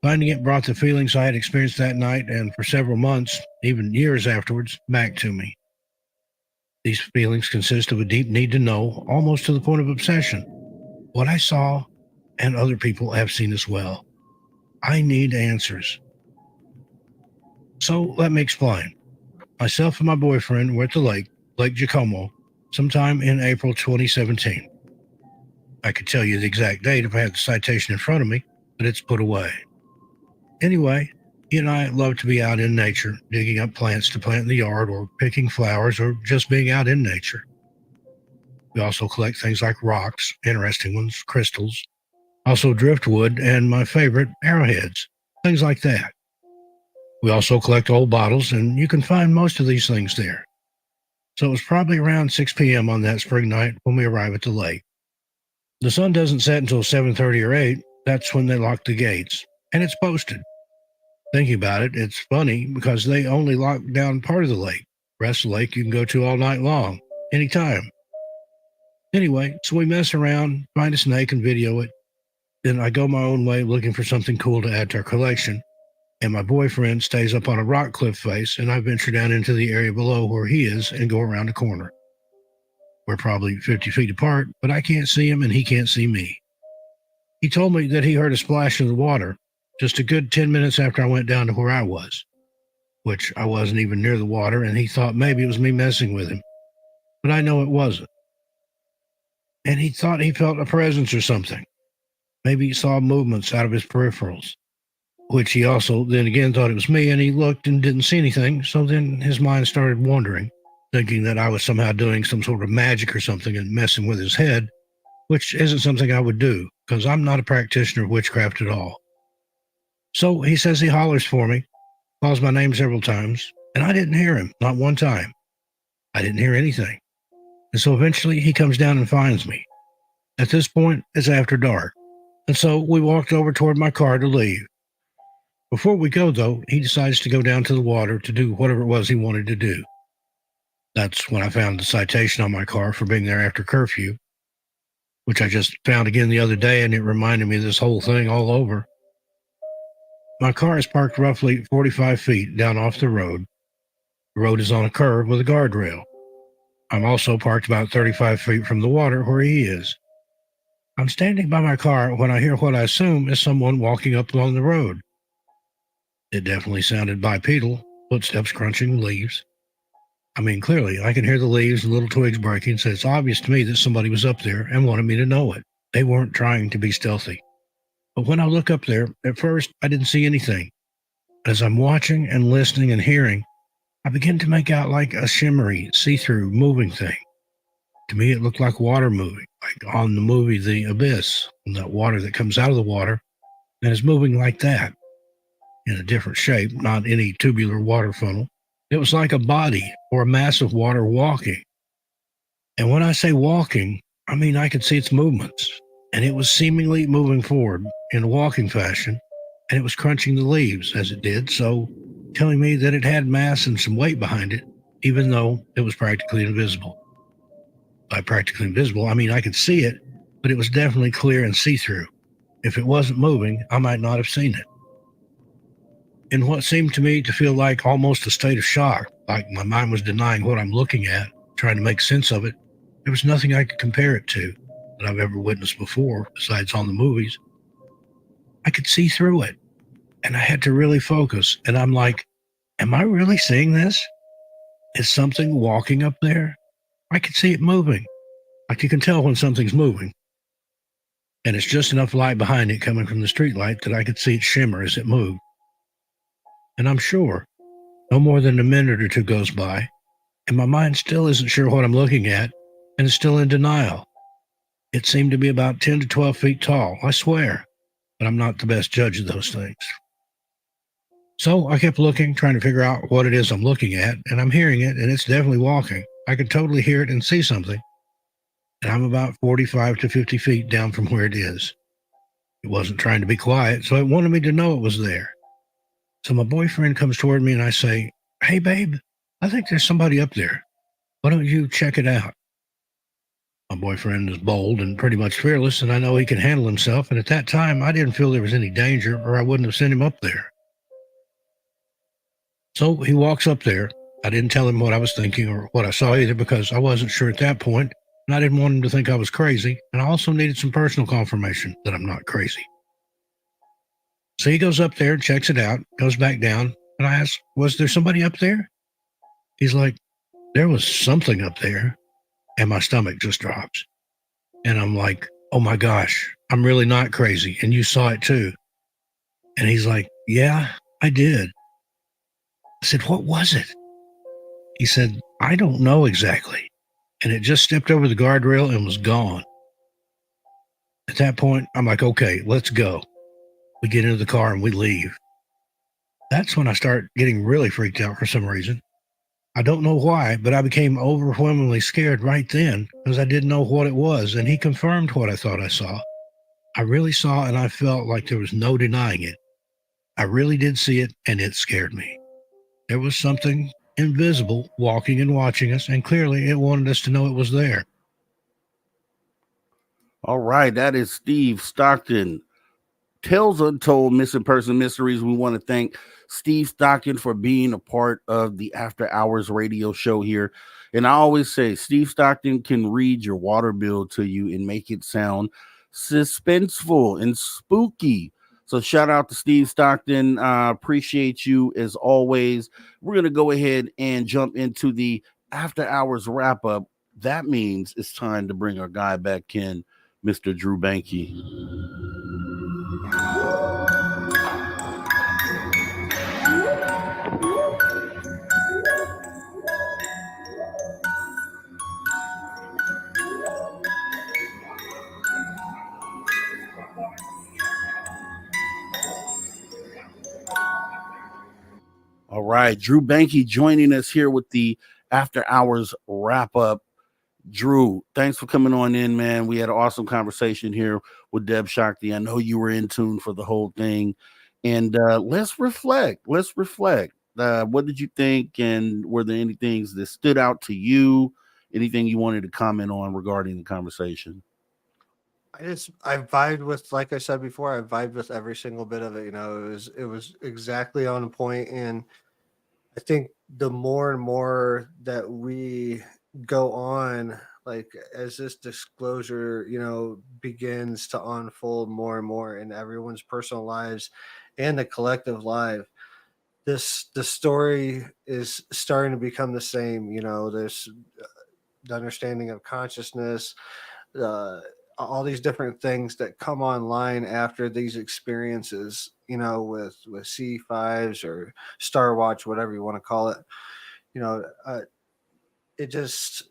Finding it brought the feelings I had experienced that night and for several months, even years afterwards, back to me. These feelings consist of a deep need to know, almost to the point of obsession, what I saw and other people have seen as well. I need answers. So let me explain. Myself and my boyfriend were at the lake, Lake Giacomo, sometime in April 2017. I could tell you the exact date if I had the citation in front of me, but it's put away. Anyway, he and I love to be out in nature, digging up plants to plant in the yard or picking flowers or just being out in nature. We also collect things like rocks, interesting ones, crystals, also driftwood, and my favorite, arrowheads, things like that. We also collect old bottles, and you can find most of these things there. So it was probably around 6 p.m. on that spring night when we arrive at the lake. The sun doesn't set until 7:30 or 8. That's when they lock the gates, and it's posted. Thinking about it, it's funny because they only lock down part of the lake. The rest of the lake you can go to all night long, anytime. Anyway, so we mess around, find a snake and video it. Then I go my own way looking for something cool to add to our collection. And my boyfriend stays up on a rock cliff face, and I venture down into the area below where he is and go around the corner. We're probably 50 feet apart, but I can't see him and he can't see me. He told me that he heard a splash in the water just a good 10 minutes after I went down to where I was, which I wasn't even near the water, and he thought maybe it was me messing with him, but I know it wasn't. And he thought he felt a presence or something. Maybe he saw movements out of his peripherals, which he also then again thought it was me, and he looked and didn't see anything, so then his mind started wandering, thinking that I was somehow doing some sort of magic or something and messing with his head, which isn't something I would do, because I'm not a practitioner of witchcraft at all. So he says he hollers for me, calls my name several times, and I didn't hear him, not one time. I didn't hear anything. And so eventually he comes down and finds me. At this point, it's after dark, and so we walked over toward my car to leave. Before we go, though, he decides to go down to the water to do whatever it was he wanted to do. That's when I found the citation on my car for being there after curfew. which I just found again the other day, and it reminded me of this whole thing all over. My car is parked roughly 45 feet down off the road. The road is on a curve with a guardrail. I'm also parked about 35 feet from the water where he is. I'm standing by my car when I hear what I assume is someone walking up along the road. It definitely sounded bipedal, footsteps crunching leaves. I mean, clearly, I can hear the leaves and little twigs breaking, so it's obvious to me that somebody was up there and wanted me to know it. They weren't trying to be stealthy. But when I look up there, at first, I didn't see anything. As I'm watching and listening and hearing, I begin to make out like a shimmery, see-through, moving thing. To me, it looked like water moving, like on the movie The Abyss, and that water that comes out of the water and is moving like that, in a different shape, not any tubular water funnel. It was like a body or a mass of water walking. And when I say walking, I mean I could see its movements, and it was seemingly moving forward in a walking fashion, and it was crunching the leaves as it did, so telling me that it had mass and some weight behind it, even though it was practically invisible. By practically invisible, I mean I could see it, but it was definitely clear and see-through. If it wasn't moving, I might not have seen it. In what seemed to me to feel like almost a state of shock, like my mind was denying what I'm looking at, trying to make sense of it, there was nothing I could compare it to that I've ever witnessed before, besides on the movies. I could see through it, and I had to really focus, and I'm like, am I really seeing this? Is something walking up there? I could see it moving. Like you can tell when something's moving. And it's just enough light behind it coming from the streetlight that I could see it shimmer as it moved. And I'm sure no more than a minute or two goes by, and my mind still isn't sure what I'm looking at, and is still in denial. It seemed to be about 10 to 12 feet tall, I swear, but I'm not the best judge of those things. So I kept looking, trying to figure out what it is I'm looking at, and I'm hearing it, and it's definitely walking. I could totally hear it and see something, and I'm about 45 to 50 feet down from where it is. It wasn't trying to be quiet, so it wanted me to know it was there. So my boyfriend comes toward me and I say, "Hey, babe, I think there's somebody up there. Why don't you check it out?" My boyfriend is bold and pretty much fearless, and I know he can handle himself, and at that time, I didn't feel there was any danger, or I wouldn't have sent him up there. So he walks up there. I didn't tell him what I was thinking or what I saw either, because I wasn't sure at that point, and I didn't want him to think I was crazy, and I also needed some personal confirmation that I'm not crazy. So he goes up there, checks it out, goes back down, and I ask, "Was there somebody up there?" He's like, "There was something up there," and my stomach just drops. And I'm like, "Oh my gosh, I'm really not crazy, and you saw it too." And he's like, "Yeah, I did." I said, "What was it?" He said, "I don't know exactly." And it just stepped over the guardrail and was gone. At that point, I'm like, "Okay, let's go." We get into the car and we leave. That's when I start getting really freaked out for some reason. I don't know why, but I became overwhelmingly scared right then because I didn't know what it was, and he confirmed what I thought I saw. I really saw, and I felt like there was no denying it. I really did see it, and it scared me. There was something invisible walking and watching us, and clearly it wanted us to know it was there. All right, that is Steve Stockton. Tales Untold Missing Person Mysteries. We want to thank Steve Stockton for being a part of the After Hours radio show here. And I always say Steve Stockton can read your water bill to you and make it sound suspenseful and spooky. So shout out to Steve Stockton. Appreciate you as always. We're going to go ahead and jump into the After Hours wrap up. That means it's time to bring our guy back in, Mr. Drew Banky. All right, Drew Banky joining us here with the After Hours wrap up. Drew, thanks for coming on in, man. We had an awesome conversation here with Debz Shakti. I know you were in tune for the whole thing. And let's reflect. What did you think? And were there any things that stood out to you? Anything you wanted to comment on regarding the conversation? I vibed with, like I said before, I vibed with every single bit of it. It was exactly on point, and I think the more and more that we go on, like as this disclosure, begins to unfold more and more in everyone's personal lives and the collective life, the story is starting to become the same. There's the understanding of consciousness, uh, all these different things that come online after these experiences, with CE5s or Star Watch, whatever you want to call it. You know, uh, it just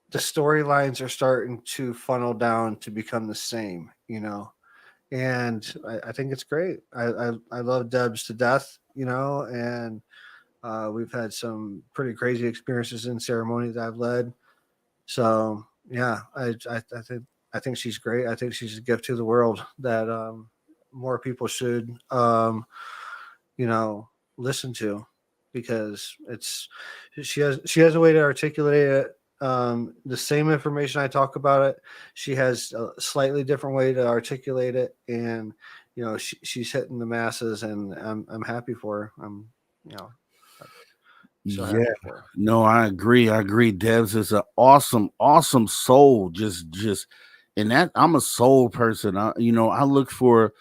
the storylines are starting to funnel down to become the same. And I think it's great. I love Debz to death. And we've had some pretty crazy experiences in ceremony that I've led. So yeah, I think she's great. I think she's a gift to the world that more people should listen to, because she has a way to articulate it. The same information I talk about it, she has a slightly different way to articulate it, and she's hitting the masses, and I'm happy for her. I'm so Yeah, happy for her. no, I agree. I agree. Debs is an awesome, awesome soul. And that I'm a soul person. I look for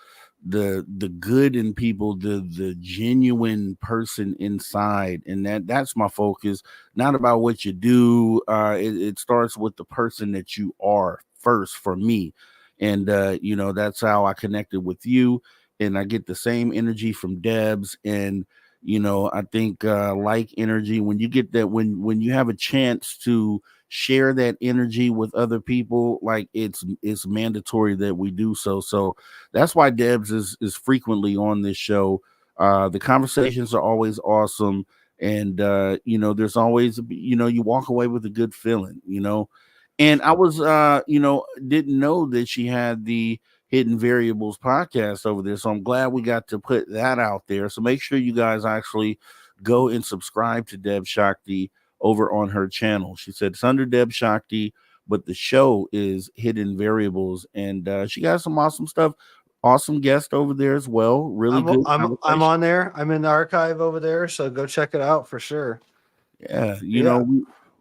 the good in people, the genuine person inside, and that's my focus. Not about what you do. It starts with the person that you are first for me, and that's how I connected with you, and I get the same energy from Debs. And I think like energy, when you get that, when you have a chance to share that energy with other people, like it's mandatory that we do so. So that's why Debs is frequently on this show. The conversations are always awesome, and there's always you walk away with a good feeling. And I was didn't know that she had the Hidden Variables podcast over there. So I'm glad we got to put that out there. So make sure you guys actually go and subscribe to Debz Shakti over on her channel. She said it's under Debz Shakti, but the show is Hidden Variables, and she got some awesome stuff. Awesome guest over there as well. Really good I'm conversation. on there. I'm in the archive over there, so go check it out for sure. Yeah, Yeah.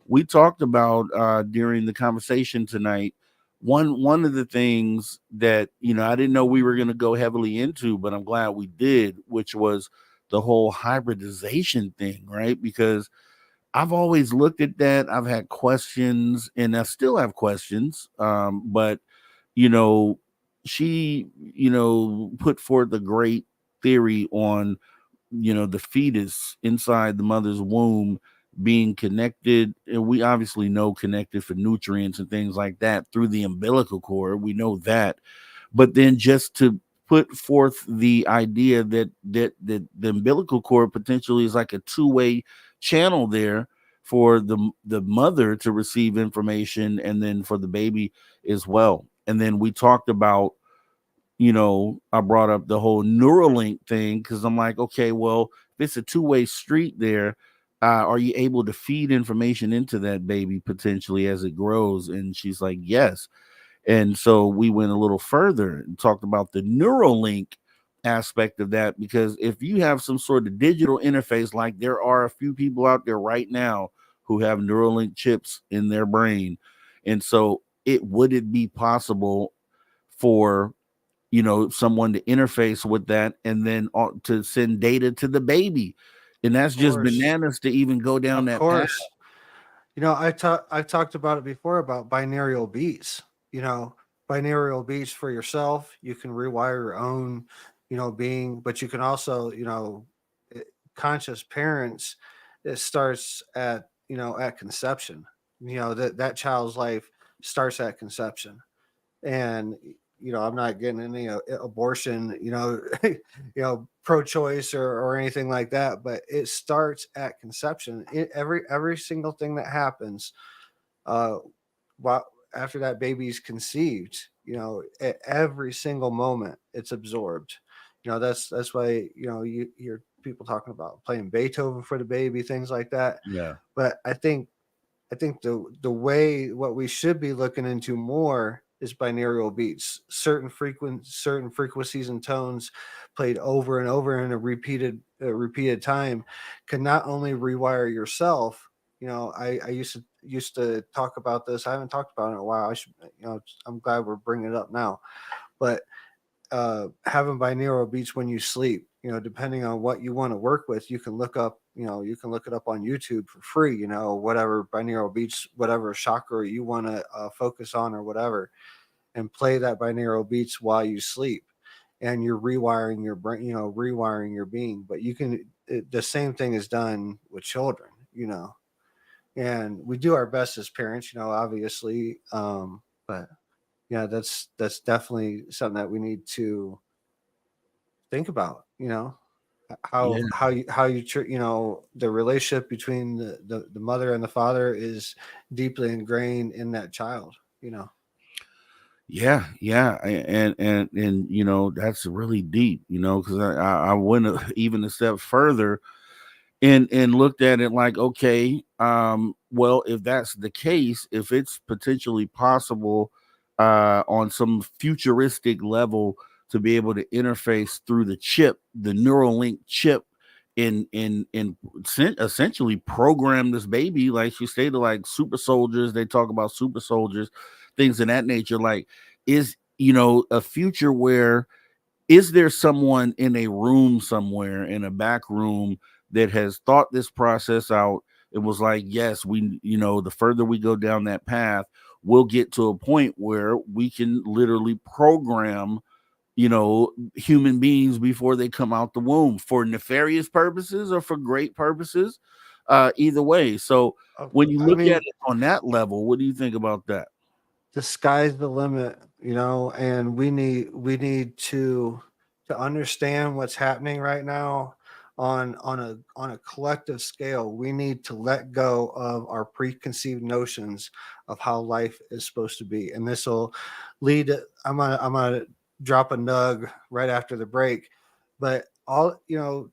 we talked about during the conversation tonight. One of the things that I didn't know we were going to go heavily into, but I'm glad we did, which was the whole hybridization thing, right? Because I've always looked at that. I've had questions, and I still have questions. But you know, she put forth a great theory on the fetus inside the mother's womb being connected, and we obviously know connected for nutrients and things like that through the umbilical cord. We know that, but then just to put forth the idea that the umbilical cord potentially is like a two-way channel there for the mother to receive information, and then for the baby as well. And then we talked about, I brought up the whole Neuralink thing, because I'm like, okay, well, if it's a two-way street there, are you able to feed information into that baby potentially as it grows? And she's like, yes. And so we went a little further and talked about the Neuralink aspect of that, because if you have some sort of digital interface, like there are a few people out there right now who have Neuralink chips in their brain, and so would it be possible for someone to interface with that, and then to send data to the baby? And that's Of just course. bananas to even go down Of that path. course. I've talked about it before about binaural beats. Binaural beats for yourself. You can rewire your own, being, but you can also, conscious parents. It starts at conception. That child's life starts at conception, and I'm not getting any abortion, pro-choice or anything like that, but it starts at conception. Every single thing that happens uh while after that baby's conceived, at every single moment it's absorbed. That's why you hear people talking about playing Beethoven for the baby, things like that. Yeah. But I think the way what we should be looking into more is binaural beats. Certain frequencies and tones played over and over in a repeated time can not only rewire yourself. You know, I used to talk about this. I haven't talked about it in a while. I should, you know, I'm glad we're bringing it up now. But having binaural beats when you sleep, you know, depending on what you want to work with, you can look up, you know, you can look it up on YouTube for free, you know, whatever binaural beats, whatever chakra you want to focus on or whatever, and play that binaural beats while you sleep. And you're rewiring your brain, you know, rewiring your being. But you can, the same thing is done with children, you know, and we do our best as parents, you know, obviously. But yeah, that's definitely something that we need to think about, you know, Yeah. you know, the relationship between the mother and the father is deeply ingrained in that child, you know. Yeah, yeah, and you know that's really deep, you know, because I went even a step further and looked at it like, okay, well, if that's the case, if it's potentially possible on some futuristic level to be able to interface through the chip, the Neuralink chip, in essentially program this baby, like she stated, like super soldiers. They talk about super soldiers, things of that nature. Like, is, you know, a future where, is there someone in a room somewhere, in a back room, that has thought this process out? It was like, yes, we, you know, the further we go down that path, we'll get to a point where we can literally program, you know, human beings before they come out the womb for nefarious purposes or for great purposes. Either way. So when you I look mean, at it on that level, what do you think about that? the sky's the limit, you know, and we need to understand what's happening right now on a collective scale. We need to let go of our preconceived notions of how life is supposed to be, and this will lead. I'm gonna drop a nug right after the break, but all, you know,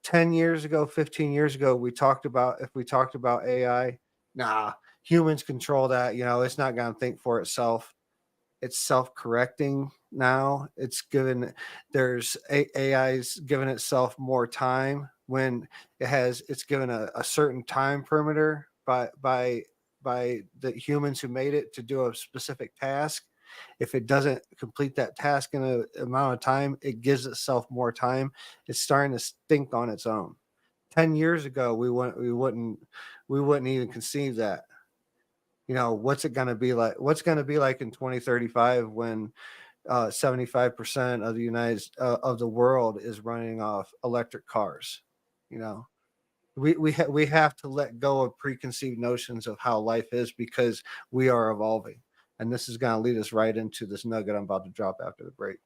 10 years ago, 15 years ago, we talked about, if we talked about AI, nah, humans control that, you know, it's not going to think for itself. It's self-correcting now. It's given, AI's given itself more time when it's given a certain time perimeter by the humans who made it to do a specific task. If it doesn't complete that task in an amount of time, it gives itself more time. It's starting to think on its own. 10 years ago, we wouldn't even conceive that. You know, what's it going to be like? What's going to be like in 2035 when 75% of of the world is running off electric cars? You know, we have to let go of preconceived notions of how life is, because we are evolving. And this is going to lead us right into this nugget I'm about to drop after the break.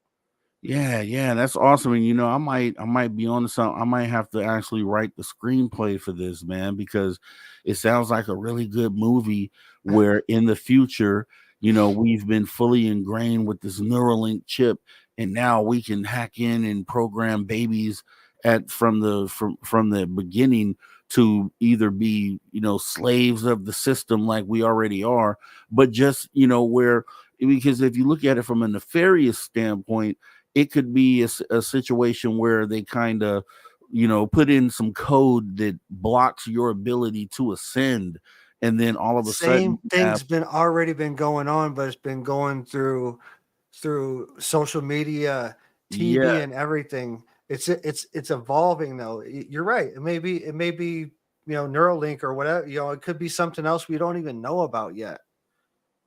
Yeah, yeah, that's awesome. And you know, I might be on to something. I might have to actually write the screenplay for this, man, because it sounds like a really good movie where in the future, you know, we've been fully ingrained with this Neuralink chip, and now we can hack in and program babies at from the beginning to either be, you know, slaves of the system like we already are, but just, you know, where, because if you look at it from a nefarious standpoint, it could be a situation where they kind of, you know, put in some code that blocks your ability to ascend, and then all of a sudden Same thing's been already been going on, but it's been going through social media, yeah, TV, and everything. It's evolving though. You're right. It may be you know, Neuralink or whatever. You know, it could be something else we don't even know about yet.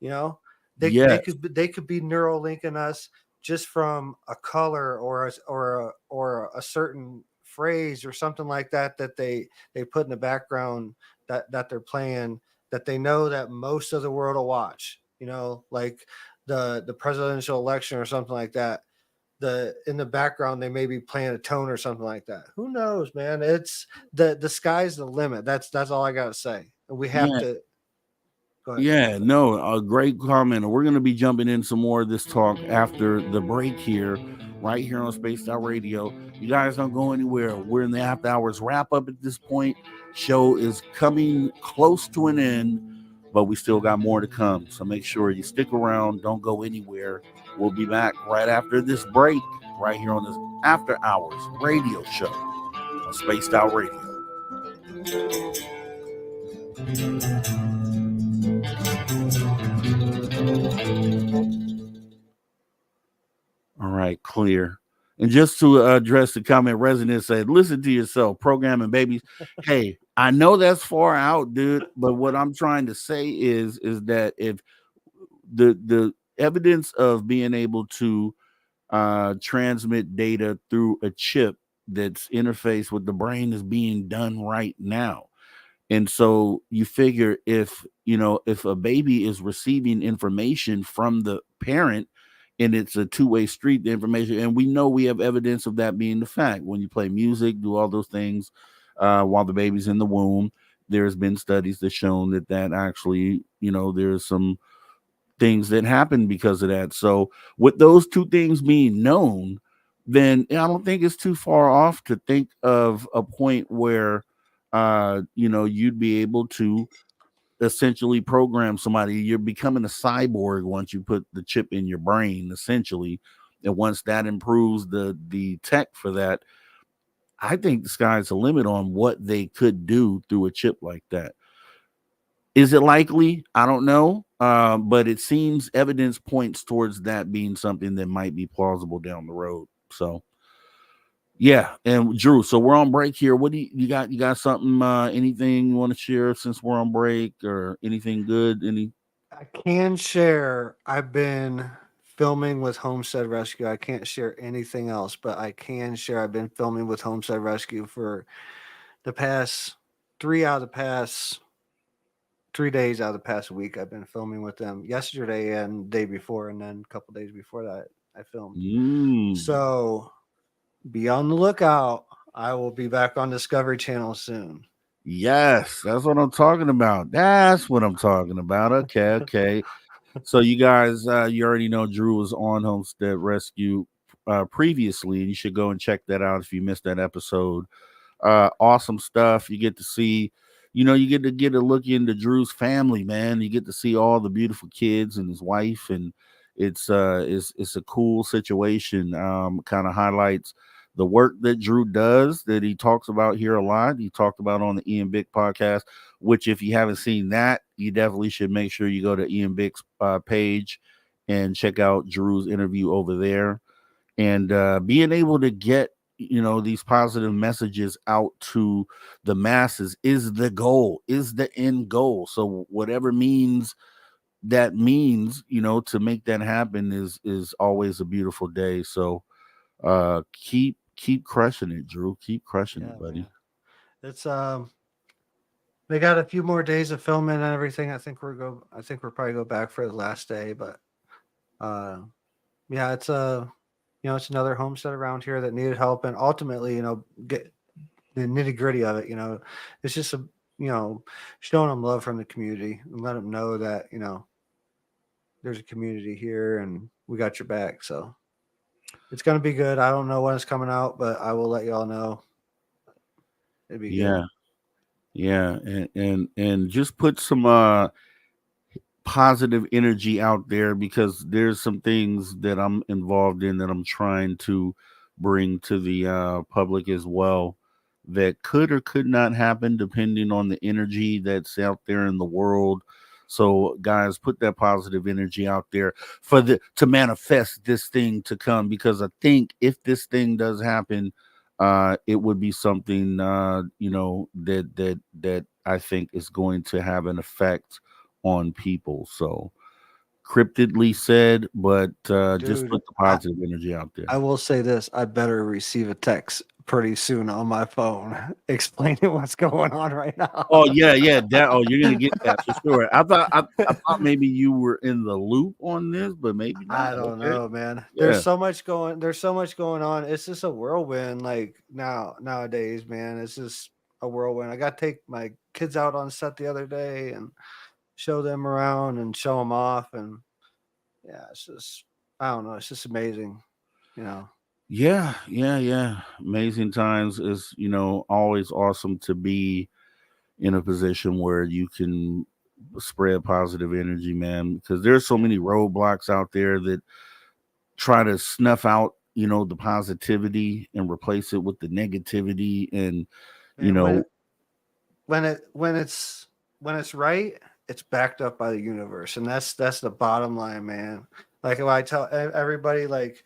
You know, yeah, they could be Neuralinking us just from a color or a certain phrase or something like that that they put in the background that they're playing, that they know that most of the world will watch. You know, like the presidential election or something like that. In the background they may be playing a tone or something like that. Who knows, man? It's the sky's the limit. That's all I gotta say. We have yeah. to go ahead. Yeah, no, a great comment. We're going to be jumping in some more of this talk after the break here, right here on Spaced Out Radio. You guys don't go anywhere. We're in the after hours wrap up at this point. Show is coming close to an end. but we still got more to come. So make sure you stick around. Don't go anywhere. We'll be back right after this break, right here on this After Hours radio show on Spaced Out Radio. All right, clear. And just to address the comment, Resident said, listen to yourself, programming babies. Hey, I know that's far out, dude, but what I'm trying to say is that if the evidence of being able to transmit data through a chip that's interfaced with the brain is being done right now. And so you figure if a baby is receiving information from the parent and it's a two-way street, the information, and we know we have evidence of that being the fact. When you play music, do all those things while the baby's in the womb, there's been studies that shown that actually, there's some things that happen because of that. So with those two things being known, then I don't think it's too far off to think of a point where you'd be able to essentially program somebody. You're becoming a cyborg once you put the chip in your brain, essentially. And once that improves the tech for that, I think the sky's the limit on what they could do through a chip like that. Is it likely? I don't know. But it seems evidence points towards that being something that might be plausible down the road. So yeah. And Drew, so we're on break here. What do you got? You got something, anything you want to share since we're on break, or anything good? I can share. I've been filming with Homestead Rescue. I can't share anything else, but I can share. I've been filming with Homestead Rescue for the past 3 days out of the past week. I've been filming with them yesterday and day before, and then a couple days before that I filmed. So be on the lookout. I will be back on Discovery Channel soon. Yes, that's what I'm talking about. That's what I'm talking about. Okay. So you guys, you already know Drew was on Homestead Rescue previously, and you should go and check that out if you missed that episode. Awesome stuff. You get to see, you get a look into Drew's family, man. You get to see all the beautiful kids and his wife, and it's a cool situation. Kind of highlights the work that Drew does, that he talks about here a lot. He talked about on the Ian Bick podcast, which if you haven't seen that, you definitely should make sure you go to Ian Bick's page and check out Drew's interview over there. And being able to get these positive messages out to the masses is the goal, is the end goal. So whatever means that means, to make that happen is always a beautiful day. So keep crushing it, Drew. Keep crushing it, buddy. Man. It's they got a few more days of filming and everything. I think we'll probably go back for the last day, but yeah, it's it's another homestead around here that needed help, and ultimately, get the nitty gritty of it. It's just showing them love from the community and let them know that there's a community here and we got your back. So it's gonna be good. I don't know when it's coming out, but I will let y'all know. It'd be good. Yeah, and just put some positive energy out there, because there's some things that I'm involved in that I'm trying to bring to the public as well, that could or could not happen depending on the energy that's out there in the world. So guys, put that positive energy out there to manifest this thing to come, because I think if this thing does happen, it would be something that I think is going to have an effect on people. So cryptidly said, but just put the positive energy out there. I will say this: I better receive a text pretty soon on my phone explaining what's going on right now. Oh yeah. You're gonna get that for sure. I thought maybe you were in the loop on this, but maybe not. I don't know, man. Yeah. There's so much going on. It's just a whirlwind. Like nowadays, man, it's just a whirlwind. I got to take my kids out on set the other day and show them around and show them off, and yeah, it's just, I don't know, it's just amazing, Yeah. Amazing times. Is always awesome to be in a position where you can spread positive energy, man, because there's so many roadblocks out there that try to snuff out, the positivity and replace it with the negativity. And, And when it's right, it's backed up by the universe, and that's the bottom line, man. Like if I tell everybody, like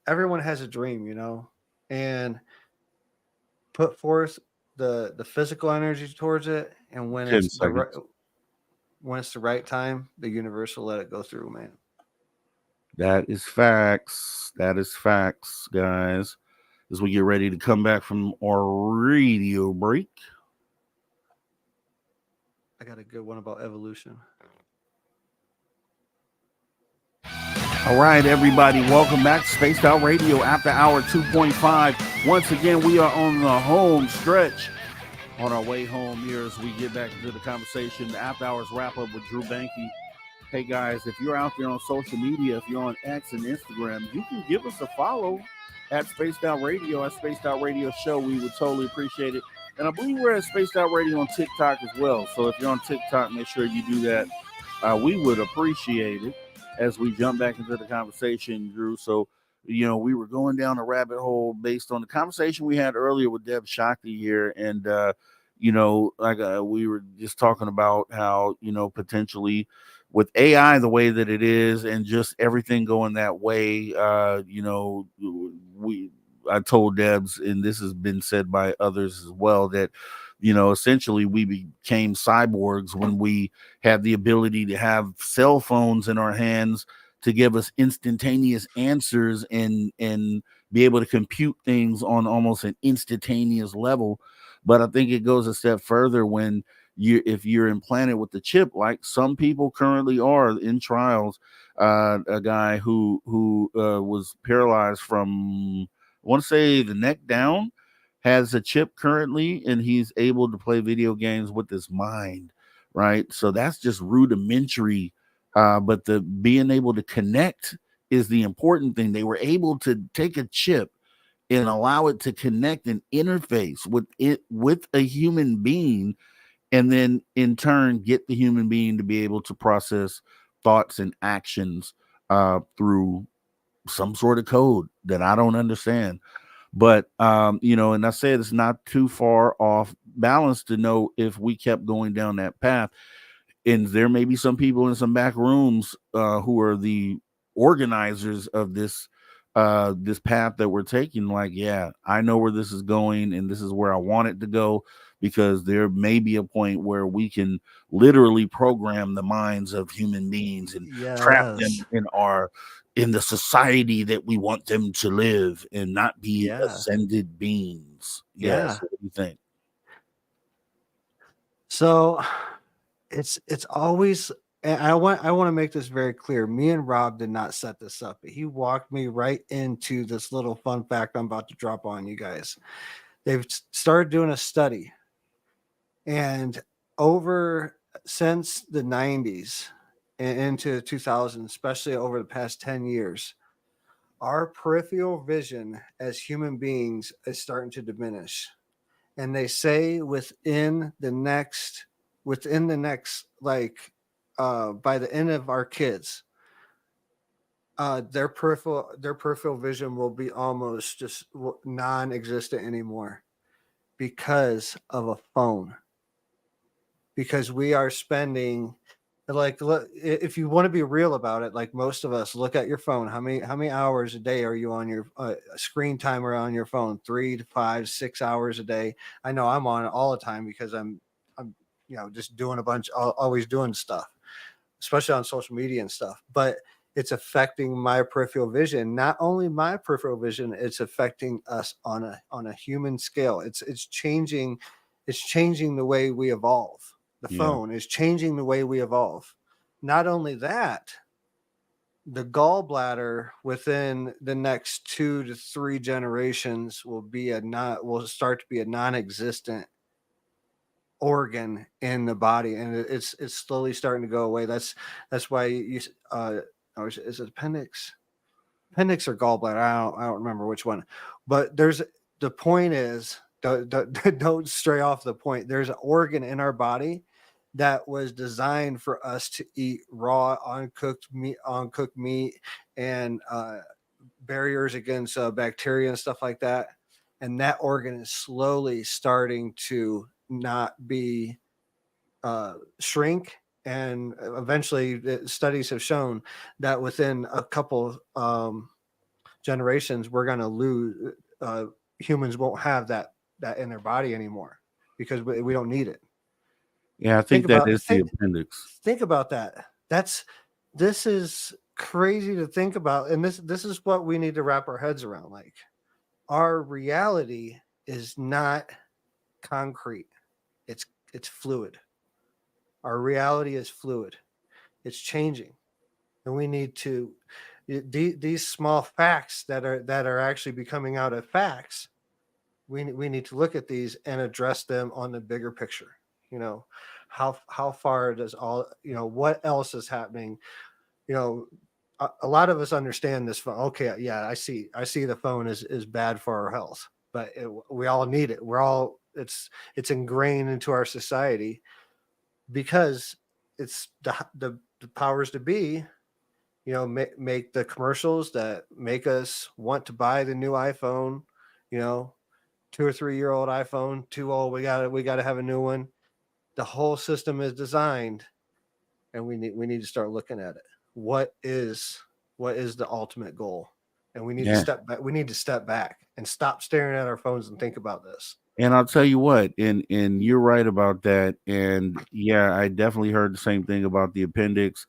everyone has a dream, and put forth the physical energy towards it, and 10 seconds. when it's the right time, the universe will let it go through, man. That is facts. That is facts, guys. As we get ready to come back from our radio break. I got a good one about evolution. All right, everybody, welcome back to Spaced Out Radio After Hour 2.5. Once again, we are on the home stretch. On our way home here as we get back into the conversation, the After Hours wrap up with Drew Banky. Hey, guys, if you're out there on social media, if you're on X and Instagram, you can give us a follow at Spaced Out Radio, at Spaced Out Radio Show. We would totally appreciate it. And I believe we're at Spaced Out Radio on TikTok as well. So if you're on TikTok, make sure you do that. We would appreciate it as we jump back into the conversation, Drew. So, we were going down a rabbit hole based on the conversation we had earlier with Debz Shakti here. And, we were just talking about how, potentially with AI the way that it is and just everything going that way, I told Debz, and this has been said by others as well, that, essentially we became cyborgs when we had the ability to have cell phones in our hands to give us instantaneous answers and be able to compute things on almost an instantaneous level. But I think it goes a step further when if you're implanted with the chip, like some people currently are in trials. A guy who was paralyzed from, I want to say, the neck down, has a chip currently, and he's able to play video games with his mind, right? So that's just rudimentary. But the being able to connect is the important thing. They were able to take a chip and allow it to connect and interface with a human being, and then in turn get the human being to be able to process thoughts and actions through some sort of code that I don't understand. But, and I said it's not too far off balance to know if we kept going down that path. And there may be some people in some back rooms who are the organizers of this path that we're taking. Like, yeah, I know where this is going, and this is where I want it to go, because there may be a point where we can literally program the minds of human beings and trap them in the society that we want them to live and not be ascended beings. Yes. What do you think? So it's always, and I want to make this very clear. Me and Rob did not set this up. He walked me right into this little fun fact I'm about to drop on you guys. They've started doing a study, and since the 90s and into 2000, especially over the past 10 years, our peripheral vision as human beings is starting to diminish. And they say within the next, like, by the end of our kids, their peripheral vision will be almost just non-existent anymore because of a phone. Because we are spending, like, if you want to be real about it, like most of us, look at your phone. How many hours a day are you on your screen timer on your phone? 3 to 5, 6 hours a day. I know I'm on it all the time because I'm just doing always doing stuff, especially on social media and stuff. But it's affecting my peripheral vision. Not only my peripheral vision, it's affecting us on a human scale. It's changing the way we evolve. The phone is changing the way we evolve. Not only that, the gallbladder within the next 2 to 3 generations will start to be a non-existent organ in the body, and it's slowly starting to go away. That's why is it appendix or gallbladder? I don't remember which one, but the point is, don't stray off the point. There's an organ in our body that was designed for us to eat raw, uncooked meat, and barriers against bacteria and stuff like that. And that organ is slowly starting to not be shrink. And eventually, studies have shown that within a couple generations, we're going to lose. Humans won't have that in their body anymore because we don't need it. Yeah, I think that is the appendix. Think about that. This is crazy to think about, and this is what we need to wrap our heads around. Like, our reality is not concrete; it's fluid. Our reality is fluid; it's changing, and we need to these small facts that are actually becoming out of facts. We need to look at these and address them on the bigger picture. How far does what else is happening? A lot of us understand this phone. Okay, yeah, I see the phone is bad for our health, but we all need it. It's ingrained into our society because it's the powers to be, make the commercials that make us want to buy the new iPhone, 2 or 3 year old iPhone, too old. We got to have a new one. The whole system is designed, and we need to start looking at it. What is the ultimate goal? And we need to step back. We need to step back and stop staring at our phones and think about this. And I'll tell you what, and you're right about that. And yeah, I definitely heard the same thing about the appendix.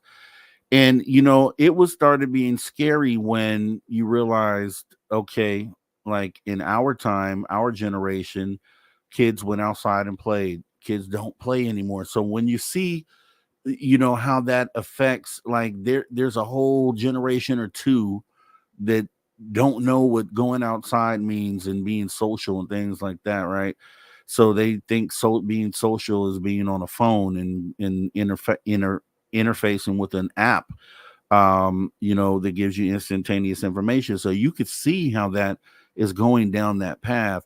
And it was started being scary when you realized, okay, like in our time, our generation, kids went outside and played. Kids don't play anymore. So when you see, how that affects, like there's a whole generation or two that don't know what going outside means and being social and things like that, right? So they think being social is being on a phone and interfacing with an app, that gives you instantaneous information. So you could see how that is going down that path,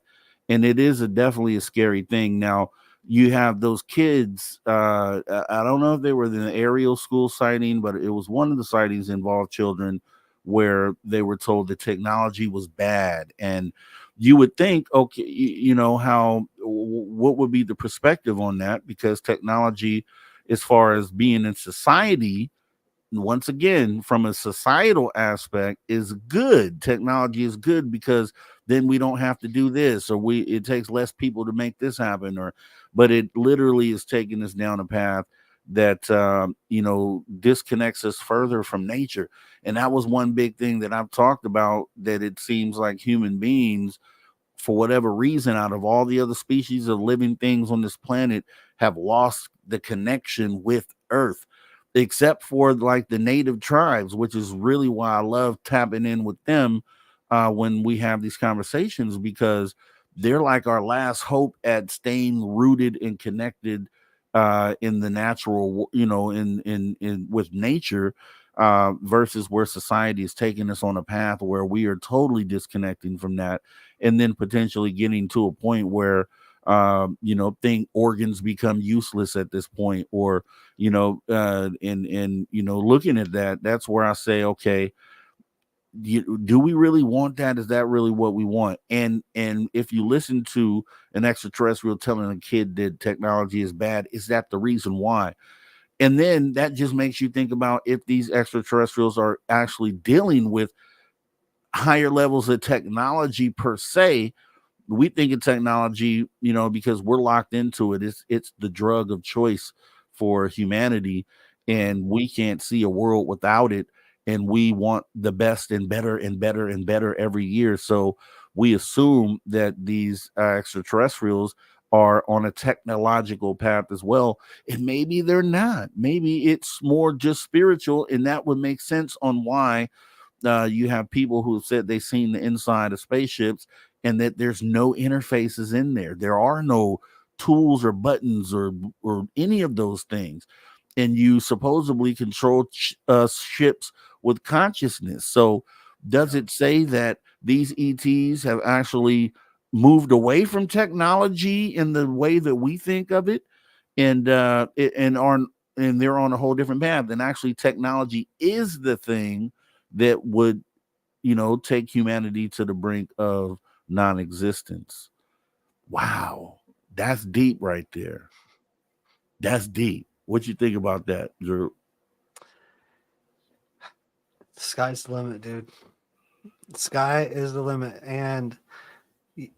and it is definitely a scary thing. Now you have those kids. I don't know if they were in the aerial school sighting, but it was one of the sightings involved children where they were told the technology was bad. And you would think, okay, what would be the perspective on that? Because technology, as far as being in society, once again, from a societal aspect, is good. Technology is good because then we don't have to do this, or it takes less people to make this happen, but it literally is taking us down a path that disconnects us further from nature. And that was one big thing that I've talked about, that it seems like human beings, for whatever reason, out of all the other species of living things on this planet, have lost the connection with Earth, except for like the native tribes, which is really why I love tapping in with them when we have these conversations, because they're like our last hope at staying rooted and connected in the natural, in with nature, versus where society is taking us on a path where we are totally disconnecting from that, and then potentially getting to a point where think organs become useless at this point, or looking at that, that's where I say, okay, do we really want that? Is that really what we want? And if you listen to an extraterrestrial telling a kid that technology is bad, is that the reason why? And then that just makes you think about if these extraterrestrials are actually dealing with higher levels of technology per se. We think of technology, because we're locked into it. It's the drug of choice for humanity, and we can't see a world without it. And we want the best and better and better and better every year. So we assume that these extraterrestrials are on a technological path as well. And maybe they're not. Maybe it's more just spiritual. And that would make sense on why you have people who have said they've seen the inside of spaceships and that there's no interfaces in there. There are no tools or buttons or any of those things. And you supposedly control ships with consciousness. So does it say that these ETs have actually moved away from technology in the way that we think of it? and they're on a whole different path. And actually, technology is the thing that would, take humanity to the brink of non-existence. Wow, that's deep right there. That's deep. What you think about that, Drew? The sky's the limit, dude. The sky is the limit, and you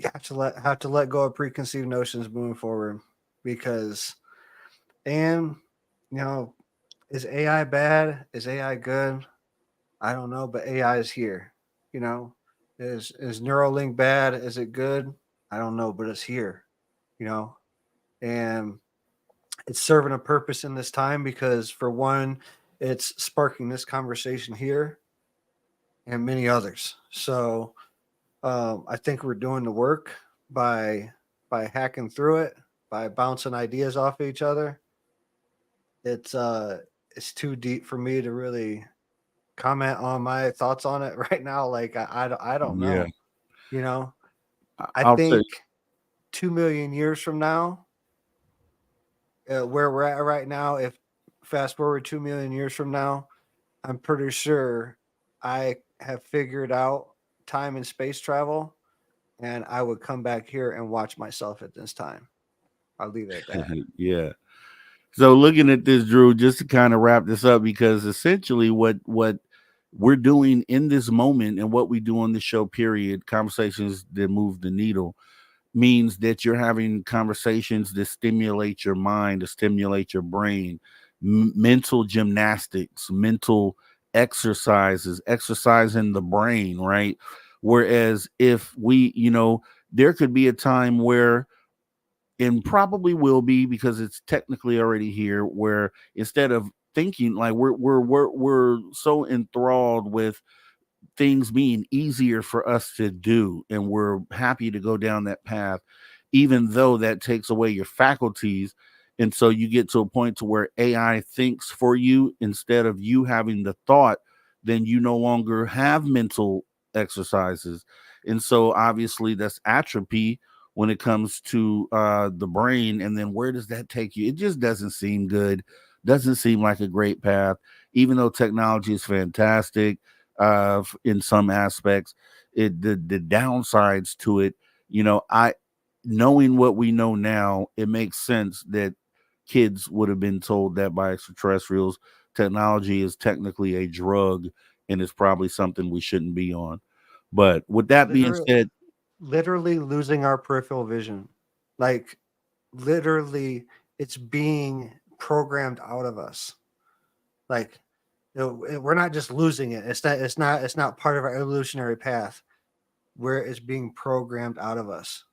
have to let go of preconceived notions moving forward, because, and is AI bad? Is AI good? I don't know, but AI is here. Is Neuralink bad? Is it good? I don't know, but it's here. And it's serving a purpose in this time, because for one, it's sparking this conversation here and many others. So I think we're doing the work by hacking through it, by bouncing ideas off each other. It's too deep for me to really comment on my thoughts on it right now. Like I don't know. Yeah. I think 2 million years from now, where we're at right now, if fast forward 2 million years from now, I'm pretty sure I have figured out time and space travel, and I would come back here and watch myself at this time. I'll leave it at that. Yeah. So looking at this, Drew, just to kind of wrap this up, because essentially what we're doing in this moment and what we do on the show, period, conversations that move the needle, means that you're having conversations that stimulate your mind, to stimulate your brain, mental gymnastics, mental exercises, exercising the brain, right? Whereas if we, there could be a time where, and probably will be, because it's technically already here, where instead of thinking, like, we're so enthralled with things being easier for us to do, and we're happy to go down that path, even though that takes away your faculties. And so you get to a point to where AI thinks for you instead of you having the thought. Then you no longer have mental exercises, and so obviously that's atrophy when it comes to the brain. And then where does that take you? It just doesn't seem good. Doesn't seem like a great path, even though technology is fantastic in some aspects. The downsides to it, knowing what we know now, it makes sense that kids would have been told that by extraterrestrials. Technology is technically a drug, and it's probably something we shouldn't be on. But with that being said, literally losing our peripheral vision, like literally it's being programmed out of us. Like, we're not just losing it. It's not part of our evolutionary path, where it's being programmed out of us.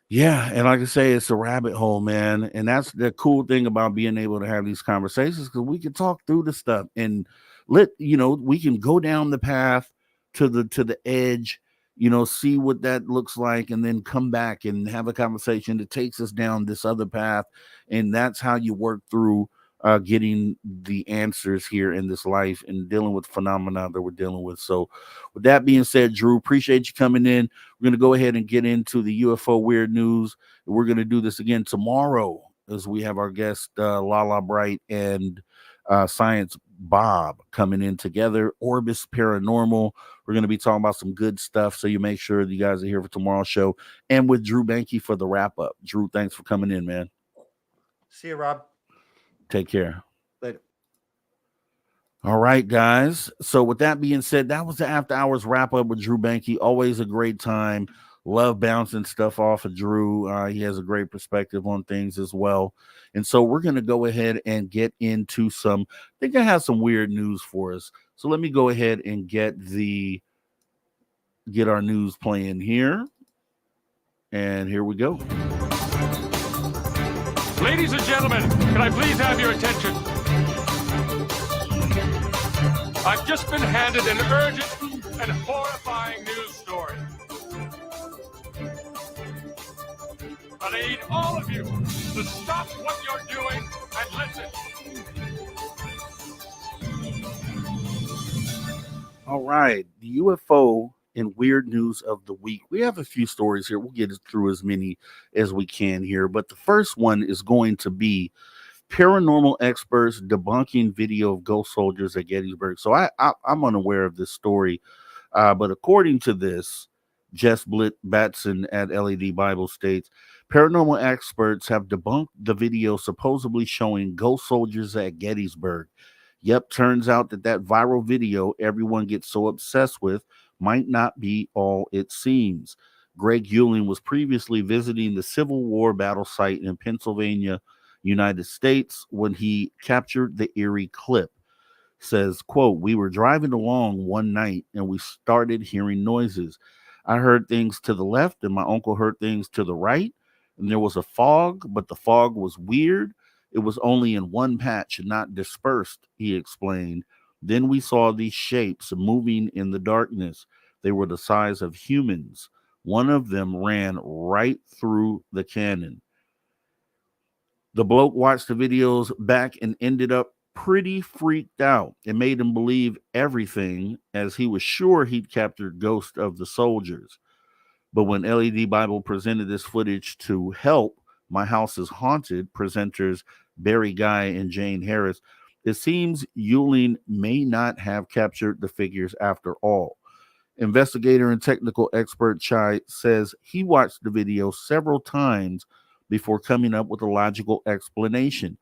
Yeah, and like I say, it's a rabbit hole, man. And that's the cool thing about being able to have these conversations, because we can talk through the stuff and we can go down the path to the edge, see what that looks like, and then come back and have a conversation that takes us down this other path. And that's how you work through getting the answers here in this life and dealing with phenomena that we're dealing with. So with that being said, Drew, appreciate you coming in. We're going to go ahead and get into the UFO weird news. We're going to do this again tomorrow, as we have our guest Lala Bright and Science Bob coming in together. Orbis Paranormal. We're going to be talking about some good stuff, so you make sure that you guys are here for tomorrow's show, and with Drew Banky for the wrap up. Drew, thanks for coming in, man. See you, Rob. Take care. Later. All right, guys. So with that being said, that was the After Hours wrap up with Drew Banky. Always a great time. Love bouncing stuff off of Drew. He has a great perspective on things as well. And so we're going to go ahead and get into I think I have some weird news for us. So let me go ahead and get our news playing here. And here we go. Ladies and gentlemen, can I please have your attention? I've just been handed an urgent and horrifying news story. I need all of you to stop what you're doing and listen. All right. The UFO and weird news of the week. We have a few stories here. We'll get through as many as we can here. But the first one is going to be paranormal experts debunking video of ghost soldiers at Gettysburg. So I'm unaware of this story. But according to this, Jess Batson at LED Bible states, paranormal experts have debunked the video supposedly showing ghost soldiers at Gettysburg. Yep, turns out that viral video everyone gets so obsessed with might not be all it seems. Greg Euling was previously visiting the Civil War battle site in Pennsylvania, United States, when he captured the eerie clip. Says, quote, "We were driving along one night and we started hearing noises. I heard things to the left and my uncle heard things to the right, and there was a fog, but the fog was weird. It was only in one patch and not dispersed," he explained. "Then we saw these shapes moving in the darkness. They were the size of humans. One of them ran right through the cannon." The bloke watched the videos back and ended up pretty freaked out. It made him believe everything, as he was sure he'd captured ghosts of the soldiers. But when LED Bible presented this footage to Help, My House is Haunted presenters Barry Guy and Jane Harris, it seems Euling may not have captured the figures after all. Investigator and technical expert Chai says he watched the video several times before coming up with a logical explanation.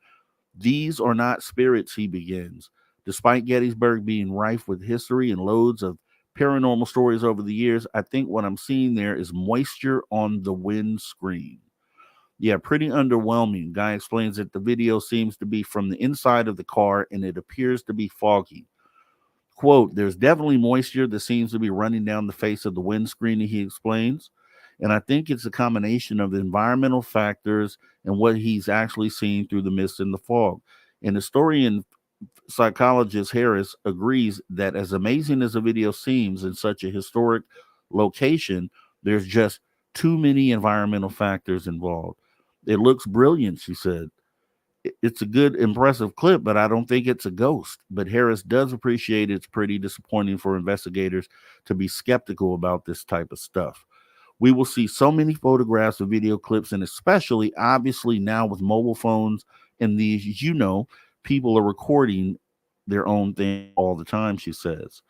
"These are not spirits," he begins. "Despite Gettysburg being rife with history and loads of paranormal stories over the years, I think what I'm seeing there is moisture on the windscreen." Yeah, pretty underwhelming. Guy explains that the video seems to be from the inside of the car and it appears to be foggy. Quote, "There's definitely moisture that seems to be running down the face of the windscreen," he explains. "And I think it's a combination of the environmental factors and what he's actually seeing through the mist and the fog." And historian psychologist Harris agrees that as amazing as the video seems in such a historic location, there's just too many environmental factors involved. "It looks brilliant," she said. "It's a good, impressive clip, but I don't think it's a ghost." But Harris does appreciate it's pretty disappointing for investigators to be skeptical about this type of stuff. "We will see so many photographs of video clips, and especially, obviously, now with mobile phones and these, people are recording their own thing all the time," she says.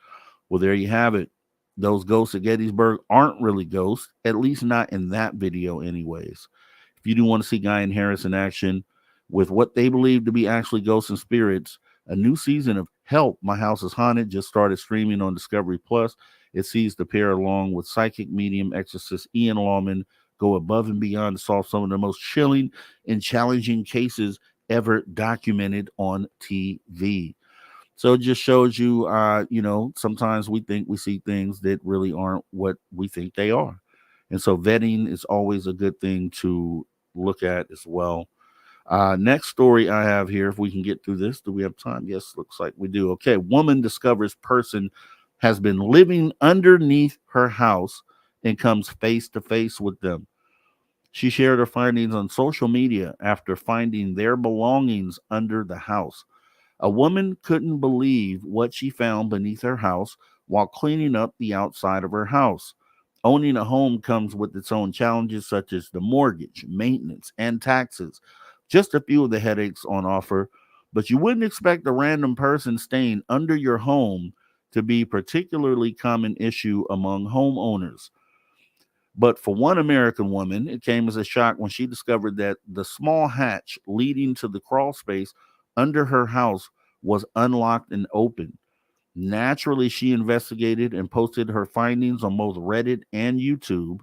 Well, there you have it. Those ghosts at Gettysburg aren't really ghosts, at least not in that video anyways. If you do want to see Guy and Harris in action with what they believe to be actually ghosts and spirits, a new season of Help, My House is Haunted just started streaming on Discovery Plus. It sees the pair, along with psychic medium exorcist Ian Lawman, go above and beyond to solve some of the most chilling and challenging cases ever documented on TV. So it just shows you, sometimes we think we see things that really aren't what we think they are. And so vetting is always a good thing to look at as well. Next story I have here, if we can get through this. Do we have time? Yes, looks like we do. Okay, woman discovers person has been living underneath her house and comes face to face with them. She shared her findings on social media after finding their belongings under the house. A woman couldn't believe what she found beneath her house while cleaning up the outside of her house. Owning a home comes with its own challenges, such as the mortgage, maintenance, and taxes. Just a few of the headaches on offer, but you wouldn't expect a random person staying under your home to be a particularly common issue among homeowners. But for one American woman, it came as a shock when she discovered that the small hatch leading to the crawl space under her house was unlocked and open. Naturally, she investigated and posted her findings on both Reddit and YouTube.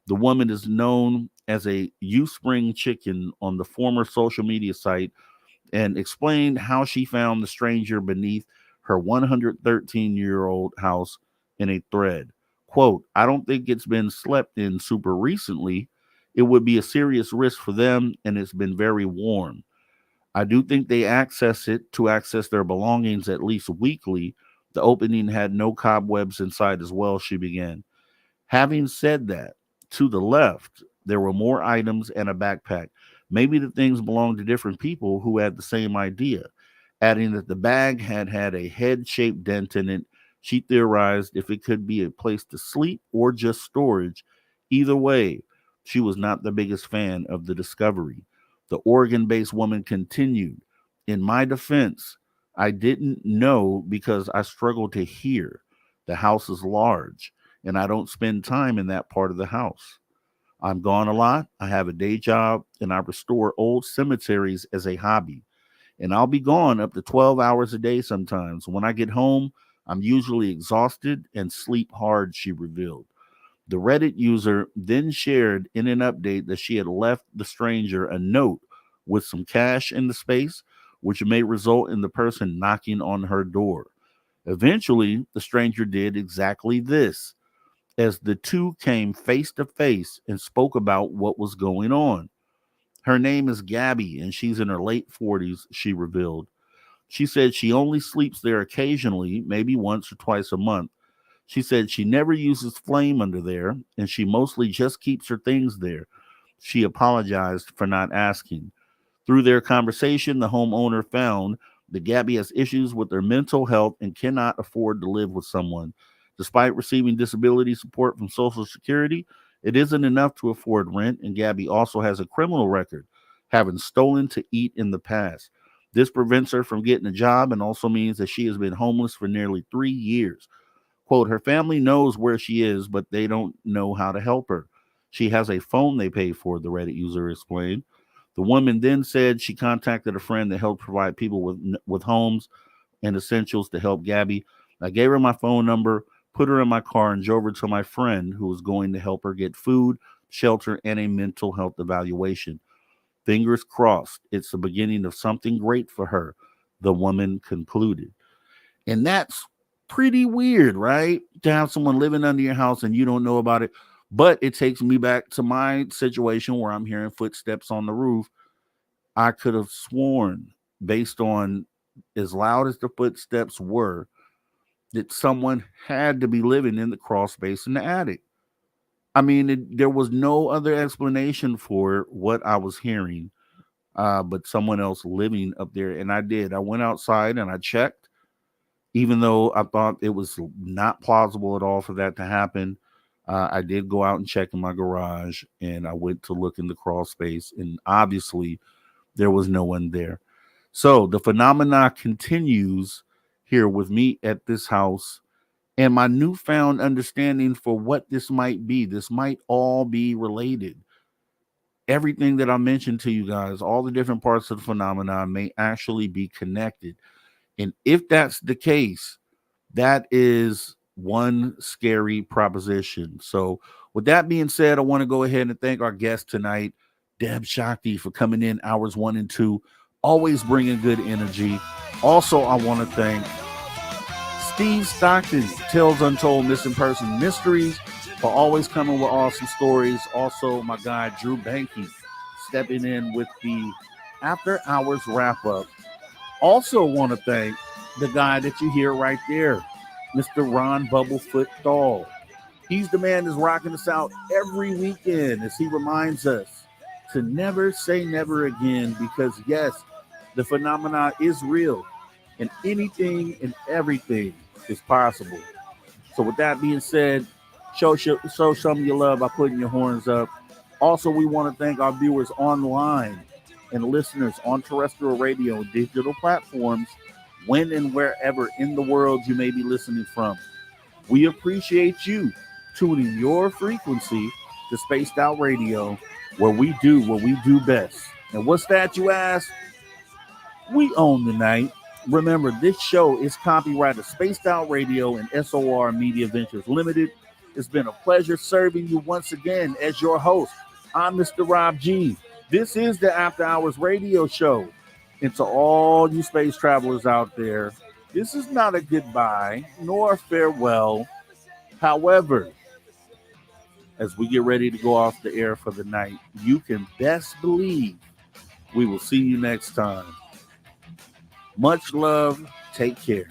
The woman is known as a U-Spring chicken on the former social media site and explained how she found the stranger beneath her 113-year-old house in a thread. Quote, "I don't think it's been slept in super recently. It would be a serious risk for them, and it's been very warm. I do think they access it to access their belongings at least weekly. The opening had no cobwebs inside as well," she began. Having said that, to the left, there were more items and a backpack. Maybe the things belonged to different people who had the same idea, adding that the bag had a head-shaped dent in it, She theorized if it could be a place to sleep or just storage. Either way, she was not the biggest fan of the discovery. The Oregon-based woman continued, in my defense, I didn't know because I struggled to hear. The house is large, and I don't spend time in that part of the house. I'm gone a lot. I have a day job, and I restore old cemeteries as a hobby. And I'll be gone up to 12 hours a day sometimes. When I get home, I'm usually exhausted and sleep hard, she revealed. The Reddit user then shared in an update that she had left the stranger a note with some cash in the space, which may result in the person knocking on her door. Eventually, the stranger did exactly this, as the two came face to face and spoke about what was going on. Her name is Gabby, and she's in her late 40s, she revealed. She said she only sleeps there occasionally, maybe once or twice a month. She said she never uses flame under there, and she mostly just keeps her things there. She apologized for not asking. Through their conversation, the homeowner found that Gabby has issues with her mental health and cannot afford to live with someone. Despite receiving disability support from Social Security, it isn't enough to afford rent, and Gabby also has a criminal record, having stolen to eat in the past. This prevents her from getting a job and also means that she has been homeless for nearly 3 years. Quote, her family knows where she is, but they don't know how to help her. She has a phone they pay for, the Reddit user explained. The woman then said she contacted a friend that helped provide people with homes and essentials to help Gabby. I gave her my phone number, put her in my car, and drove her to my friend who was going to help her get food, shelter, and a mental health evaluation. Fingers crossed, it's the beginning of something great for her, the woman concluded. And that's pretty weird, right? To have someone living under your house and you don't know about it. But it takes me back to my situation where I'm hearing footsteps on the roof. I could have sworn, based on as loud as the footsteps were, that someone had to be living in the crawl space in the attic. I mean, there was no other explanation for what I was hearing, but someone else living up there. And I did. I went outside and I checked, even though I thought it was not plausible at all for that to happen. I did go out and check in my garage, and I went to look in the crawl space, and obviously there was no one there. So the phenomena continues here with me at this house, and my newfound understanding for what this might be. This might all be related. Everything that I mentioned to you guys, all the different parts of the phenomena may actually be connected. And if that's the case, that is one scary proposition. So with that being said, I want to go ahead and thank our guest tonight, Debz Shakti, for coming in hours 1 and 2, always bringing good energy. Also, I want to thank Steve Stockton, Tales Untold Missing Person Mysteries, for always coming with awesome stories. Also, my guy, Drew Banky, stepping in with the After Hours Wrap-Up. Also want to thank the guy that you hear right there, Mr. Ron Bubblefoot Dahl. He's the man that's rocking us out every weekend as he reminds us to never say never again, because yes, the phenomena is real and anything and everything is possible. So with that being said, show some of your love by putting your horns up. Also, we want to thank our viewers online and listeners on terrestrial radio and digital platforms when and wherever in the world you may be listening from. We appreciate you tuning your frequency to Spaced Out Radio, where we do what we do best. And what's that, you ask? We own the night. Remember, this show is copyrighted Spaced Out Radio and SOR Media Ventures Limited. It's been a pleasure serving you once again as your host. I'm Mr. Rob G. This is the After Hours Radio Show. And to all you space travelers out there, this is not a goodbye nor a farewell. However, as we get ready to go off the air for the night, you can best believe we will see you next time. Much love. Take care.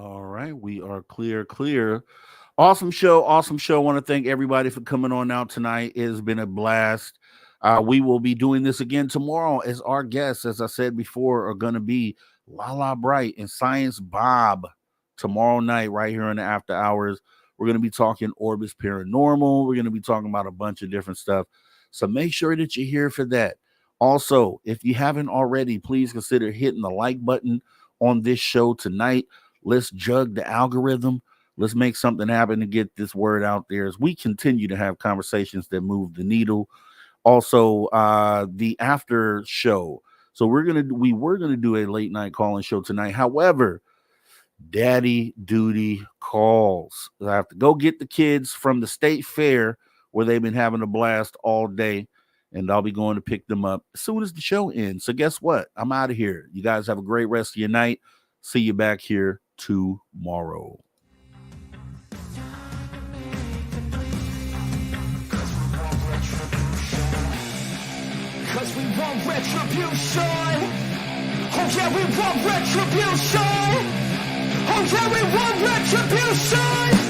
All right, we are clear. Awesome show. I want to thank everybody for coming on out tonight. It has been a blast. We will be doing this again tomorrow as our guests, as I said before, are going to be Lala Bright and Science Bob tomorrow night right here in the after hours. We're going to be talking Orbis Paranormal. We're going to be talking about a bunch of different stuff. So make sure that you're here for that. Also, if you haven't already, please consider hitting the like button on this show tonight. Let's jug the algorithm. Let's make something happen to get this word out there as we continue to have conversations that move the needle. Also, the after show. So we were gonna do a late night call-in show tonight. However, daddy duty calls. I have to go get the kids from the state fair where they've been having a blast all day, and I'll be going to pick them up as soon as the show ends. So guess what? I'm out of here. You guys have a great rest of your night. See you back here tomorrow. Cause we want retribution. Oh yeah, we want retribution. Oh yeah, we want retribution.